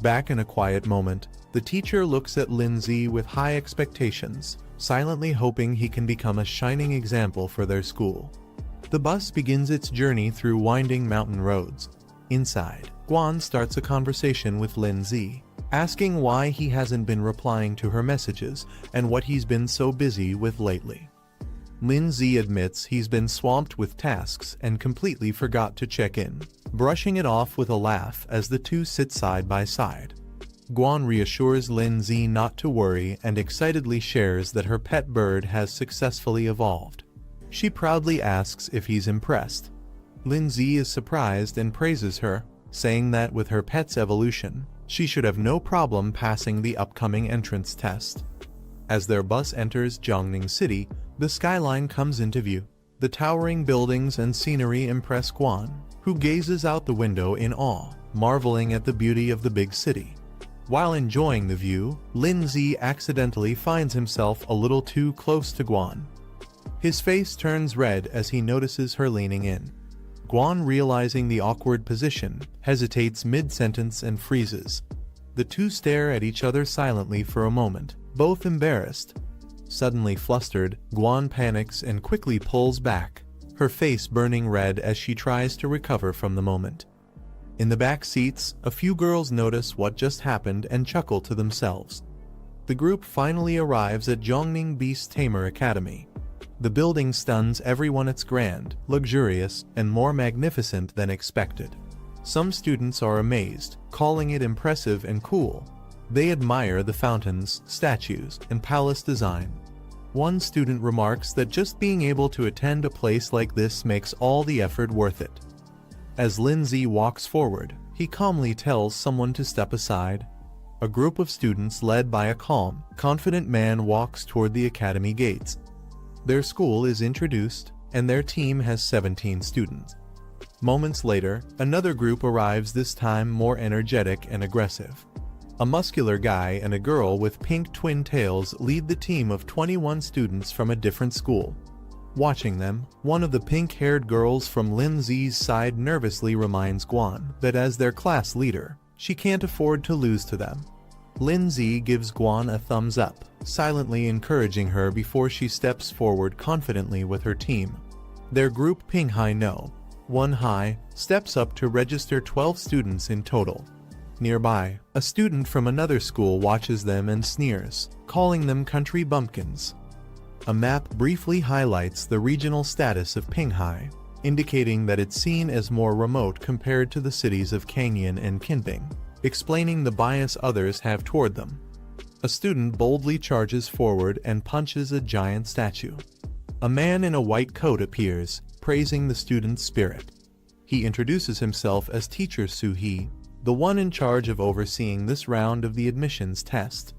Back in a quiet moment, the teacher looks at Lindsay with high expectations, silently hoping he can become a shining example for their school. The bus begins its journey through winding mountain roads. Inside, Guan starts a conversation with Lindsay, asking why he hasn't been replying to her messages and what he's been so busy with lately. Lindsay admits he's been swamped with tasks and completely forgot to check in, brushing it off with a laugh as the two sit side by side. Guan reassures Lindsay not to worry and excitedly shares that her pet bird has successfully evolved. She proudly asks if he's impressed. Lindsay is surprised and praises her, saying that with her pet's evolution, she should have no problem passing the upcoming entrance test. As their bus enters Jiangning City, the skyline comes into view. The towering buildings and scenery impress Guan, who gazes out the window in awe, marveling at the beauty of the big city. While enjoying the view, Lindsay accidentally finds himself a little too close to Guan. His face turns red as he notices her leaning in. Guan, realizing the awkward position, hesitates mid-sentence and freezes. The two stare at each other silently for a moment, both embarrassed. Suddenly flustered, Guan panics and quickly pulls back, her face burning red as she tries to recover from the moment. In the back seats, a few girls notice what just happened and chuckle to themselves. The group finally arrives at Jiangning Beast Tamer Academy. The building stuns everyone. It's grand, luxurious, and more magnificent than expected. Some students are amazed, calling it impressive and cool. They admire the fountains, statues, and palace design. One student remarks that just being able to attend a place like this makes all the effort worth it. As Lindsay walks forward, he calmly tells someone to step aside. A group of students led by a calm, confident man walks toward the academy gates. Their school is introduced, and their team has 17 students. Moments later, another group arrives, this time more energetic and aggressive. A muscular guy and a girl with pink twin tails lead the team of 21 students from a different school. Watching them, one of the pink-haired girls from Lindsay's side nervously reminds Guan that as their class leader, she can't afford to lose to them. Lindsay gives Guan a thumbs up, silently encouraging her before she steps forward confidently with her team. Their group, Pinghai No. 1 High, steps up to register 12 students in total. Nearby, a student from another school watches them and sneers, calling them country bumpkins. A map briefly highlights the regional status of Pinghai, indicating that it's seen as more remote compared to the cities of Kangyan and Kinping, explaining the bias others have toward them. A student boldly charges forward and punches a giant statue. A man in a white coat appears, praising the student's spirit. He introduces himself as Teacher Su-hee, the one in charge of overseeing this round of the admissions test.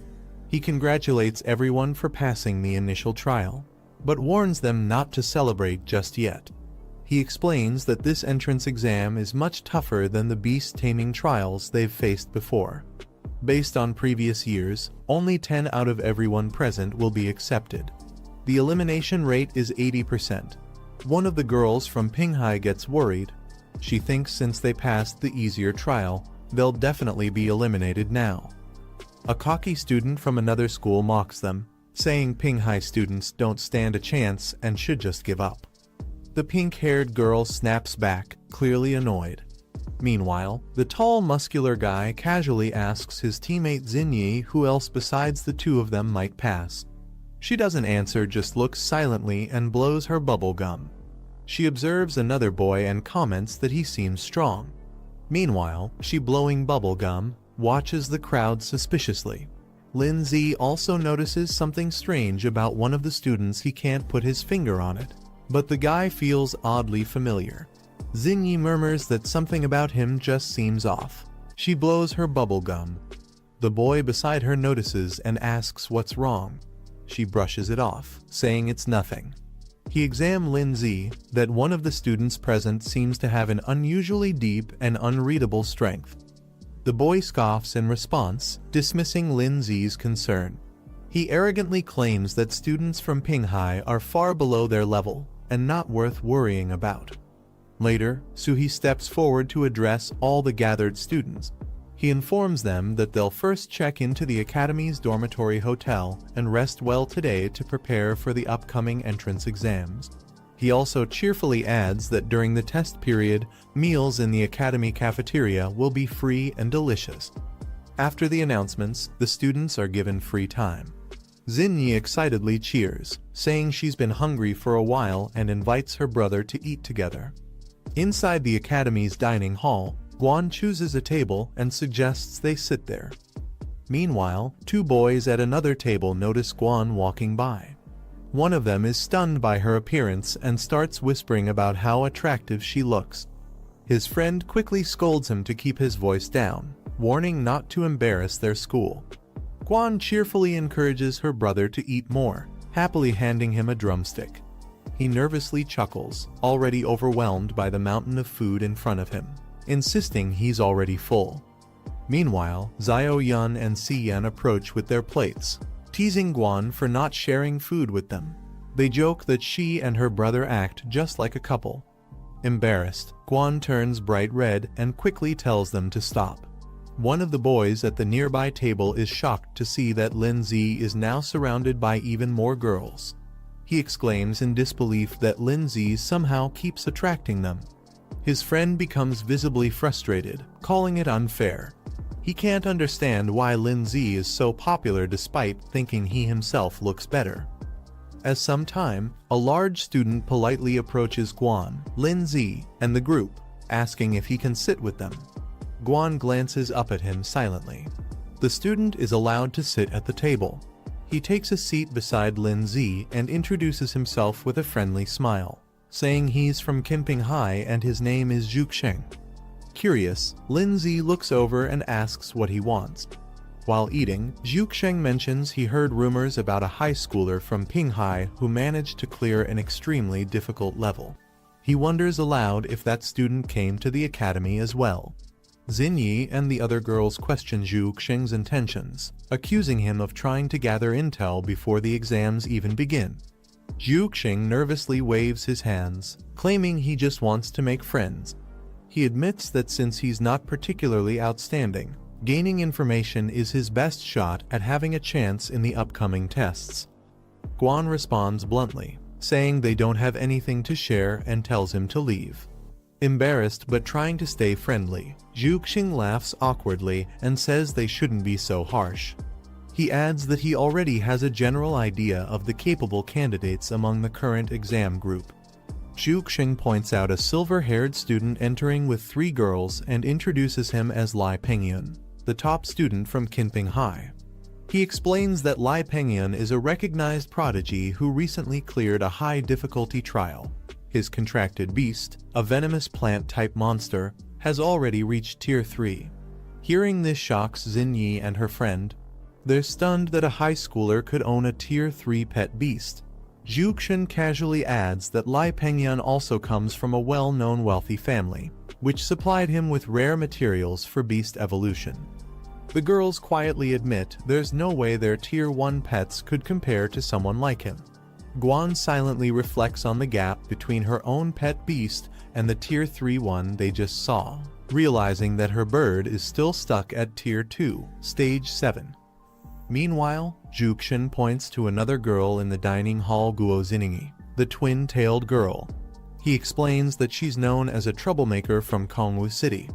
He congratulates everyone for passing the initial trial, but warns them not to celebrate just yet. He explains that this entrance exam is much tougher than the beast taming trials they've faced before. Based on previous years, only 10 out of everyone present will be accepted. The elimination rate is 80%. One of the girls from Pinghai gets worried. She thinks since they passed the easier trial, they'll definitely be eliminated now. A cocky student from another school mocks them, saying Pinghai students don't stand a chance and should just give up. The pink-haired girl snaps back, clearly annoyed. Meanwhile, the tall, muscular guy casually asks his teammate Xinyi who else besides the two of them might pass. She doesn't answer, just looks silently and blows her bubble gum. She observes another boy and comments that he seems strong. Meanwhile, she blowing bubble gum, watches the crowd suspiciously. Lindsay also notices something strange about one of the students. He can't put his finger on it, but the guy feels oddly familiar. Xinyi murmurs that something about him just seems off. She blows her bubble gum. The boy beside her notices and asks what's wrong. She brushes it off, saying it's nothing. He examines Lindsay that one of the students present seems to have an unusually deep and unreadable strength. The boy scoffs in response, dismissing Lindsay's concern. He arrogantly claims that students from Pinghai are far below their level and not worth worrying about. Later, Suhi steps forward to address all the gathered students. He informs them that they'll first check into the academy's dormitory hotel and rest well today to prepare for the upcoming entrance exams. He also cheerfully adds that during the test period, meals in the academy cafeteria will be free and delicious. After the announcements, the students are given free time. Xinyi excitedly cheers, saying she's been hungry for a while and invites her brother to eat together. Inside the academy's dining hall, Guan chooses a table and suggests they sit there. Meanwhile, two boys at another table notice Guan walking by. One of them is stunned by her appearance and starts whispering about how attractive she looks. His friend quickly scolds him to keep his voice down, warning not to embarrass their school. Guan cheerfully encourages her brother to eat more, happily handing him a drumstick. He nervously chuckles, already overwhelmed by the mountain of food in front of him, insisting he's already full. Meanwhile, Xiao Yun and Si Yan approach with their plates, teasing Guan for not sharing food with them. They joke that she and her brother act just like a couple. Embarrassed, Guan turns bright red and quickly tells them to stop. One of the boys at the nearby table is shocked to see that Lindsay is now surrounded by even more girls. He exclaims in disbelief that Lindsay somehow keeps attracting them. His friend becomes visibly frustrated, calling it unfair. He can't understand why Lindsay is so popular despite thinking he himself looks better. As some time, a large student politely approaches Guan, Lindsay, and the group, asking if he can sit with them. Guan glances up at him silently. The student is allowed to sit at the table. He takes a seat beside Lindsay and introduces himself with a friendly smile, saying he's from Pinghai and his name is Zhuxing. Curious, Lindsay looks over and asks what he wants. While eating, Zhuxing mentions he heard rumors about a high schooler from Pinghai who managed to clear an extremely difficult level. He wonders aloud if that student came to the academy as well. Xinyi and the other girls question Zhuxing's intentions, accusing him of trying to gather intel before the exams even begin. Zhuxing nervously waves his hands, claiming he just wants to make friends. He admits that since he's not particularly outstanding, gaining information is his best shot at having a chance in the upcoming tests. Guan responds bluntly, saying they don't have anything to share and tells him to leave. Embarrassed but trying to stay friendly, Zhuxing laughs awkwardly and says they shouldn't be so harsh. He adds that he already has a general idea of the capable candidates among the current exam group. Zhuxing points out a silver-haired student entering with 3 girls and introduces him as Lai Pengyun, the top student from Pinghai. He explains that Lai Pengyun is a recognized prodigy who recently cleared a high-difficulty trial. His contracted beast, a venomous plant-type monster, has already reached Tier 3. Hearing this shocks Xinyi and her friend. They're stunned that a high schooler could own a Tier 3 pet beast. Zhuxing casually adds that Lai Pengyun also comes from a well-known wealthy family, which supplied him with rare materials for beast evolution. The girls quietly admit there's no way their Tier 1 pets could compare to someone like him. Guan silently reflects on the gap between her own pet beast and the Tier 3 one they just saw, realizing that her bird is still stuck at Tier 2, Stage 7. Meanwhile, Zhuxing points to another girl in the dining hall, Guo Ziningi, the twin-tailed girl. He explains that she's known as a troublemaker from Kongwu City.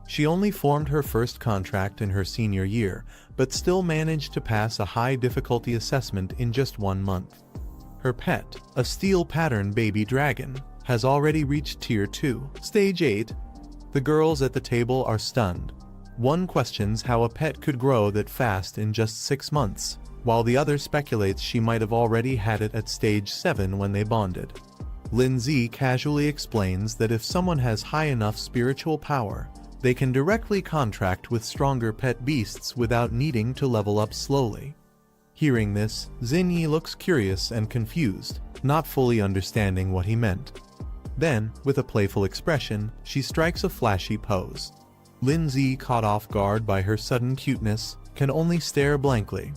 She only formed her first contract in her senior year, but still managed to pass a high-difficulty assessment in just 1 month. Her pet, a steel pattern baby dragon, has already reached Tier 2, Stage 8. The girls at the table are stunned. One questions how a pet could grow that fast in just 6 months, while the other speculates she might have already had it at Stage 7 when they bonded. Lindsay casually explains that if someone has high enough spiritual power, they can directly contract with stronger pet beasts without needing to level up slowly. Hearing this, Xinyi looks curious and confused, not fully understanding what he meant. Then, with a playful expression, she strikes a flashy pose. Lindsay, caught off guard by her sudden cuteness, can only stare blankly.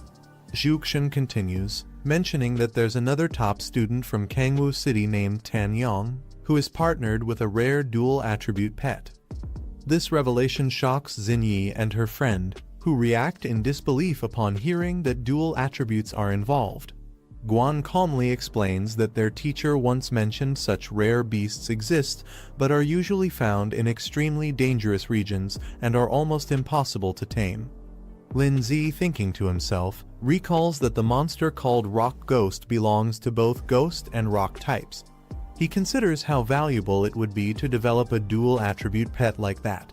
Zhuxian continues, mentioning that there's another top student from Kangwu City named Tan Yang, who is partnered with a rare dual-attribute pet. This revelation shocks Xinyi and her friend, who react in disbelief upon hearing that dual attributes are involved. Guan calmly explains that their teacher once mentioned such rare beasts exist, but are usually found in extremely dangerous regions and are almost impossible to tame. Lindsay, thinking to himself, recalls that the monster called Rock Ghost belongs to both ghost and rock types. He considers how valuable it would be to develop a dual-attribute pet like that.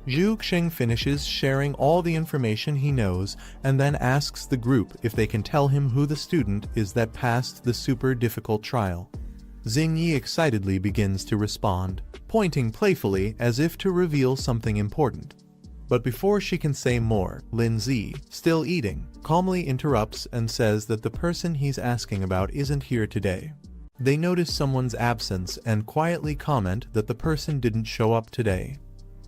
Zhuxian finishes sharing all the information he knows and then asks the group if they can tell him who the student is that passed the super difficult trial. Xingyi excitedly begins to respond, pointing playfully as if to reveal something important. But before she can say more, Lindsay, still eating, calmly interrupts and says that the person he's asking about isn't here today. They notice someone's absence and quietly comment that the person didn't show up today.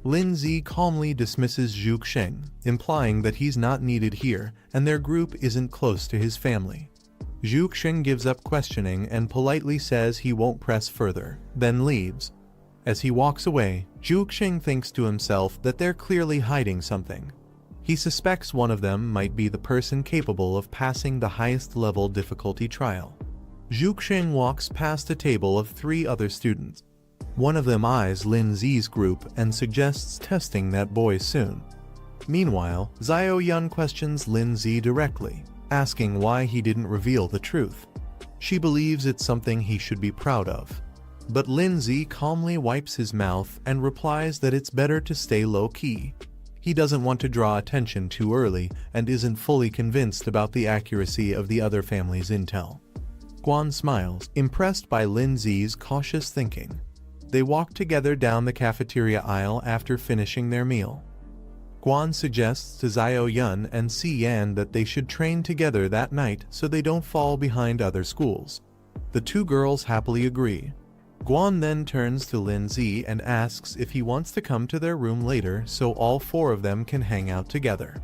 Lindsay calmly dismisses Zhuxian, implying that he's not needed here and their group isn't close to his family. Zhuxian gives up questioning and politely says he won't press further, then leaves. As he walks away, Zhuxian thinks to himself that they're clearly hiding something. He suspects one of them might be the person capable of passing the highest level difficulty trial. Zhuxian walks past a table of 3 other students. One of them eyes Lindsay's group and suggests testing that boy soon. Meanwhile, Xiao Yun questions Lindsay directly, asking why he didn't reveal the truth. She believes it's something he should be proud of. But Lindsay calmly wipes his mouth and replies that it's better to stay low-key. He doesn't want to draw attention too early and isn't fully convinced about the accuracy of the other family's intel. Guan smiles, impressed by Lindsay's cautious thinking. They walk together down the cafeteria aisle after finishing their meal. Guan suggests to Xiao Yun and Si Yan that they should train together that night so they don't fall behind other schools. The 2 girls happily agree. Guan then turns to Lindsay and asks if he wants to come to their room later so all 4 of them can hang out together.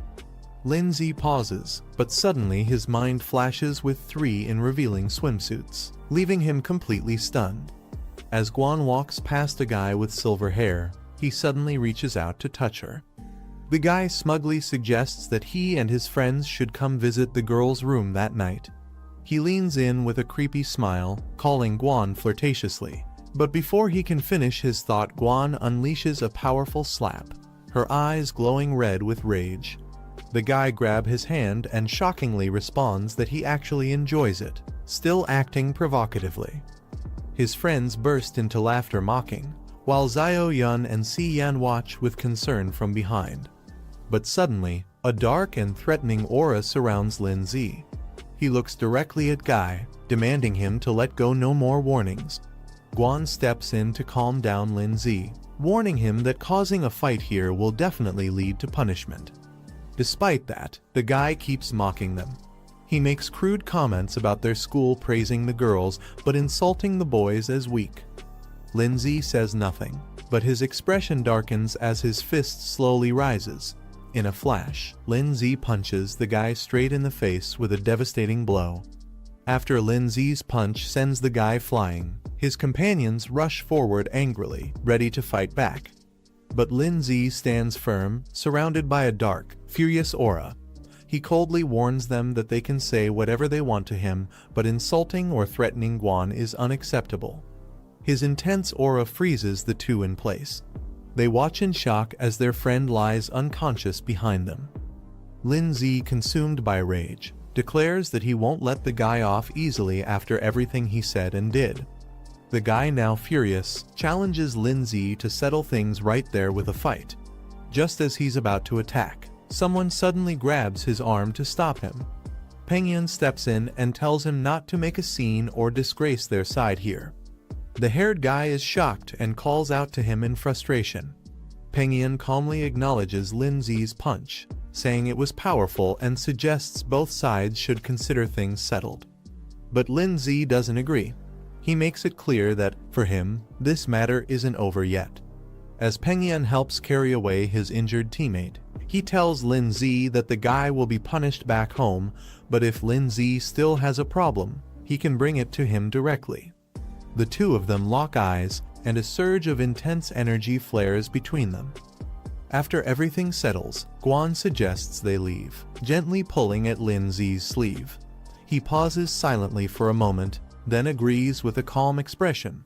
Lindsay pauses, but suddenly his mind flashes with 3 in revealing swimsuits, leaving him completely stunned. As Guan walks past a guy with silver hair, he suddenly reaches out to touch her. The guy smugly suggests that he and his friends should come visit the girl's room that night. He leans in with a creepy smile, calling Guan flirtatiously. But before he can finish his thought, Guan unleashes a powerful slap, her eyes glowing red with rage. The guy grabs his hand and shockingly responds that he actually enjoys it, still acting provocatively. His friends burst into laughter mocking, while Xiao Yun and Si Yan watch with concern from behind. But suddenly, a dark and threatening aura surrounds Lindsay. He looks directly at Guy, demanding him to let go. No more warnings. Guan steps in to calm down Lindsay, warning him that causing a fight here will definitely lead to punishment. Despite that, the guy keeps mocking them. He makes crude comments about their school, praising the girls but insulting the boys as weak. Lindsay says nothing, but his expression darkens as his fist slowly rises. In a flash, Lindsay punches the guy straight in the face with a devastating blow. After Lindsay's punch sends the guy flying, his companions rush forward angrily, ready to fight back. But Lindsay stands firm, surrounded by a dark, furious aura. He coldly warns them that they can say whatever they want to him, but insulting or threatening Guan is unacceptable. His intense aura freezes the 2 in place. They watch in shock as their friend lies unconscious behind them. Lindsay, consumed by rage, declares that he won't let the guy off easily after everything he said and did. The guy, now furious, challenges Lindsay to settle things right there with a fight. Just as he's about to attack, someone suddenly grabs his arm to stop him. Pengyun steps in and tells him not to make a scene or disgrace their side here. The haired guy is shocked and calls out to him in frustration. Pengyun calmly acknowledges Lindsay's punch, saying it was powerful, and suggests both sides should consider things settled. But Lindsay doesn't agree. He makes it clear that, for him, this matter isn't over yet. As Pengyun helps carry away his injured teammate, he tells Lindsay that the guy will be punished back home, but if Lindsay still has a problem, he can bring it to him directly. The two of them lock eyes, and a surge of intense energy flares between them. After everything settles, Guan suggests they leave, gently pulling at Lindsay's sleeve. He pauses silently for a moment, then agrees with a calm expression.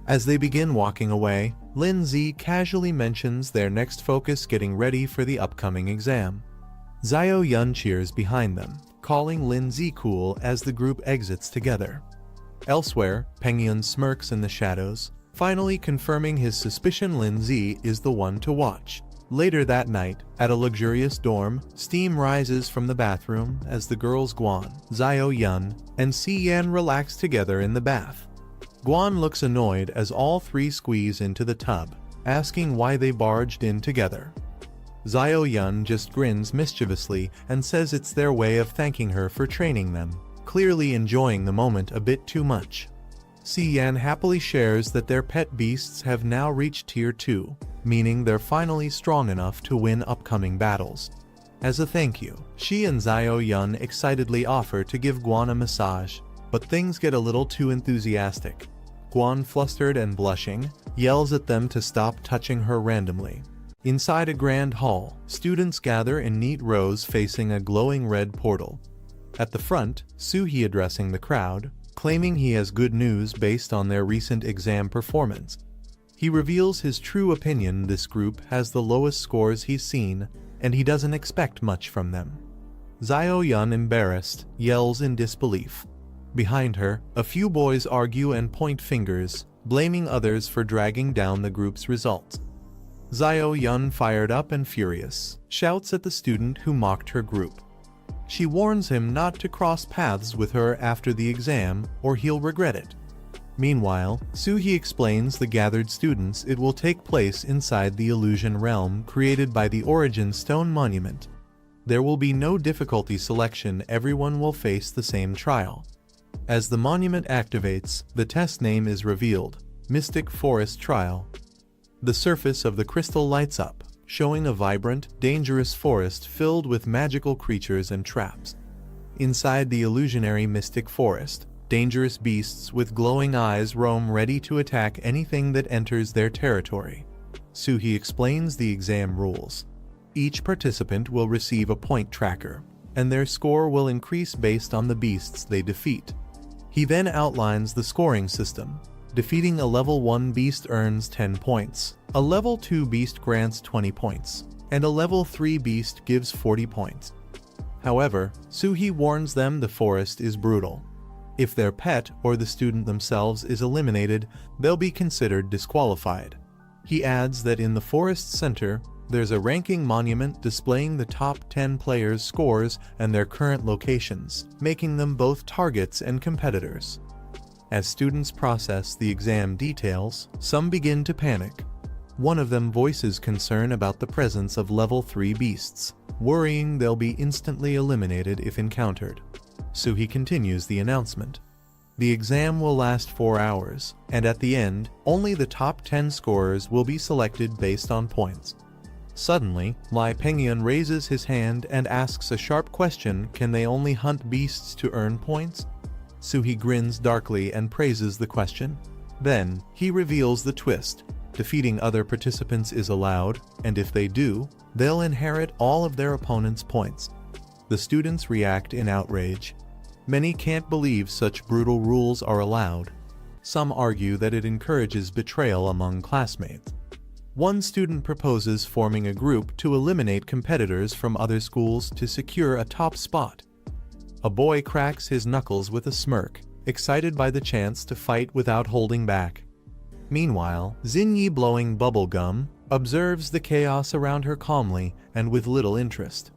As they begin walking away, Lindsay casually mentions their next focus, getting ready for the upcoming exam. Xiao Yun cheers behind them, calling Lindsay cool as the group exits together. Elsewhere, Pengyun smirks in the shadows, finally confirming his suspicion Lindsay is the one to watch. Later that night, at a luxurious dorm, steam rises from the bathroom as the girls Guan, Xiao Yun, and Si Yan relax together in the bath. Guan looks annoyed as all three squeeze into the tub, asking why they barged in together. Xiao Yun just grins mischievously and says it's their way of thanking her for training them, clearly enjoying the moment a bit too much. Si Yan happily shares that their pet beasts have now reached Tier 2, meaning they're finally strong enough to win upcoming battles. As a thank you, she and Xiao Yun excitedly offer to give Guan a massage, but things get a little too enthusiastic. Guan, flustered and blushing, yells at them to stop touching her randomly. Inside a grand hall, students gather in neat rows facing a glowing red portal. At the front, Suhi addressing the crowd, claiming he has good news based on their recent exam performance. He reveals his true opinion: this group has the lowest scores he's seen, and he doesn't expect much from them. Xiao Yun, embarrassed, yells in disbelief. Behind her, a few boys argue and point fingers, blaming others for dragging down the group's results. Xiao Yun, fired up and furious, shouts at the student who mocked her group. She warns him not to cross paths with her after the exam, or he'll regret it. Meanwhile, Suhi explains the gathered students it will take place inside the illusion realm created by the Origin Stone Monument. There will be no difficulty selection, everyone will face the same trial. As the monument activates, the test name is revealed: Mystic Forest Trial. The surface of the crystal lights up, showing a vibrant, dangerous forest filled with magical creatures and traps. Inside the illusionary mystic forest, dangerous beasts with glowing eyes roam, ready to attack anything that enters their territory. Suhi explains the exam rules. Each participant will receive a point tracker, and their score will increase based on the beasts they defeat. He then outlines the scoring system. Defeating a level 1 beast earns 10 points, a level 2 beast grants 20 points, and a level 3 beast gives 40 points. However, Suhi warns them the forest is brutal. If their pet or the student themselves is eliminated, they'll be considered disqualified. He adds that in the forest center, there's a ranking monument displaying the top 10 players' scores and their current locations, making them both targets and competitors. As students process the exam details, some begin to panic. One of them voices concern about the presence of level 3 beasts, worrying they'll be instantly eliminated if encountered. Suhi continues the announcement. The exam will last 4 hours, and at the end, only the top 10 scorers will be selected based on points. Suddenly, Lai Pengyun raises his hand and asks a sharp question: can they only hunt beasts to earn points? Suhi grins darkly and praises the question. Then, he reveals the twist. Defeating other participants is allowed, and if they do, they'll inherit all of their opponent's points. The students react in outrage. Many can't believe such brutal rules are allowed. Some argue that it encourages betrayal among classmates. One student proposes forming a group to eliminate competitors from other schools to secure a top spot. A boy cracks his knuckles with a smirk, excited by the chance to fight without holding back. Meanwhile, Xinyi, blowing bubble gum, observes the chaos around her calmly and with little interest.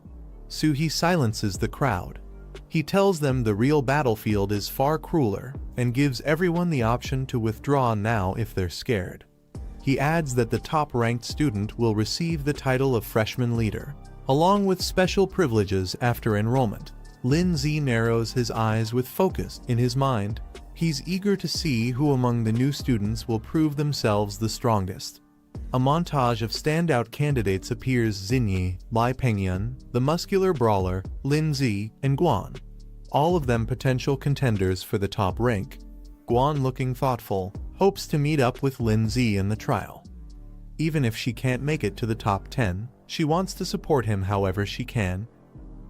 Suhi silences the crowd. He tells them the real battlefield is far crueler and gives everyone the option to withdraw now if they're scared. He adds that the top-ranked student will receive the title of freshman leader, along with special privileges after enrollment. Lin Zi narrows his eyes with focus in his mind. He's eager to see who among the new students will prove themselves the strongest. A montage of standout candidates appears: Xinyi, Bai Pengyun, the muscular brawler, Lin Zi, and Guan. All of them potential contenders for the top rank. Guan, looking thoughtful, hopes to meet up with Lin Zi in the trial. Even if she can't make it to the top 10, she wants to support him however she can.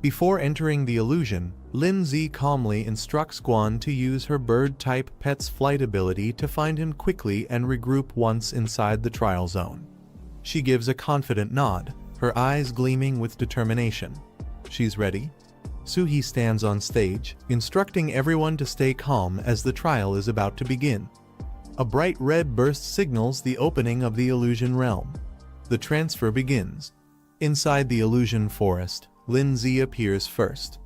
Before entering the illusion, Lin Zi calmly instructs Guan to use her bird-type pet's flight ability to find him quickly and regroup once inside the trial zone. She gives a confident nod, her eyes gleaming with determination. She's ready. Suhi stands on stage, instructing everyone to stay calm as the trial is about to begin. A bright red burst signals the opening of the illusion realm. The transfer begins. Inside the illusion forest, Lin Zi appears first.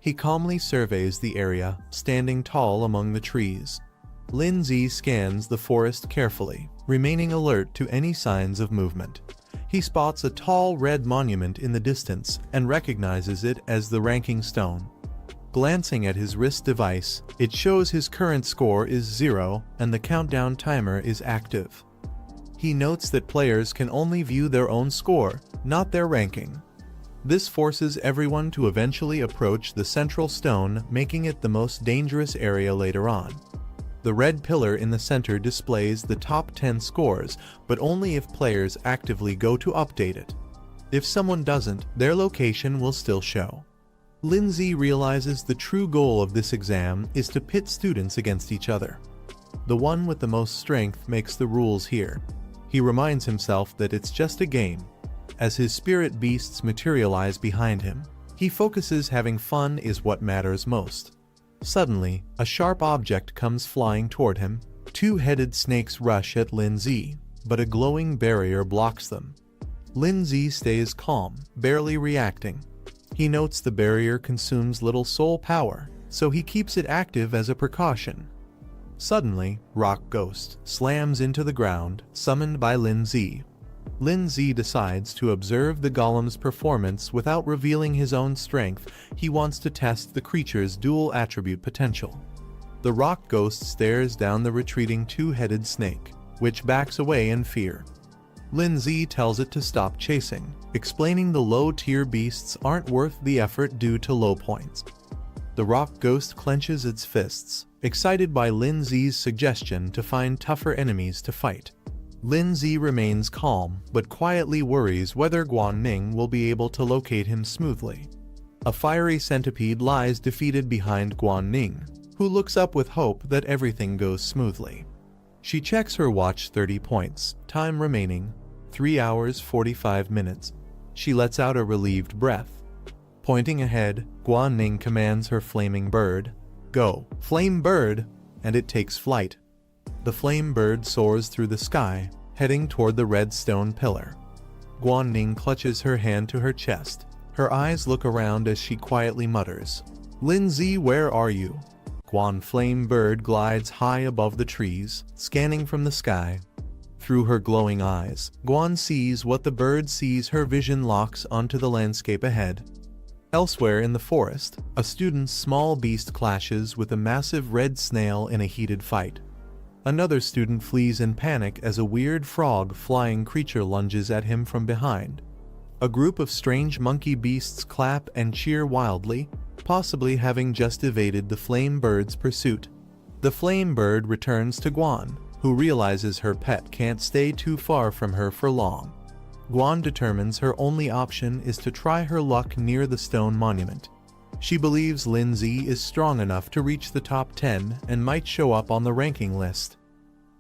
He calmly surveys the area, standing tall among the trees. Lin Zi scans the forest carefully, remaining alert to any signs of movement. He spots a tall red monument in the distance and recognizes it as the ranking stone. Glancing at his wrist device, it shows his current score is 0 and the countdown timer is active. He notes that players can only view their own score, not their ranking. This forces everyone to eventually approach the central stone, making it the most dangerous area later on. The red pillar in the center displays the top 10 scores, but only if players actively go to update it. If someone doesn't, their location will still show. Lin Zi realizes the true goal of this exam is to pit students against each other. The one with the most strength makes the rules here. He reminds himself that it's just a game. As his spirit beasts materialize behind him, he focuses having fun is what matters most. Suddenly, a sharp object comes flying toward him. Two-headed snakes rush at Lin Zi, but a glowing barrier blocks them. Lin Zi stays calm, barely reacting. He notes the barrier consumes little soul power, so he keeps it active as a precaution. Suddenly, Rock Ghost slams into the ground, summoned by Lin Zi. Lin Zi decides to observe the golem's performance without revealing his own strength. He wants to test the creature's dual attribute potential. The rock ghost stares down the retreating two-headed snake, which backs away in fear. Lin Zi tells it to stop chasing, explaining the low-tier beasts aren't worth the effort due to low points. The rock ghost clenches its fists, excited by Lin Zi's suggestion to find tougher enemies to fight. Lin Zi remains calm, but quietly worries whether Guan Ning will be able to locate him smoothly. A fiery centipede lies defeated behind Guan Ning, who looks up with hope that everything goes smoothly. She checks her watch. 30 points, time remaining, 3 hours 45 minutes. She lets out a relieved breath. Pointing ahead, Guan Ning commands her flaming bird, "Go, flame bird," and it takes flight. The flame bird soars through the sky, heading toward the red stone pillar. Guan Ning clutches her hand to her chest. Her eyes look around as she quietly mutters, "Lin Zi, where are you?" Guan Flame Bird glides high above the trees, scanning from the sky. Through her glowing eyes, Guan sees what the bird sees. Her vision locks onto the landscape ahead. Elsewhere in the forest, a student's small beast clashes with a massive red snail in a heated fight. Another student flees in panic as a weird frog-flying creature lunges at him from behind. A group of strange monkey beasts clap and cheer wildly, possibly having just evaded the flame bird's pursuit. The flame bird returns to Guan, who realizes her pet can't stay too far from her for long. Guan determines her only option is to try her luck near the stone monument. She believes Lin Zi is strong enough to reach the top 10 and might show up on the ranking list.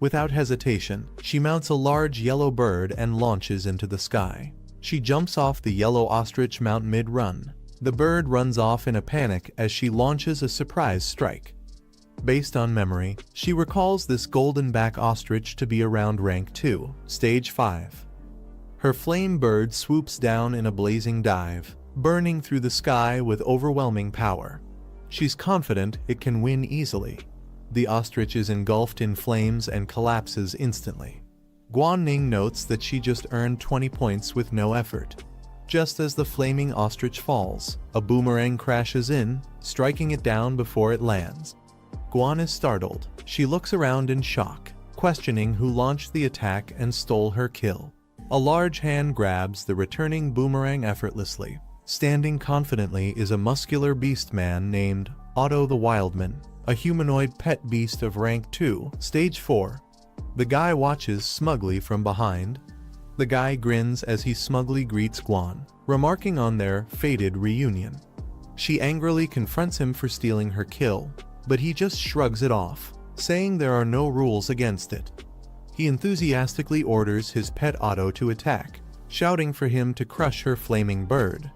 Without hesitation, she mounts a large yellow bird and launches into the sky. She jumps off the yellow ostrich mount mid-run. The bird runs off in a panic as she launches a surprise strike. Based on memory, she recalls this golden-back ostrich to be around rank 2, stage 5. Her flame bird swoops down in a blazing dive, burning through the sky with overwhelming power. She's confident it can win easily. The ostrich is engulfed in flames and collapses instantly. Guanning notes that she just earned 20 points with no effort. Just as the flaming ostrich falls, a boomerang crashes in, striking it down before it lands. Guan is startled. She looks around in shock, questioning who launched the attack and stole her kill. A large hand grabs the returning boomerang effortlessly. Standing confidently is a muscular beast man named Otto the Wildman, a humanoid pet beast of rank 2, stage 4. The guy watches smugly from behind. The guy grins as he smugly greets Guan, remarking on their fated reunion. She angrily confronts him for stealing her kill, but he just shrugs it off, saying there are no rules against it. He enthusiastically orders his pet Otto to attack, shouting for him to crush her flaming bird.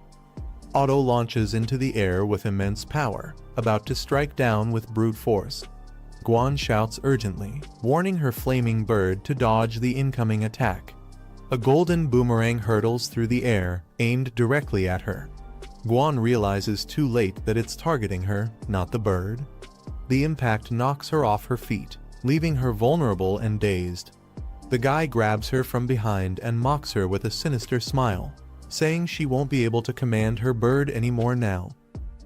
Otto launches into the air with immense power, about to strike down with brute force. Guan shouts urgently, warning her flaming bird to dodge the incoming attack. A golden boomerang hurtles through the air, aimed directly at her. Guan realizes too late that it's targeting her, not the bird. The impact knocks her off her feet, leaving her vulnerable and dazed. The guy grabs her from behind and mocks her with a sinister smile, saying she won't be able to command her bird anymore now.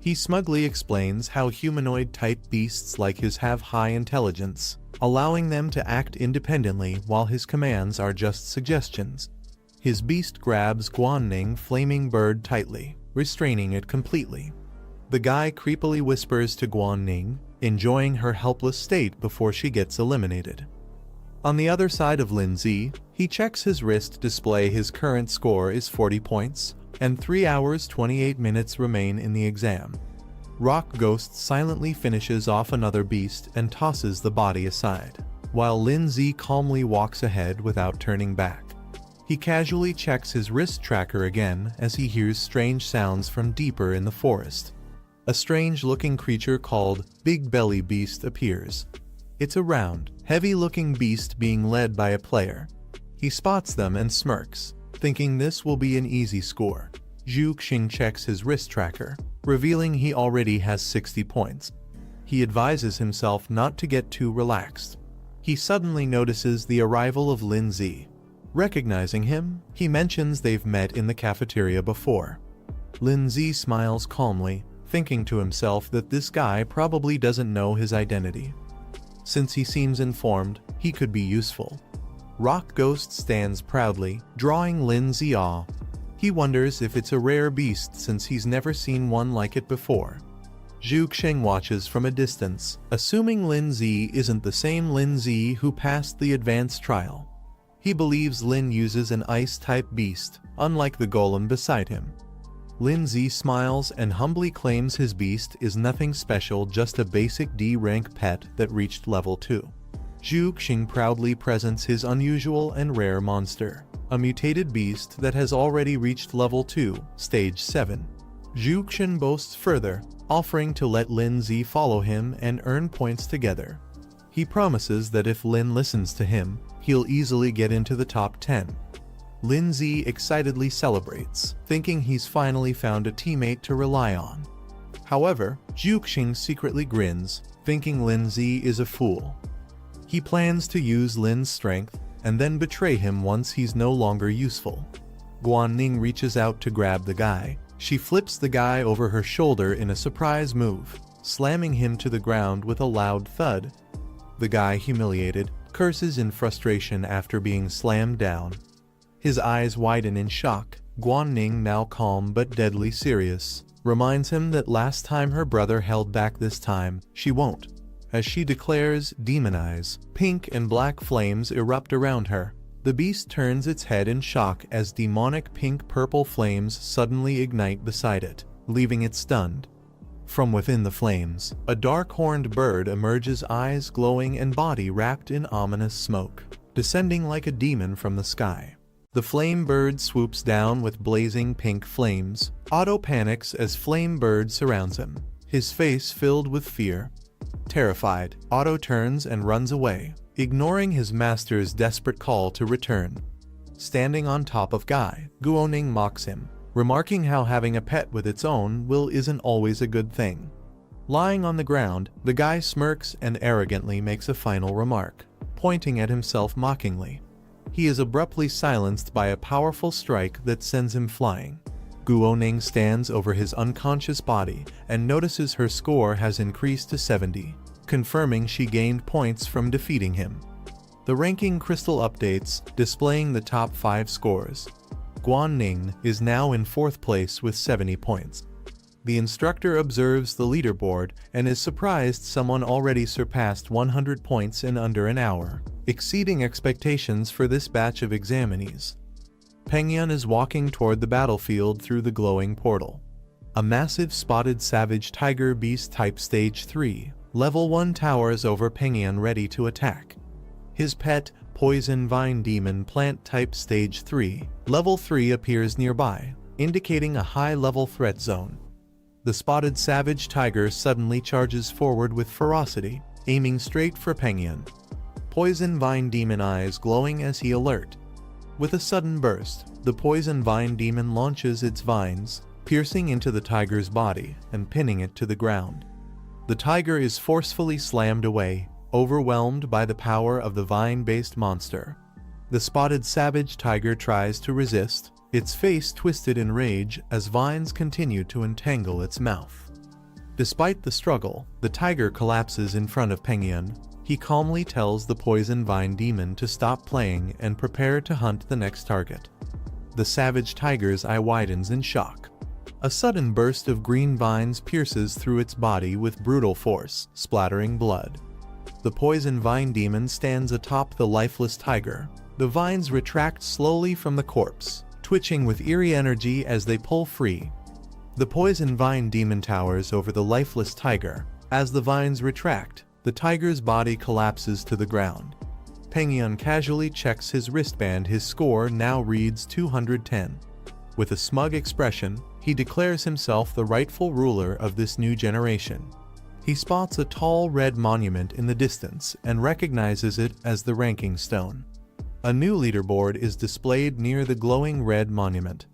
He smugly explains how humanoid-type beasts like his have high intelligence, allowing them to act independently while his commands are just suggestions. His beast grabs Guanning flaming bird tightly, restraining it completely. The guy creepily whispers to Guanning, enjoying her helpless state before she gets eliminated. On the other side of Lindsay, he checks his wrist display. His current score is 40 points, and 3 hours 28 minutes remain in the exam. Rock Ghost silently finishes off another beast and tosses the body aside, while Lindsay calmly walks ahead without turning back. He casually checks his wrist tracker again as he hears strange sounds from deeper in the forest. A strange-looking creature called Big Belly Beast appears. It's a round, heavy-looking beast being led by a player. He spots them and smirks, thinking this will be an easy score. Zhu Xing checks his wrist tracker, revealing he already has 60 points. He advises himself not to get too relaxed. He suddenly notices the arrival of Lindsay. Recognizing him, he mentions they've met in the cafeteria before. Lindsay smiles calmly, thinking to himself that this guy probably doesn't know his identity. Since he seems informed, he could be useful. Rock Ghost stands proudly, drawing Lindsay awe. He wonders if it's a rare beast since he's never seen one like it before. Zhu Xing watches from a distance, assuming Lindsay isn't the same Lindsay who passed the advanced trial. He believes Lin uses an ice-type beast, unlike the golem beside him. Lindsay smiles and humbly claims his beast is nothing special, just a basic D-rank pet that reached level 2. Zhu Xing proudly presents his unusual and rare monster, a mutated beast that has already reached level 2, stage 7. Zhu Xing boasts further, offering to let Lindsay follow him and earn points together. He promises that if Lin listens to him, he'll easily get into the top 10. Lindsay excitedly celebrates, thinking he's finally found a teammate to rely on. However, Zhu Xing secretly grins, thinking Lindsay is a fool. He plans to use Lin's strength and then betray him once he's no longer useful. Guanning reaches out to grab the guy. She flips the guy over her shoulder in a surprise move, slamming him to the ground with a loud thud. The guy, humiliated, curses in frustration after being slammed down. His eyes widen in shock. Guanning, now calm but deadly serious, reminds him that last time her brother held back, this time she won't. As she declares, "Demon eyes," pink and black flames erupt around her. The beast turns its head in shock as demonic pink-purple flames suddenly ignite beside it, leaving it stunned. From within the flames, a dark-horned bird emerges, eyes glowing and body wrapped in ominous smoke, descending like a demon from the sky. The flame bird swoops down with blazing pink flames. Otto panics as flame bird surrounds him, his face filled with fear. Terrified, Otto turns and runs away, ignoring his master's desperate call to return. Standing on top of Guy, Guoning mocks him, remarking how having a pet with its own will isn't always a good thing. Lying on the ground, the guy smirks and arrogantly makes a final remark, pointing at himself mockingly. He is abruptly silenced by a powerful strike that sends him flying. Guoning stands over his unconscious body and notices her score has increased to 70, confirming she gained points from defeating him. The ranking crystal updates, displaying the top 5 scores. Guoning is now in 4th place with 70 points. The instructor observes the leaderboard and is surprised someone already surpassed 100 points in under an hour, exceeding expectations for this batch of examinees. Pengyun is walking toward the battlefield through the glowing portal. A massive spotted savage tiger beast type stage 3, level 1 towers over Pengyun ready to attack. His pet, poison vine demon plant type stage 3, level 3 appears nearby, indicating a high-level threat zone. The spotted savage tiger suddenly charges forward with ferocity, aiming straight for Pengyun. Poison vine demon eyes glowing as he alert. With a sudden burst, the poison vine demon launches its vines, piercing into the tiger's body and pinning it to the ground. The tiger is forcefully slammed away, overwhelmed by the power of the vine-based monster. The spotted savage tiger tries to resist, its face twisted in rage as vines continue to entangle its mouth. Despite the struggle, the tiger collapses in front of Pengyun. He calmly tells the poison vine demon to stop playing and prepare to hunt the next target. The savage tiger's eye widens in shock. A sudden burst of green vines pierces through its body with brutal force, splattering blood. The poison vine demon stands atop the lifeless tiger. The vines retract slowly from the corpse, twitching with eerie energy as they pull free. The poison vine demon towers over the lifeless tiger. As the vines retract, the tiger's body collapses to the ground. Pengyun casually checks his wristband. His score now reads 210. With a smug expression, he declares himself the rightful ruler of this new generation. He spots a tall red monument in the distance and recognizes it as the ranking stone. A new leaderboard is displayed near the glowing red monument.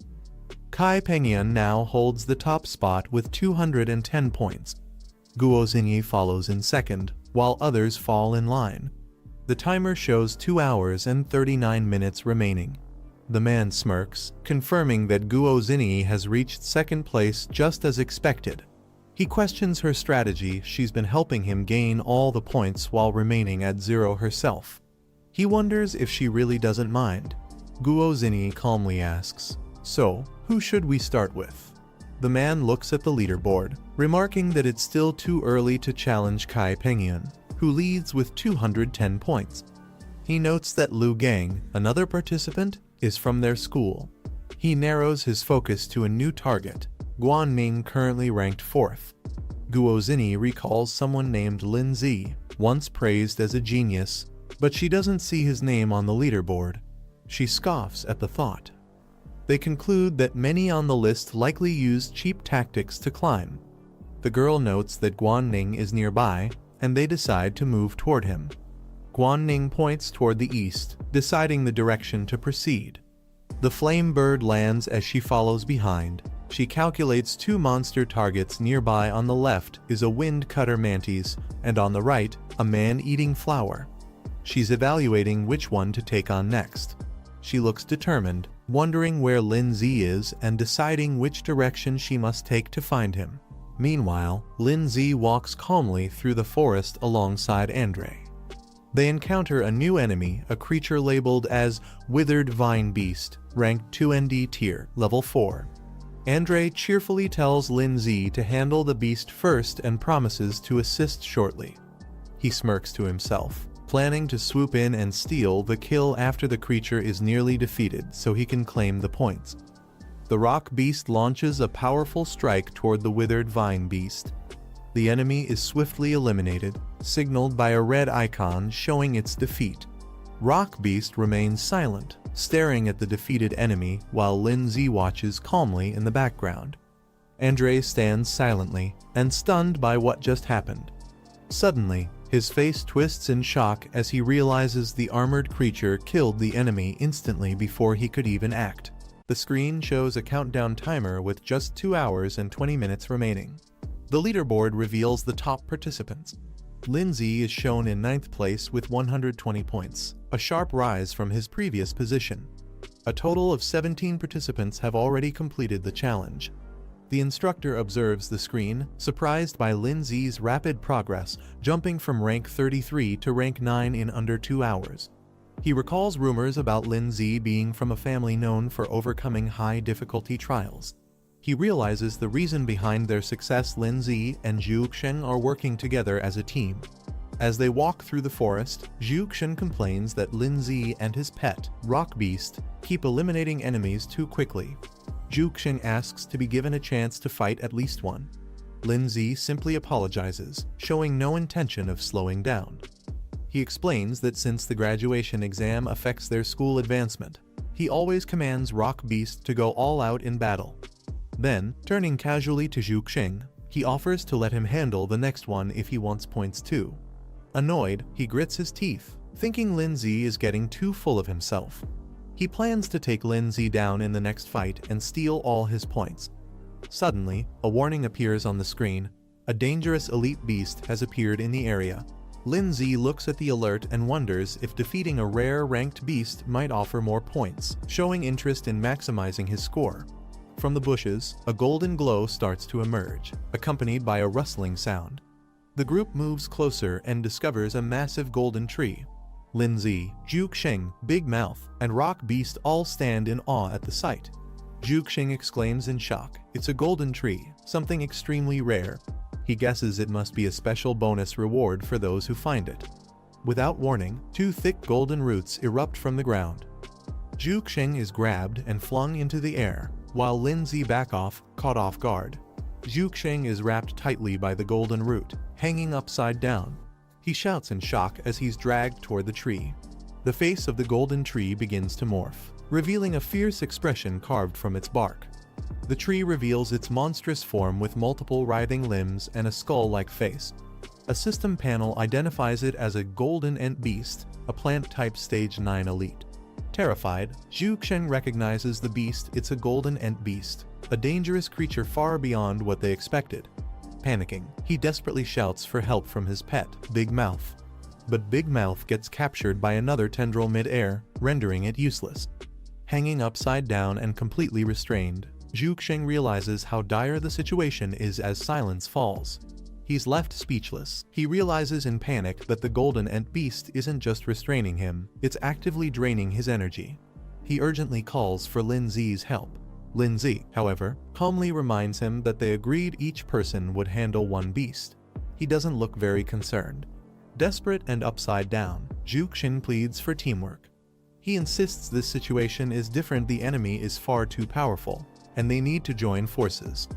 Kai Pengyun now holds the top spot with 210 points. Guo Xingyi follows in second, while others fall in line. The timer shows 2 hours and 39 minutes remaining. The man smirks, confirming that Guo Xingyi has reached second place just as expected. He questions her strategy. She's been helping him gain all the points while remaining at 0 herself. He wonders if she really doesn't mind. Guo Xingyi calmly asks, "So, who should we start with?" The man looks at the leaderboard, remarking that it's still too early to challenge Kai Pengyun, who leads with 210 points. He notes that Lu Gang, another participant, is from their school. He narrows his focus to a new target, Guanming, currently ranked 4th. Guo Xingyi recalls someone named Lin Zi, once praised as a genius, but she doesn't see his name on the leaderboard. She scoffs at the thought. They conclude that many on the list likely used cheap tactics to climb. The girl notes that Guanning is nearby, and they decide to move toward him. Guanning points toward the east, deciding the direction to proceed. The flame bird lands as she follows behind. She calculates 2 monster targets. Nearby on the left is a wind cutter mantis, and on the right, a man-eating flower. She's evaluating which one to take on next. She looks determined, wondering where Lin Zi is and deciding which direction she must take to find him. Meanwhile, Lin Zi walks calmly through the forest alongside Andre. They encounter a new enemy, a creature labeled as Withered Vine Beast, ranked 2 ND tier, level 4. Andre cheerfully tells Lin Zi to handle the beast first and promises to assist shortly. He smirks to himself, planning to swoop in and steal the kill after the creature is nearly defeated so he can claim the points. The rock beast launches a powerful strike toward the withered vine beast. The enemy is swiftly eliminated, signaled by a red icon showing its defeat. Rock beast remains silent, staring at the defeated enemy while Lin Zi watches calmly in the background. Andre stands silently and stunned by what just happened. Suddenly, his face twists in shock as he realizes the armored creature killed the enemy instantly before he could even act. The screen shows a countdown timer with just 2 hours and 20 minutes remaining. The leaderboard reveals the top participants. Lindsay is shown in 9th place with 120 points, a sharp rise from his previous position. A total of 17 participants have already completed the challenge. The instructor observes the screen, surprised by Lindsay's rapid progress, jumping from rank 33 to rank 9 in under 2 hours. He recalls rumors about Lindsay being from a family known for overcoming high-difficulty trials. He realizes the reason behind their success. Lindsay and Zhu Xing are working together as a team. As they walk through the forest, Zhu Xing complains that Lindsay and his pet, Rock Beast, keep eliminating enemies too quickly. Zhu Xing asks to be given a chance to fight at least one. Lindsay simply apologizes, showing no intention of slowing down. He explains that since the graduation exam affects their school advancement, he always commands Rock Beast to go all out in battle. Then, turning casually to Zhu Xing, he offers to let him handle the next one if he wants points too. Annoyed, he grits his teeth, thinking Lindsay is getting too full of himself. He plans to take Lindsay down in the next fight and steal all his points. Suddenly, a warning appears on the screen. A dangerous elite beast has appeared in the area. Lindsay looks at the alert and wonders if defeating a rare ranked beast might offer more points, showing interest in maximizing his score. From the bushes, a golden glow starts to emerge, accompanied by a rustling sound. The group moves closer and discovers a massive golden tree. Lindsay, Zhu Xing, Big Mouth, and Rock Beast all stand in awe at the sight. Zhu Xing exclaims in shock, "It's a golden tree, something extremely rare." He guesses it must be a special bonus reward for those who find it. Without warning, 2 thick golden roots erupt from the ground. Zhu Xing is grabbed and flung into the air, while Lindsay back off, caught off guard. Zhu Xing is wrapped tightly by the golden root, hanging upside down. He shouts in shock as he's dragged toward the tree. The face of the golden tree begins to morph, revealing a fierce expression carved from its bark. The tree reveals its monstrous form with multiple writhing limbs and a skull-like face. A system panel identifies it as a golden ant beast, a plant-type stage 9 elite. Terrified, Zhu Xing recognizes the beast. It's a golden ant beast, a dangerous creature far beyond what they expected. Panicking, he desperately shouts for help from his pet, Big Mouth. But Big Mouth gets captured by another tendril mid-air, rendering it useless. Hanging upside down and completely restrained, Zhu Xing realizes how dire the situation is as silence falls. He's left speechless. He realizes in panic that the golden ant beast isn't just restraining him, it's actively draining his energy. He urgently calls for Lindsay's help. Lindsay, however, calmly reminds him that they agreed each person would handle one beast. He doesn't look very concerned. Desperate and upside down, Zhu Xing pleads for teamwork. He insists this situation is different. The enemy is far too powerful, and they need to join forces.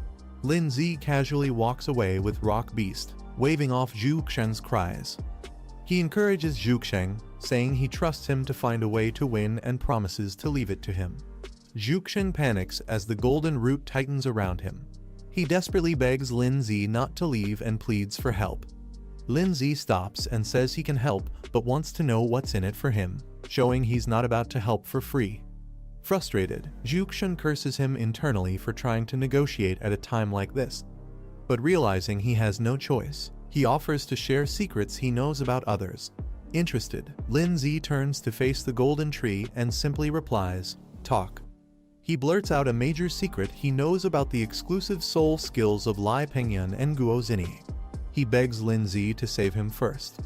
Lindsay casually walks away with Rock Beast, waving off Zhu Xing's cries. He encourages Zhu Xing, saying he trusts him to find a way to win and promises to leave it to him. Zhu Xing panics as the golden root tightens around him. He desperately begs Lindsay not to leave and pleads for help. Lindsay stops and says he can help, but wants to know what's in it for him, showing he's not about to help for free. Frustrated, Zhu Xing curses him internally for trying to negotiate at a time like this. But realizing he has no choice, he offers to share secrets he knows about others. Interested, Lindsay turns to face the golden tree and simply replies, "Talk." He blurts out a major secret he knows about the exclusive soul skills of Lai Pengyan and Guo Zinyi. He begs Lindsay to save him first.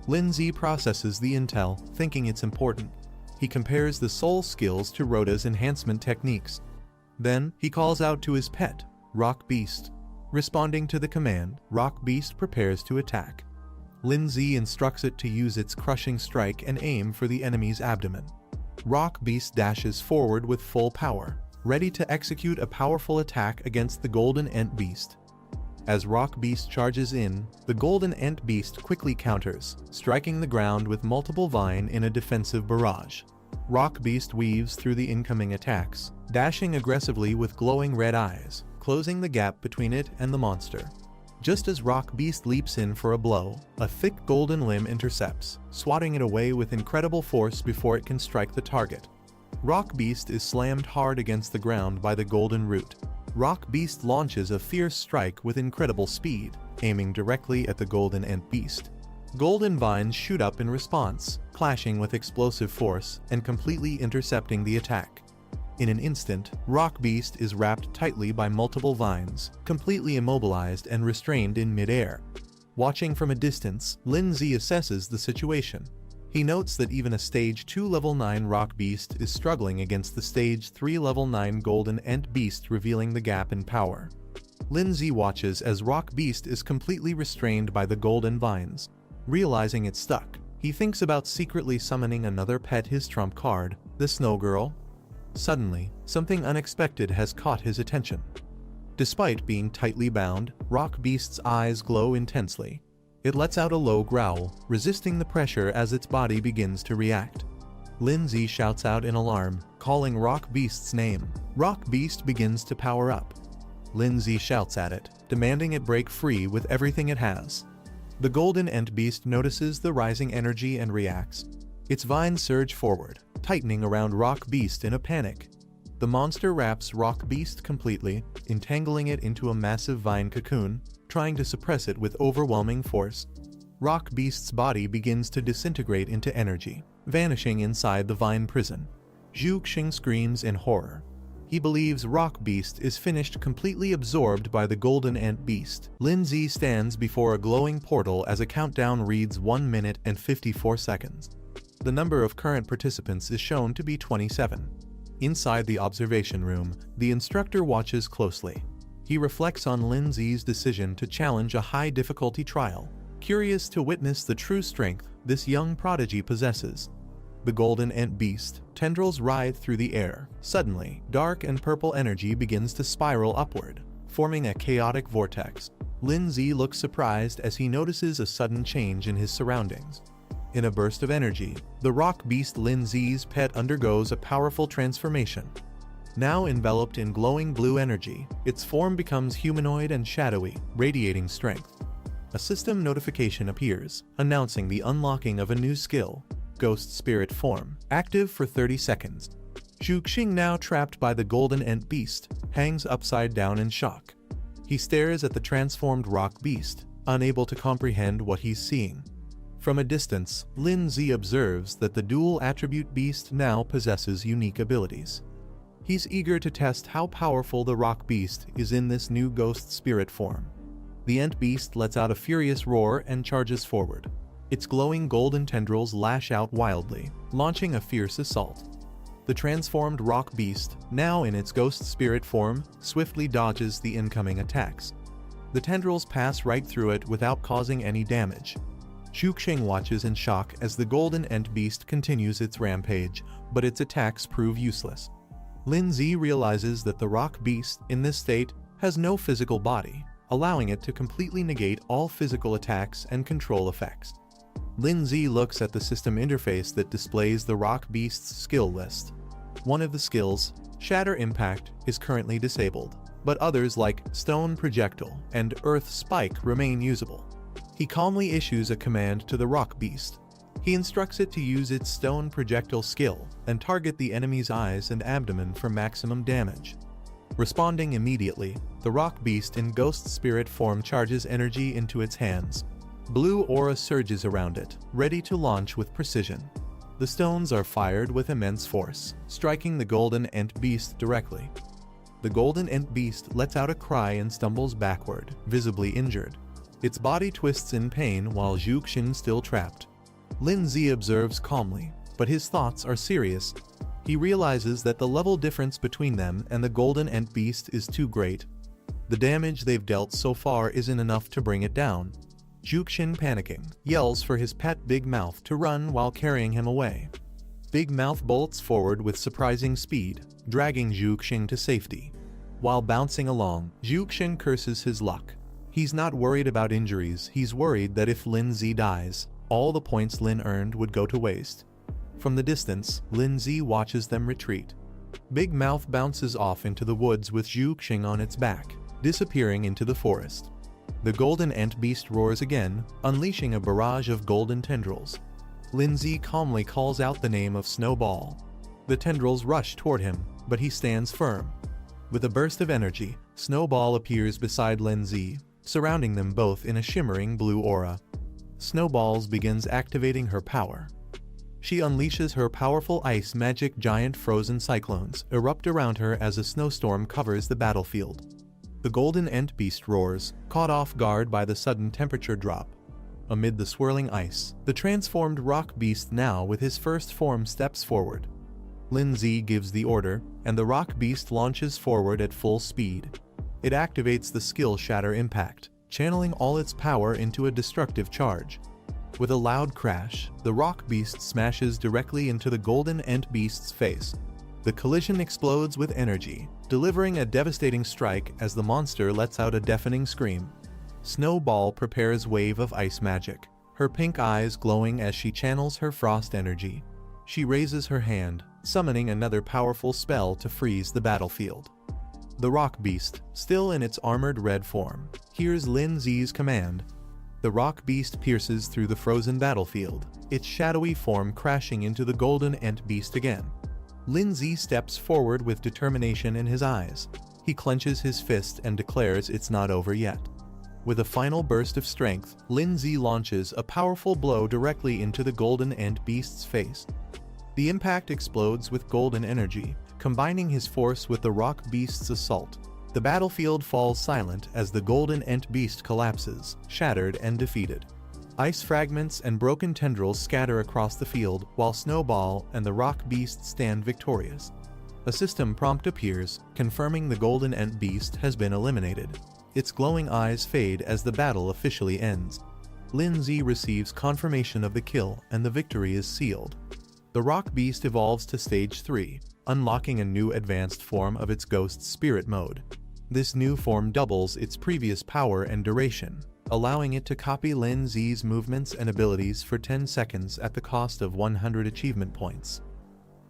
Lindsay processes the intel, thinking it's important. He compares the soul skills to Rhoda's enhancement techniques. Then, he calls out to his pet, Rock Beast. Responding to the command, Rock Beast prepares to attack. Lindsay instructs it to use its crushing strike and aim for the enemy's abdomen. Rock Beast dashes forward with full power, ready to execute a powerful attack against the golden ant beast. As Rock Beast charges in, the golden ant beast quickly counters, striking the ground with multiple vine in a defensive barrage. Rock Beast weaves through the incoming attacks, dashing aggressively with glowing red eyes, closing the gap between it and the monster. Just as Rock Beast leaps in for a blow, a thick golden limb intercepts, swatting it away with incredible force before it can strike the target. Rock Beast is slammed hard against the ground by the golden root. Rock Beast launches a fierce strike with incredible speed, aiming directly at the golden ant beast. Golden vines shoot up in response, clashing with explosive force and completely intercepting the attack. In an instant, Rock Beast is wrapped tightly by multiple vines, completely immobilized and restrained in midair. Watching from a distance, Lindsay assesses the situation. He notes that even a Stage 2 Level 9 Rock Beast is struggling against the Stage 3 Level 9 Golden Ant Beast, revealing the gap in power. Lindsay watches as Rock Beast is completely restrained by the golden vines. Realizing it's stuck, he thinks about secretly summoning another pet, his trump card, the Snow Girl. Suddenly, something unexpected has caught his attention. Despite being tightly bound, Rock Beast's eyes glow intensely. It lets out a low growl, resisting the pressure as its body begins to react. Lindsay shouts out in alarm, calling Rock Beast's name. Rock Beast begins to power up. Lindsay shouts at it, demanding it break free with everything it has. The Golden Ant Beast notices the rising energy and reacts. Its vines surge forward, tightening around Rock Beast in a panic. The monster wraps Rock Beast completely, entangling it into a massive vine cocoon, trying to suppress it with overwhelming force. Rock Beast's body begins to disintegrate into energy, vanishing inside the vine prison. Zhu Xing screams in horror. He believes Rock Beast is finished, completely absorbed by the Golden Ant Beast. Lindsay stands before a glowing portal as a countdown reads 1 minute and 54 seconds. The number of current participants is shown to be 27. Inside the observation room, the instructor watches closely. He reflects on Lindsay's decision to challenge a high-difficulty trial, curious to witness the true strength this young prodigy possesses. The Golden Ant Beast tendrils writhe through the air. Suddenly, dark and purple energy begins to spiral upward, forming a chaotic vortex. Lindsay looks surprised as he notices a sudden change in his surroundings. In a burst of energy, the Rock Beast, Lindsay's pet, undergoes a powerful transformation. Now enveloped in glowing blue energy, its form becomes humanoid and shadowy, radiating strength. A system notification appears, announcing the unlocking of a new skill, Ghost Spirit Form, active for 30 seconds. Zhu Xing, now trapped by the Golden Ant Beast, hangs upside down in shock. He stares at the transformed Rock Beast, unable to comprehend what he's seeing. From a distance, Lindsay observes that the dual attribute beast now possesses unique abilities. He's eager to test how powerful the Rock Beast is in this new ghost spirit form. The Ant Beast lets out a furious roar and charges forward. Its glowing golden tendrils lash out wildly, launching a fierce assault. The transformed Rock Beast, now in its ghost spirit form, swiftly dodges the incoming attacks. The tendrils pass right through it without causing any damage. Zhu Xing watches in shock as the Golden Ant Beast continues its rampage, but its attacks prove useless. Lindsay realizes that the Rock Beast, in this state, has no physical body, allowing it to completely negate all physical attacks and control effects. Lindsay looks at the system interface that displays the Rock Beast's skill list. One of the skills, Shatter Impact, is currently disabled, but others like Stone Projectile and Earth Spike remain usable. He calmly issues a command to the Rock Beast. He instructs it to use its Stone Projectile skill and target the enemy's eyes and abdomen for maximum damage. Responding immediately, the Rock Beast in Ghost Spirit form charges energy into its hands. Blue aura surges around it, ready to launch with precision. The stones are fired with immense force, striking the Golden Ant Beast directly. The Golden Ant Beast lets out a cry and stumbles backward, visibly injured. Its body twists in pain while Zhu Xing still trapped. Lindsay observes calmly, but his thoughts are serious. He realizes that the level difference between them and the Golden Ant Beast is too great. The damage they've dealt so far isn't enough to bring it down. Zhu Xing, panicking, yells for his pet Big Mouth to run while carrying him away. Big Mouth bolts forward with surprising speed, dragging Zhu Xing to safety. While bouncing along, Zhu Xing curses his luck. He's not worried about injuries, he's worried that if Lindsay dies, all the points Lin earned would go to waste. From the distance, Lindsay watches them retreat. Big Mouth bounces off into the woods with Zhu Xing on its back, disappearing into the forest. The golden ant beast roars again, unleashing a barrage of golden tendrils. Lindsay calmly calls out the name of Snowball. The tendrils rush toward him, but he stands firm. With a burst of energy, Snowball appears beside Lindsay, surrounding them both in a shimmering blue aura. Snowballs begins activating her power. She unleashes her powerful ice magic. Giant frozen cyclones erupt around her as a snowstorm covers the battlefield. The golden ant beast roars, caught off guard by the sudden temperature drop. Amid the swirling ice, the transformed rock beast now with his first form steps forward. Lindsay gives the order, and the rock beast launches forward at full speed. It activates the skill Shatter Impact, channeling all its power into a destructive charge. With a loud crash, the rock beast smashes directly into the golden ant beast's face. The collision explodes with energy, delivering a devastating strike as the monster lets out a deafening scream. Snowball prepares wave of ice magic, her pink eyes glowing as she channels her frost energy. She raises her hand, summoning another powerful spell to freeze the battlefield. The rock beast, still in its armored red form, hears Lindsay's command. The rock beast pierces through the frozen battlefield, its shadowy form crashing into the golden ant beast again. Lindsay steps forward with determination in his eyes. He clenches his fist and declares it's not over yet. With a final burst of strength, Lindsay launches a powerful blow directly into the golden ant beast's face. The impact explodes with golden energy, combining his force with the rock beast's assault. The battlefield falls silent as the golden ant beast collapses, shattered and defeated. Ice fragments and broken tendrils scatter across the field while Snowball and the rock beast stand victorious. A system prompt appears, confirming the golden ant beast has been eliminated. Its glowing eyes fade as the battle officially ends. Lindsay receives confirmation of the kill and the victory is sealed. The rock beast evolves to stage 3, unlocking a new advanced form of its ghost spirit mode. This new form doubles its previous power and duration, allowing it to copy Lindsay's movements and abilities for 10 seconds at the cost of 100 achievement points.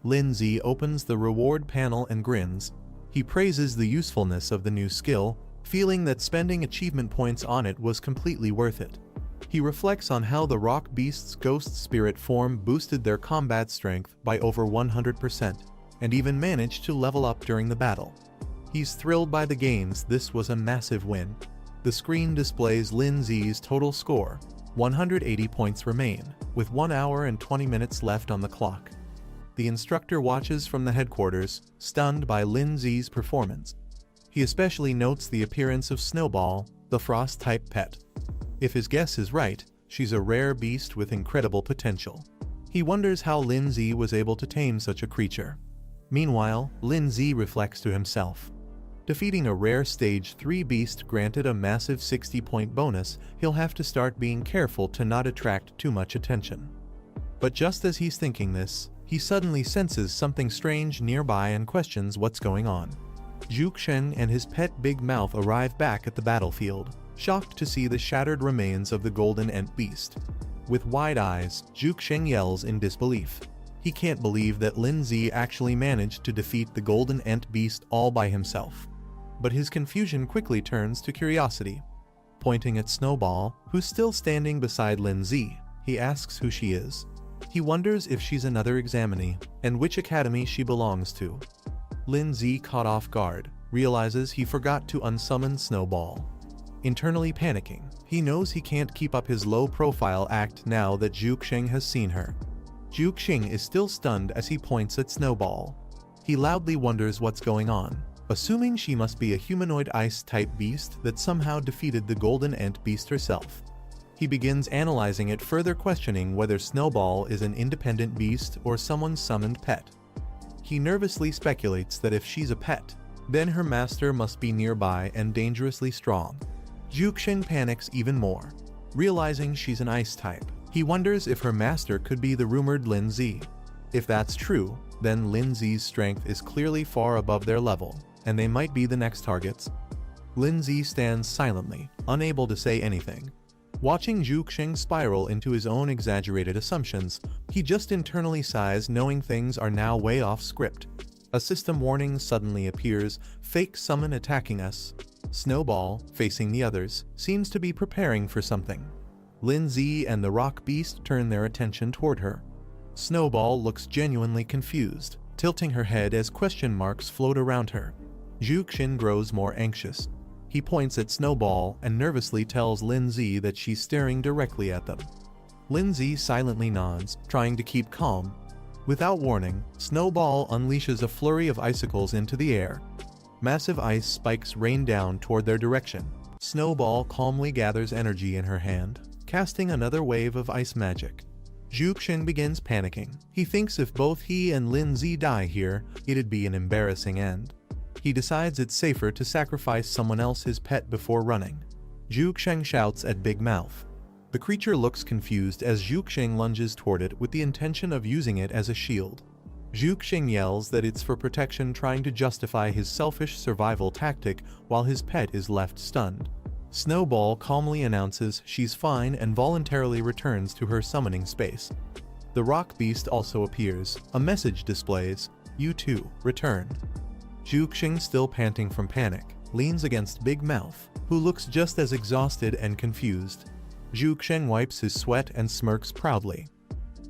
Lindsay opens the reward panel and grins. He praises the usefulness of the new skill, feeling that spending achievement points on it was completely worth it. He reflects on how the rock beast's ghost spirit form boosted their combat strength by over 100%, and even managed to level up during the battle. He's thrilled by the gains. This was a massive win. The screen displays Lindsay's total score. 180 points remain, with 1 hour and 20 minutes left on the clock. The instructor watches from the headquarters, stunned by Lindsay's performance. He especially notes the appearance of Snowball, the frost-type pet. If his guess is right, she's a rare beast with incredible potential. He wonders how Lindsay was able to tame such a creature. Meanwhile, Lindsay reflects to himself. Defeating a rare stage 3 beast granted a massive 60-point bonus. He'll have to start being careful to not attract too much attention. But just as he's thinking this, he suddenly senses something strange nearby and questions what's going on. Juke-sheng and his pet Big Mouth arrive back at the battlefield, shocked to see the shattered remains of the golden ant beast. With wide eyes, Juke-sheng yells in disbelief. He can't believe that Lindsay actually managed to defeat the golden ant beast all by himself. But his confusion quickly turns to curiosity. Pointing at Snowball, who's still standing beside Lindsay, he asks who she is. He wonders if she's another examinee, and which academy she belongs to. Lindsay, caught off guard, realizes he forgot to unsummon Snowball. Internally panicking, he knows he can't keep up his low-profile act now that Juke-sheng has seen her. Juke-sheng is still stunned as he points at Snowball. He loudly wonders what's going on, assuming she must be a humanoid ice-type beast that somehow defeated the golden ant beast herself. He begins analyzing it, further questioning whether Snowball is an independent beast or someone's summoned pet. He nervously speculates that if she's a pet, then her master must be nearby and dangerously strong. Juke-sheng panics even more. Realizing she's an ice type, he wonders if her master could be the rumored Lindsay. If that's true, then Lindsay's strength is clearly far above their level, and they might be the next targets. Lindsay stands silently, unable to say anything. Watching Juke-sheng spiral into his own exaggerated assumptions, he just internally sighs, knowing things are now way off script. A system warning suddenly appears: fake summon attacking us. Snowball, facing the others, seems to be preparing for something. Lindsay and the rock beast turn their attention toward her. Snowball looks genuinely confused, tilting her head as question marks float around her. Juxin grows more anxious. He points at Snowball and nervously tells Lindsay that she's staring directly at them. Lindsay silently nods, trying to keep calm. Without warning, Snowball unleashes a flurry of icicles into the air. Massive ice spikes rain down toward their direction. Snowball calmly gathers energy in her hand, casting another wave of ice magic. Juxin begins panicking. He thinks if both he and Lindsay die here, it'd be an embarrassing end. He decides it's safer to sacrifice someone else's pet before running. Juxin shouts at Big Mouth. The creature looks confused as Juxin lunges toward it with the intention of using it as a shield. Juxin yells that it's for protection, trying to justify his selfish survival tactic while his pet is left stunned. Snowball calmly announces she's fine and voluntarily returns to her summoning space. The rock beast also appears. A message displays, "You too, return." Juxin, still panting from panic, leans against Big Mouth, who looks just as exhausted and confused. Juxin wipes his sweat and smirks proudly.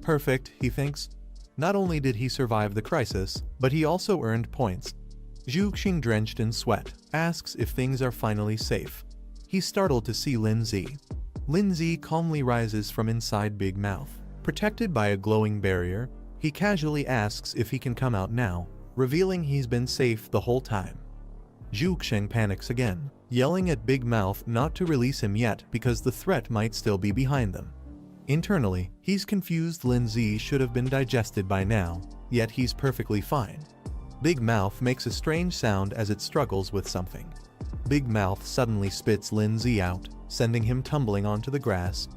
Perfect, he thinks. Not only did he survive the crisis, but he also earned points. Juxin, drenched in sweat, asks if things are finally safe. He's startled to see Lindsay. Lindsay calmly rises from inside Big Mouth. Protected by a glowing barrier, he casually asks if he can come out now, revealing he's been safe the whole time. Juxin panics again, yelling at Big Mouth not to release him yet because the threat might still be behind them. Internally, he's confused. Lindsay should have been digested by now, yet he's perfectly fine. Big Mouth makes a strange sound as it struggles with something. Big Mouth suddenly spits Lindsay out, sending him tumbling onto the grass.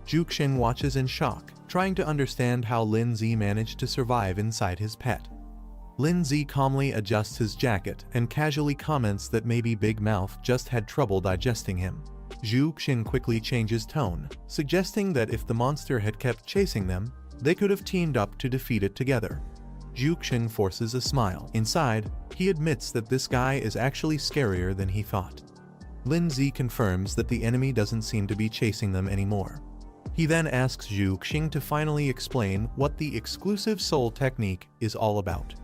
Juxin watches in shock, trying to understand how Lindsay managed to survive inside his pet. Lindsay calmly adjusts his jacket and casually comments that maybe Big Mouth just had trouble digesting him. Juxin quickly changes tone, suggesting that if the monster had kept chasing them, they could have teamed up to defeat it together. Juxin forces a smile. Inside, he admits that this guy is actually scarier than he thought. Lindsay confirms that the enemy doesn't seem to be chasing them anymore. He then asks Juxin to finally explain what the exclusive soul technique is all about.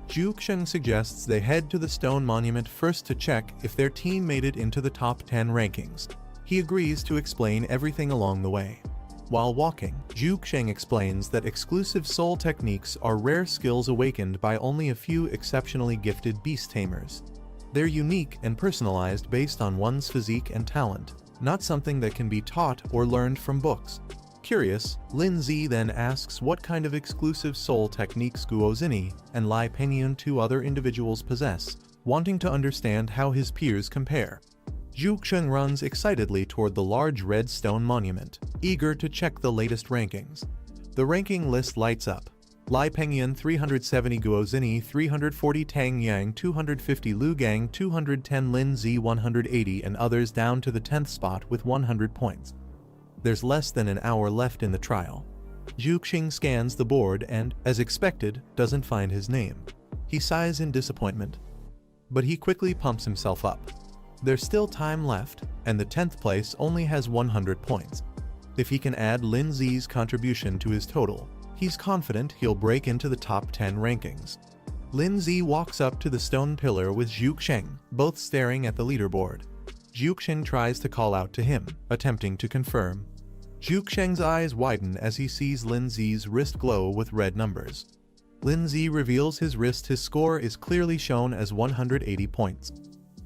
Juxin suggests they head to the stone monument first to check if their team made it into the top 10 rankings. He agrees to explain everything along the way. While walking, Juxin explains that exclusive soul techniques are rare skills awakened by only a few exceptionally gifted beast tamers. They're unique and personalized based on one's physique and talent, not something that can be taught or learned from books. Curious, Lindsay then asks what kind of exclusive soul techniques Guozini and Lai Pengyun, two other individuals, possess, wanting to understand how his peers compare. Juxin runs excitedly toward the large red stone monument, eager to check the latest rankings. The ranking list lights up. Lai Pengyun 370, Guozini 340, Tang Yang 250, Lu Gang 210, Lindsay 180, and others down to the 10th spot with 100 points. There's less than an hour left in the trial. Juxin scans the board and, as expected, doesn't find his name. He sighs in disappointment. But he quickly pumps himself up. There's still time left, and the 10th place only has 100 points. If he can add Lindsay's contribution to his total, he's confident he'll break into the top 10 rankings. Lindsay walks up to the stone pillar with Juxin, both staring at the leaderboard. Juxin tries to call out to him, attempting to confirm. Juxin's eyes widen as he sees Lindsay's wrist glow with red numbers. Lindsay reveals his wrist. His score is clearly shown as 180 points.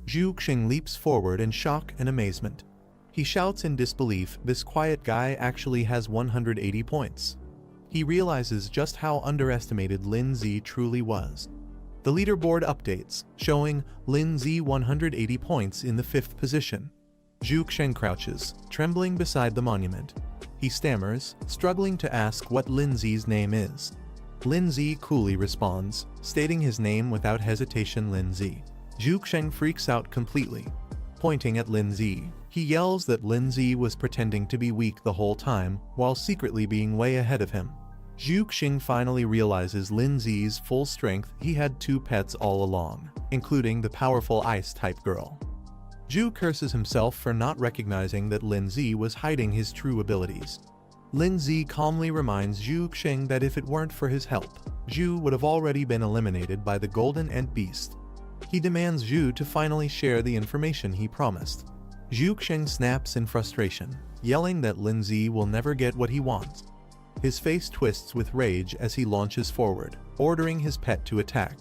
Juxin leaps forward in shock and amazement. He shouts in disbelief, this quiet guy actually has 180 points. He realizes just how underestimated Lindsay truly was. The leaderboard updates, showing Lindsay 180 points in the 5th position. Juxin crouches, trembling beside the monument. He stammers, struggling to ask what Lindsay's name is. Lindsay coolly responds, stating his name without hesitation, Lindsay. Juxin freaks out completely. Pointing at Lindsay, he yells that Lindsay was pretending to be weak the whole time, while secretly being way ahead of him. Juxin finally realizes Lindsay's full strength. He had 2 pets all along, including the powerful ice-type girl. Zhu curses himself for not recognizing that Lin Zi was hiding his true abilities. Lin Zi calmly reminds Zhu Xing that if it weren't for his help, Zhu would have already been eliminated by the Golden Ant Beast. He demands Zhu to finally share the information he promised. Zhu Xing snaps in frustration, yelling that Lin Zi will never get what he wants. His face twists with rage as he launches forward, ordering his pet to attack.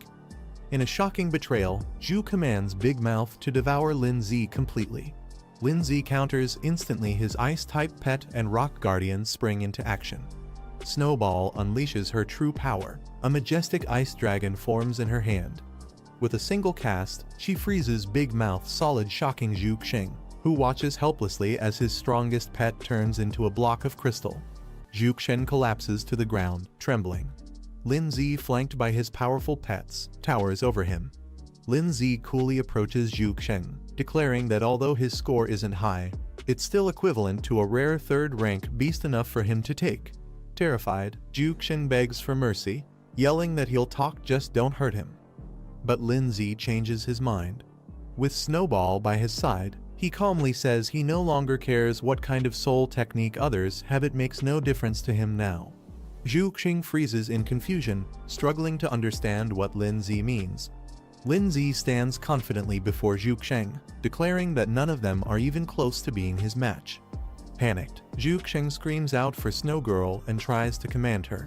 In a shocking betrayal, Zhu commands Big Mouth to devour Lin Zi completely. Lin Zi counters instantly. His ice-type pet and rock guardians spring into action. Snowball unleashes her true power. A majestic ice dragon forms in her hand. With a single cast, she freezes Big Mouth solid, shocking Zhu Xing, who watches helplessly as his strongest pet turns into a block of crystal. Zhu Xing collapses to the ground, trembling. Lin Zi, flanked by his powerful pets, towers over him. Lin Zi coolly approaches Zhu Xing, declaring that although his score isn't high, it's still equivalent to a rare third-rank beast, enough for him to take. Terrified, Zhu Xing begs for mercy, yelling that he'll talk, just don't hurt him. But Lin Zi changes his mind. With Snowball by his side, he calmly says he no longer cares what kind of soul technique others have, it makes no difference to him now. Zhu Xing freezes in confusion, struggling to understand what Lin Zi means. Lin Zi stands confidently before Zhu Xing, declaring that none of them are even close to being his match. Panicked, Zhu Xing screams out for Snow Girl and tries to command her.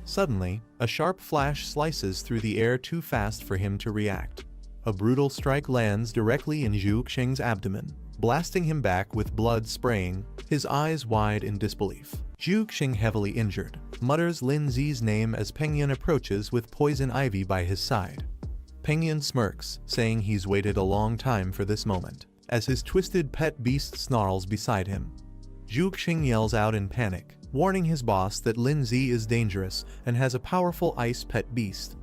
Suddenly, a sharp flash slices through the air too fast for him to react. A brutal strike lands directly in Zhu Xing's abdomen, blasting him back with blood spraying, his eyes wide in disbelief. Zhu Xing, heavily injured, mutters Lin Zi's name as Pengyan approaches with poison ivy by his side. Pengyan smirks, saying he's waited a long time for this moment, as his twisted pet beast snarls beside him. Zhu Xing yells out in panic, warning his boss that Lin Zi is dangerous and has a powerful ice pet beast.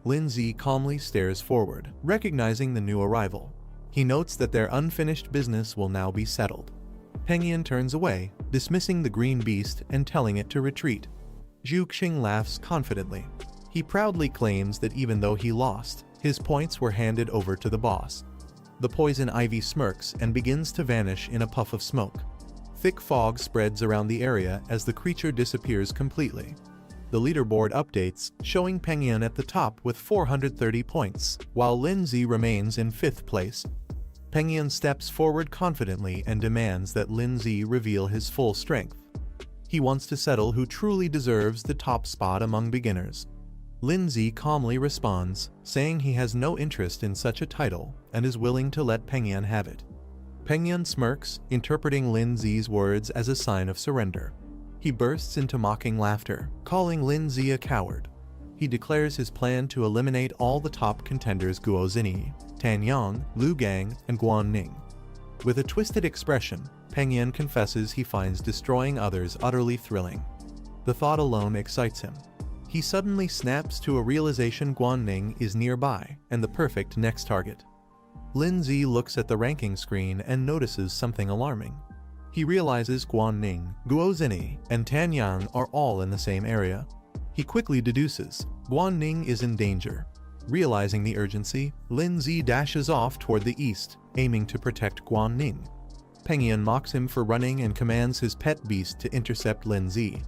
Lin Zi calmly stares forward, recognizing the new arrival. He notes that their unfinished business will now be settled. Pengyan turns away, dismissing the green beast and telling it to retreat. Zhu Xing laughs confidently. He proudly claims that even though he lost, his points were handed over to the boss. The poison ivy smirks and begins to vanish in a puff of smoke. Thick fog spreads around the area as the creature disappears completely. The leaderboard updates, showing Pengyan at the top with 430 points, while Lin Zi remains in 5th place. Pengyan steps forward confidently and demands that Lin Zi reveal his full strength. He wants to settle who truly deserves the top spot among beginners. Lin Zi calmly responds, saying he has no interest in such a title and is willing to let Pengyan have it. Pengyan smirks, interpreting Lin Zi's words as a sign of surrender. He bursts into mocking laughter, calling Lin Zi a coward. He declares his plan to eliminate all the top contenders: Guo Zinyi, Tan Yang, Lu Gang, and Guan Ning. With a twisted expression, Pengyan confesses he finds destroying others utterly thrilling. The thought alone excites him. He suddenly snaps to a realization: Guan Ning is nearby and the perfect next target. Lin Zi looks at the ranking screen and notices something alarming. He realizes Guan Ning, Guo Zinyi, and Tan Yang are all in the same area. He quickly deduces Guan Ning is in danger. Realizing the urgency, Lin Zi dashes off toward the east, aiming to protect Guan Ning. Pengyan mocks him for running and commands his pet beast to intercept Lin Zi.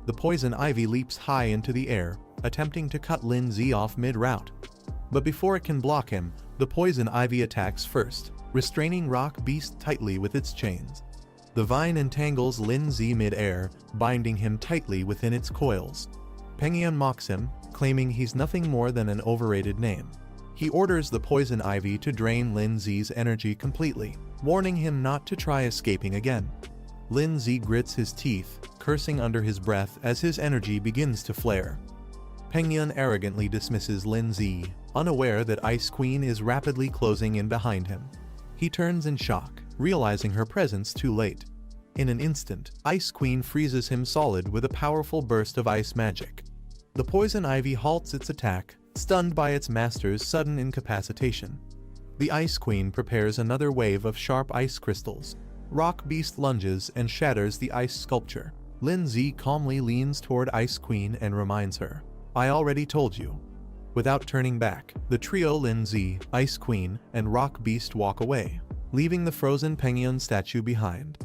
The poison ivy leaps high into the air, attempting to cut Lin Zi off mid-route. But before it can block him, the poison ivy attacks first, restraining Rock Beast tightly with its chains. The vine entangles Lin Zi mid-air, binding him tightly within its coils. Pengyan mocks him, claiming he's nothing more than an overrated name. He orders the poison ivy to drain Lin Zi's energy completely, warning him not to try escaping again. Lin Zi grits his teeth, cursing under his breath as his energy begins to flare. Pengyan arrogantly dismisses Lin Zi, unaware that Ice Queen is rapidly closing in behind him. He turns in shock, realizing her presence too late. In an instant, Ice Queen freezes him solid with a powerful burst of ice magic. The poison ivy halts its attack, stunned by its master's sudden incapacitation. The Ice Queen prepares another wave of sharp ice crystals. Rock Beast lunges and shatters the ice sculpture. Lin Zi calmly leans toward Ice Queen and reminds her, "I already told you." Without turning back, the trio Lin Zi, Ice Queen, and Rock Beast walk away. leaving the frozen Pengyun statue behind.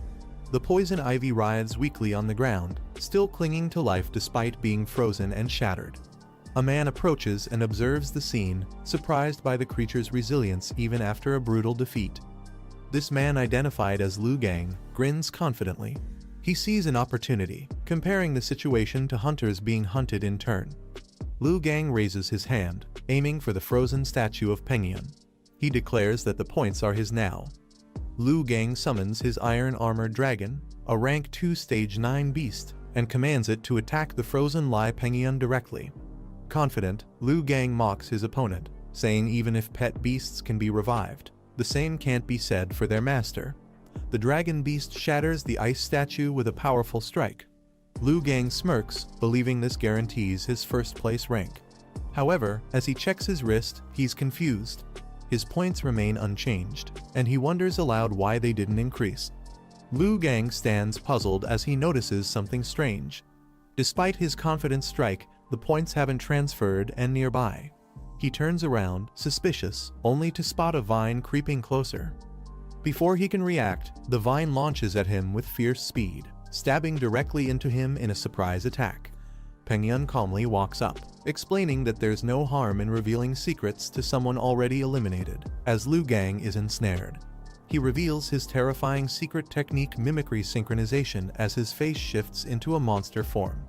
The poison ivy writhes weakly on the ground, still clinging to life despite being frozen and shattered. A man approaches and observes the scene, surprised by the creature's resilience even after a brutal defeat. This man, identified as Lu Gang, grins confidently. He sees an opportunity, comparing the situation to hunters being hunted in turn. Lu Gang raises his hand, aiming for the frozen statue of Pengyun. He declares that the points are his now. Lu Gang summons his iron-armored dragon, a rank 2 stage 9 beast, and commands it to attack the frozen Lai Pengyun directly. Confident, Lu Gang mocks his opponent, saying even if pet beasts can be revived, the same can't be said for their master. The dragon beast shatters the ice statue with a powerful strike. Lu Gang smirks, believing this guarantees his first-place rank. However, as he checks his wrist, he's confused. His points remain unchanged, and he wonders aloud why they didn't increase. Lu Gang stands puzzled as he notices something strange. Despite his confident strike, the points haven't transferred and nearby. He turns around, suspicious, only to spot a vine creeping closer. Before he can react, the vine launches at him with fierce speed, stabbing directly into him in a surprise attack. Pengyun calmly walks up, explaining that there's no harm in revealing secrets to someone already eliminated, as Lu Gang is ensnared. He reveals his terrifying secret technique, mimicry synchronization, as his face shifts into a monster form.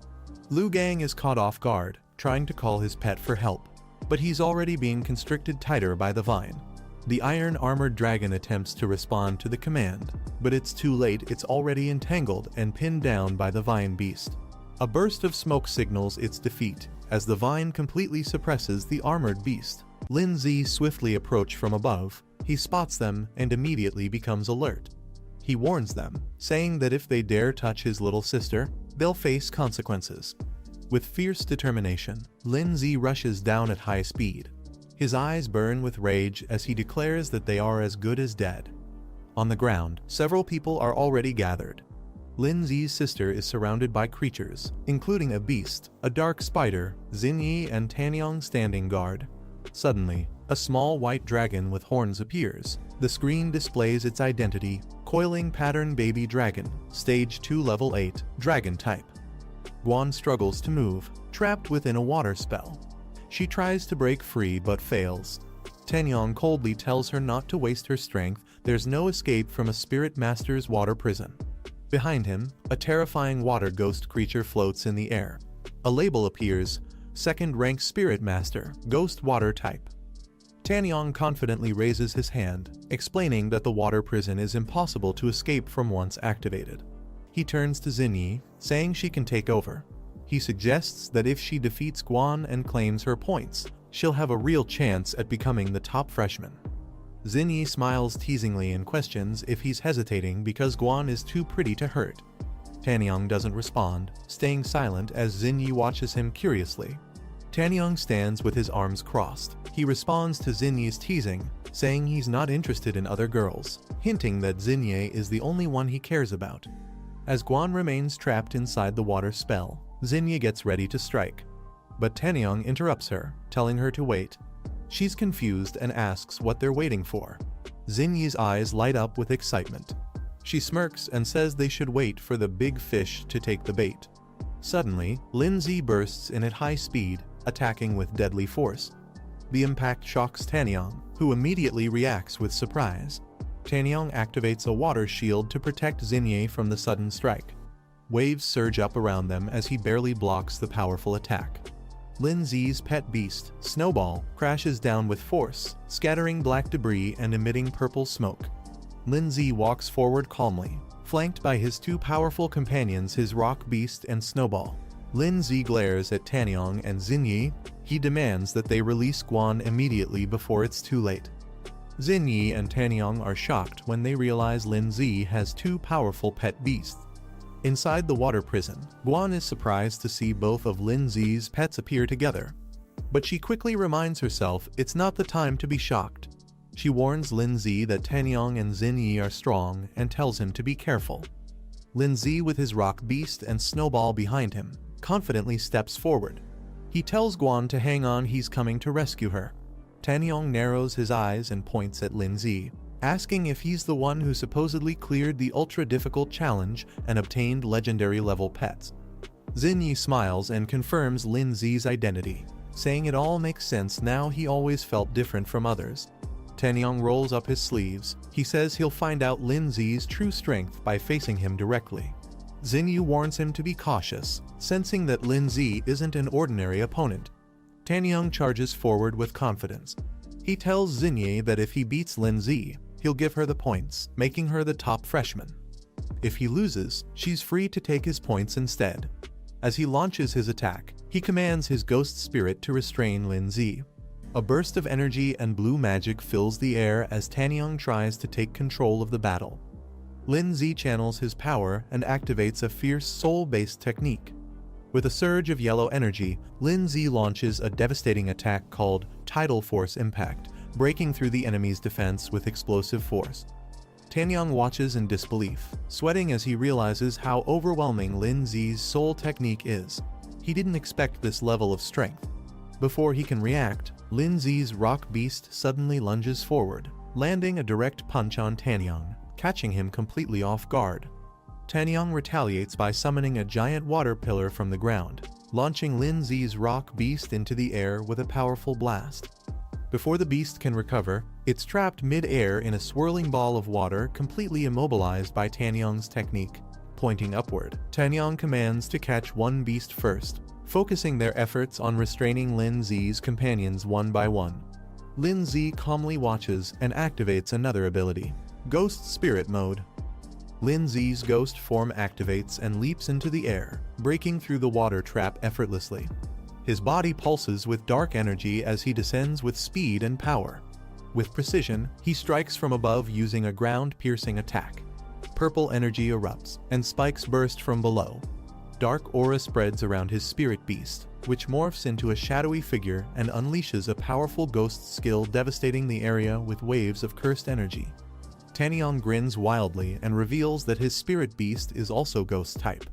Lu Gang is caught off guard, trying to call his pet for help, but he's already being constricted tighter by the vine. The iron-armored dragon attempts to respond to the command, but it's too late. It's already entangled and pinned down by the vine beast. A burst of smoke signals its defeat, as the vine completely suppresses the armored beast. Lin Zi swiftly approach from above. He spots them and immediately becomes alert. He warns them, saying that if they dare touch his little sister, they'll face consequences. With fierce determination, Lin Zi rushes down at high speed. His eyes burn with rage as he declares that they are as good as dead. On the ground, several people are already gathered. Lin Zi's sister is surrounded by creatures, including a beast, a dark spider, Xinyi and Tanyang standing guard. Suddenly, a small white dragon with horns appears. The screen displays its identity: Coiling Pattern Baby Dragon, Stage 2 Level 8, Dragon Type. Guan struggles to move, trapped within a water spell. She tries to break free but fails. Tanyang coldly tells her not to waste her strength. There's no escape from a spirit master's water prison. Behind him, a terrifying water ghost creature floats in the air. A label appears: Second Rank Spirit Master, Ghost Water Type. Tanyang confidently raises his hand, explaining that the water prison is impossible to escape from once activated. He turns to Xinyi, saying she can take over. He suggests that if she defeats Guan and claims her points, she'll have a real chance at becoming the top freshman. Xinyi smiles teasingly and questions if he's hesitating because Guan is too pretty to hurt. Tanyang doesn't respond, staying silent as Xinyi watches him curiously. Tanyang stands with his arms crossed. He responds to Xinyi's teasing, saying he's not interested in other girls, hinting that Xinyi is the only one he cares about. As Guan remains trapped inside the water spell, Xinyi gets ready to strike. But Tanyang interrupts her, telling her to wait. She's confused and asks what they're waiting for. Xinyi's eyes light up with excitement. She smirks and says they should wait for the big fish to take the bait. Suddenly, Lin Zi bursts in at high speed, attacking with deadly force. The impact shocks Tanyang, who immediately reacts with surprise. Tanyang activates a water shield to protect Xinyi from the sudden strike. Waves surge up around them as he barely blocks the powerful attack. Lin Zi's pet beast, Snowball, crashes down with force, scattering black debris and emitting purple smoke. Lin Zi walks forward calmly, flanked by his two powerful companions, his rock beast and Snowball. Lin Zi glares at Tanyang and Xinyi. He demands that they release Guan immediately before it's too late. Xinyi and Tanyang are shocked when they realize Lin Zi has two powerful pet beasts. Inside the water prison, Guan is surprised to see both of Lin Zi's pets appear together. But she quickly reminds herself it's not the time to be shocked. She warns Lin Zi that Tanyang and Xinyi are strong and tells him to be careful. Lin Zi, with his rock beast and Snowball behind him, confidently steps forward. He tells Guan to hang on, he's coming to rescue her. Tanyang narrows his eyes and points at Lin Zi. asking if he's the one who supposedly cleared the ultra-difficult challenge and obtained legendary-level pets. Xinyi smiles and confirms Lin Zi's identity, saying it all makes sense now. He always felt different from others. Tanyang rolls up his sleeves. He says he'll find out Lin Zi's true strength by facing him directly. Xinyi warns him to be cautious, sensing that Lin Zi isn't an ordinary opponent. Tanyang charges forward with confidence. He tells Xinyi that if he beats Lin Zi, he'll give her the points, making her the top freshman. If he loses, she's free to take his points instead. As he launches his attack, he commands his ghost spirit to restrain Lin Zi. A burst of energy and blue magic fills the air as Tanyang tries to take control of the battle. Lin Zi channels his power and activates a fierce soul-based technique. With a surge of yellow energy, Lin Zi launches a devastating attack called Tidal Force Impact, breaking through the enemy's defense with explosive force. Tanyang watches in disbelief, sweating as he realizes how overwhelming Lin Zi's soul technique is. He didn't expect this level of strength. Before he can react, Lin Zi's rock beast suddenly lunges forward, landing a direct punch on Tanyang, catching him completely off guard. Tanyang retaliates by summoning a giant water pillar from the ground, launching Lin Zi's rock beast into the air with a powerful blast. Before the beast can recover, it's trapped mid-air in a swirling ball of water, completely immobilized by Tanyang's technique. Pointing upward, Tanyang commands to catch one beast first, focusing their efforts on restraining Lin Zi's companions one by one. Lin Zi calmly watches and activates another ability, Ghost Spirit Mode. Lin Zi's ghost form activates and leaps into the air, breaking through the water trap effortlessly. His body pulses with dark energy as he descends with speed and power. With precision, he strikes from above using a ground-piercing attack. Purple energy erupts, and spikes burst from below. Dark aura spreads around his spirit beast, which morphs into a shadowy figure and unleashes a powerful ghost skill, devastating the area with waves of cursed energy. Tanyang grins wildly and reveals that his spirit beast is also ghost type.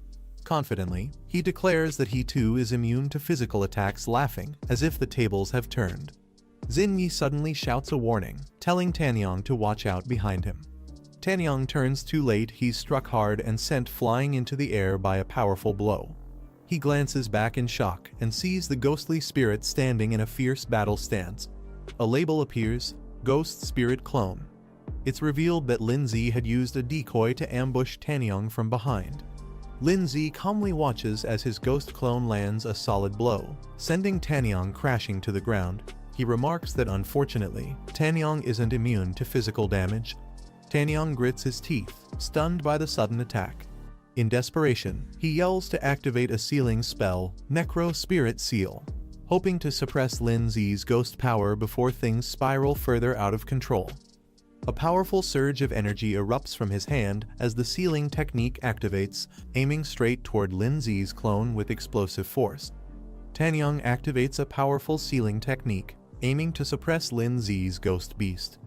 Confidently, he declares that he too is immune to physical attacks, laughing as if the tables have turned. Xinyi suddenly shouts a warning, telling Tanyang to watch out behind him. Tanyang turns too late. He's struck hard and sent flying into the air by a powerful blow. He glances back in shock and sees the ghostly spirit standing in a fierce battle stance. A label appears, Ghost Spirit Clone. It's revealed that Lin Zi had used a decoy to ambush Tanyang from behind. Lin Zi calmly watches as his ghost clone lands a solid blow, sending Tanyang crashing to the ground. He remarks that unfortunately, Tanyang isn't immune to physical damage. Tanyang grits his teeth, stunned by the sudden attack. In desperation, he yells to activate a sealing spell, Necro Spirit Seal, hoping to suppress Lin Zi's ghost power before things spiral further out of control. A powerful surge of energy erupts from his hand as the sealing technique activates, aiming straight toward Lin Zi's clone with explosive force. Tanyang activates a powerful sealing technique, aiming to suppress Lin Zi's ghost beast.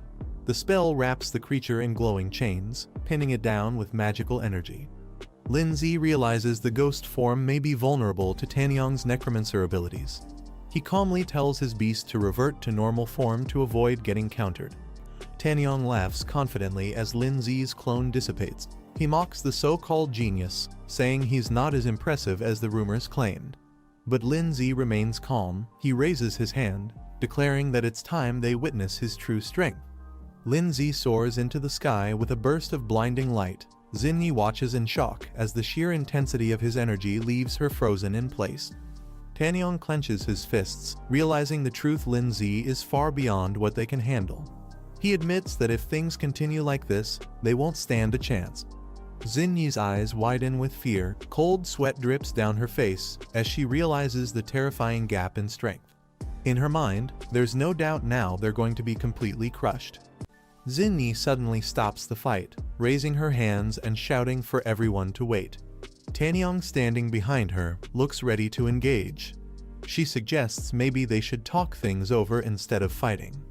The spell wraps the creature in glowing chains, pinning it down with magical energy. Lin Zi realizes the ghost form may be vulnerable to Tanyang's necromancer abilities. He calmly tells his beast to revert to normal form to avoid getting countered. Tanyang laughs confidently as Lin Zi's clone dissipates. He mocks the so-called genius, saying he's not as impressive as the rumors claimed. But Lin Zi remains calm. He raises his hand, declaring that it's time they witness his true strength. Lin Zi soars into the sky with a burst of blinding light. Xinyi watches in shock as the sheer intensity of his energy leaves her frozen in place. Tanyang clenches his fists, realizing the truth: Lin Zi is far beyond what they can handle. He admits that if things continue like this, they won't stand a chance. Xinyi's eyes widen with fear. Cold sweat drips down her face as she realizes the terrifying gap in strength. In her mind, there's no doubt now they're going to be completely crushed. Xinyi suddenly stops the fight, raising her hands and shouting for everyone to wait. Tanyang, standing behind her, looks ready to engage. She suggests maybe they should talk things over instead of fighting.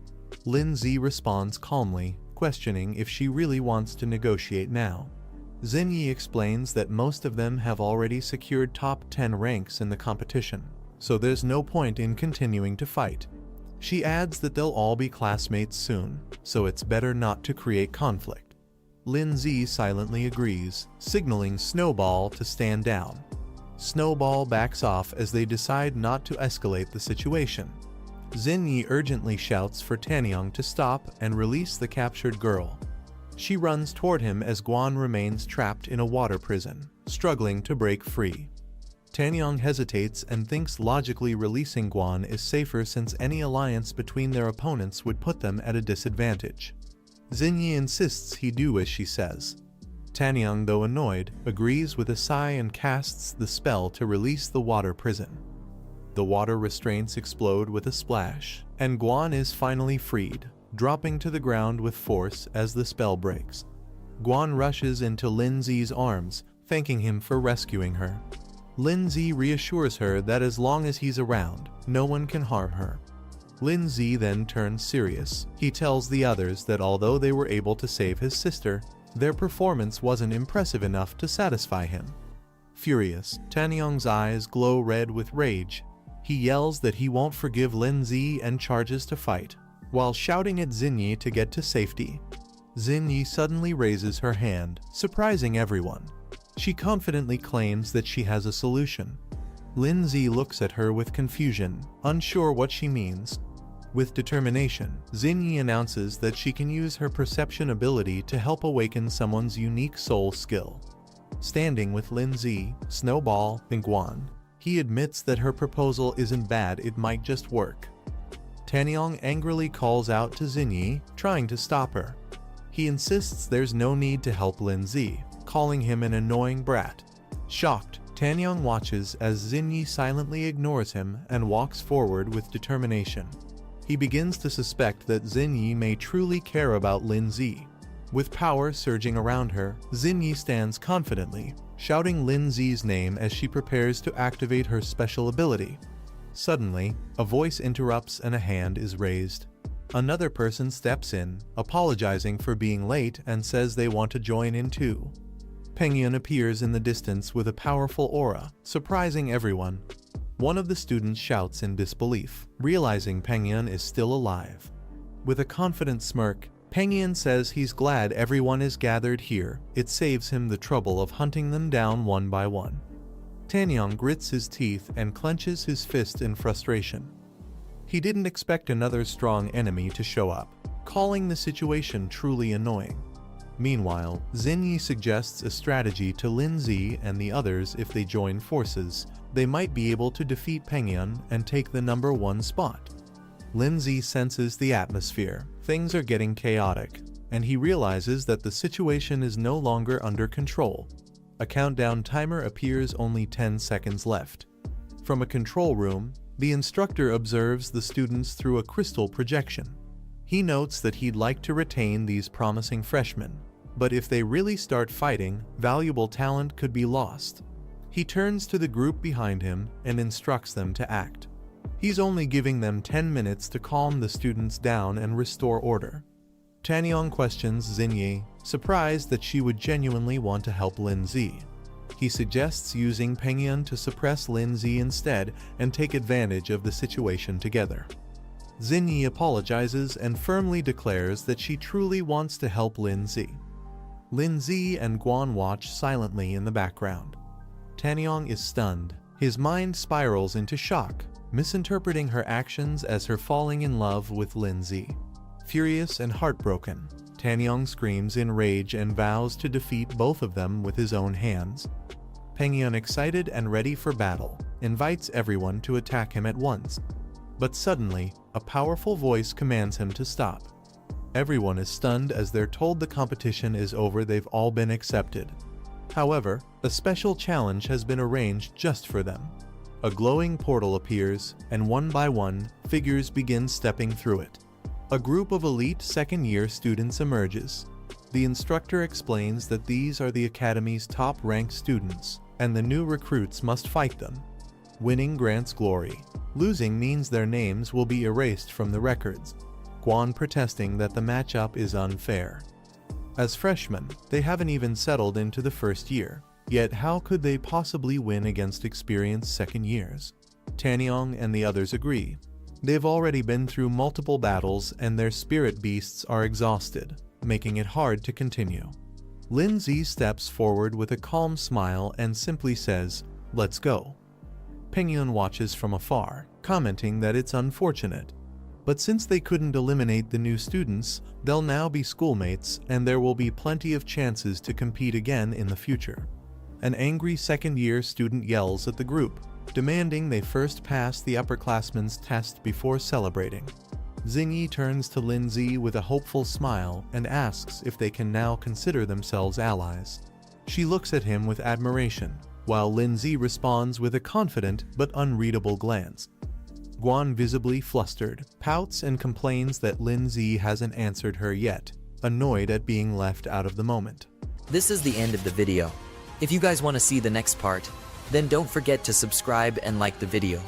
Lin Zi responds calmly, questioning if she really wants to negotiate now. Xinyi explains that most of them have already secured top 10 ranks in the competition, so there's no point in continuing to fight. She adds that they'll all be classmates soon, so it's better not to create conflict. Lindsay silently agrees, signaling Snowball to stand down. Snowball backs off as they decide not to escalate the situation. Xinyi urgently shouts for Tanyang to stop and release the captured girl. She runs toward him as Guan remains trapped in a water prison, struggling to break free. Tanyang hesitates and thinks logically releasing Guan is safer since any alliance between their opponents would put them at a disadvantage. Xinyi insists he do as she says. Tanyang, though annoyed, agrees with a sigh and casts the spell to release the water prison. The water restraints explode with a splash, and Guan is finally freed, dropping to the ground with force as the spell breaks. Guan rushes into Lindsay's arms, thanking him for rescuing her. Lindsay reassures her that as long as he's around, no one can harm her. Lindsay then turns serious. He tells the others that although they were able to save his sister, their performance wasn't impressive enough to satisfy him. Furious, Tanyang's eyes glow red with rage. He yells that he won't forgive Lindsay and charges to fight, while shouting at Xinyi to get to safety. Xinyi suddenly raises her hand, surprising everyone. She confidently claims that she has a solution. Lindsay looks at her with confusion, unsure what she means. With determination, Xinyi announces that she can use her perception ability to help awaken someone's unique soul skill. Standing with Lindsay, Snowball, and Guan, he admits that her proposal isn't bad, it might just work. Tanyang angrily calls out to Xinyi, trying to stop her. He insists there's no need to help Lindsay, calling him an annoying brat. Shocked, Tanyang watches as Xinyi silently ignores him and walks forward with determination. He begins to suspect that Xinyi may truly care about Lindsay. With power surging around her, Xinyi stands confidently, shouting Lindsay's name as she prepares to activate her special ability. Suddenly, a voice interrupts and a hand is raised. Another person steps in, apologizing for being late and says they want to join in too. Pengyun appears in the distance with a powerful aura, surprising everyone. One of the students shouts in disbelief, realizing Pengyun is still alive. With a confident smirk, Pengyun says he's glad everyone is gathered here, it saves him the trouble of hunting them down one by one. Tanyang grits his teeth and clenches his fist in frustration. He didn't expect another strong enemy to show up, calling the situation truly annoying. Meanwhile, Xinyi suggests a strategy to Lindsay and the others. If they join forces, they might be able to defeat Pengyun and take the number 1 spot. Lindsay senses the atmosphere, things are getting chaotic, and he realizes that the situation is no longer under control. A countdown timer appears, only 10 seconds left. From a control room, the instructor observes the students through a crystal projection. He notes that he'd like to retain these promising freshmen, but if they really start fighting, valuable talent could be lost. He turns to the group behind him and instructs them to act. He's only giving them 10 minutes to calm the students down and restore order. Tanyang questions Xinyi, surprised that she would genuinely want to help Lindsay. He suggests using Pengyun to suppress Lindsay instead and take advantage of the situation together. Xinyi apologizes and firmly declares that she truly wants to help Lindsay. Lindsay and Guan watch silently in the background. Tanyang is stunned. His mind spirals into shock, misinterpreting her actions as her falling in love with Lindsay. Furious and heartbroken, Tanyang screams in rage and vows to defeat both of them with his own hands. Pengyun, excited and ready for battle, invites everyone to attack him at once. But suddenly, a powerful voice commands him to stop. Everyone is stunned as they're told the competition is over, they've all been accepted. However, a special challenge has been arranged just for them. A glowing portal appears, and one by one, figures begin stepping through it. A group of elite second-year students emerges. The instructor explains that these are the academy's top-ranked students, and the new recruits must fight them. Winning grants glory. Losing means their names will be erased from the records. Guan protesting that the matchup is unfair. As freshmen, they haven't even settled into the first year, yet how could they possibly win against experienced second years? Tanyang and the others agree. They've already been through multiple battles and their spirit beasts are exhausted, making it hard to continue. Lindsay steps forward with a calm smile and simply says, "Let's go." Pengyun watches from afar, commenting that it's unfortunate. But since they couldn't eliminate the new students, they'll now be schoolmates and there will be plenty of chances to compete again in the future. An angry second-year student yells at the group, demanding they first pass the upperclassmen's test before celebrating. Xingyi turns to Lindsay with a hopeful smile and asks if they can now consider themselves allies. She looks at him with admiration, while Lindsay responds with a confident but unreadable glance. Guan, visibly flustered, pouts and complains that Lindsay hasn't answered her yet, annoyed at being left out of the moment. This is the end of the video. If you guys want to see the next part, then don't forget to subscribe and like the video.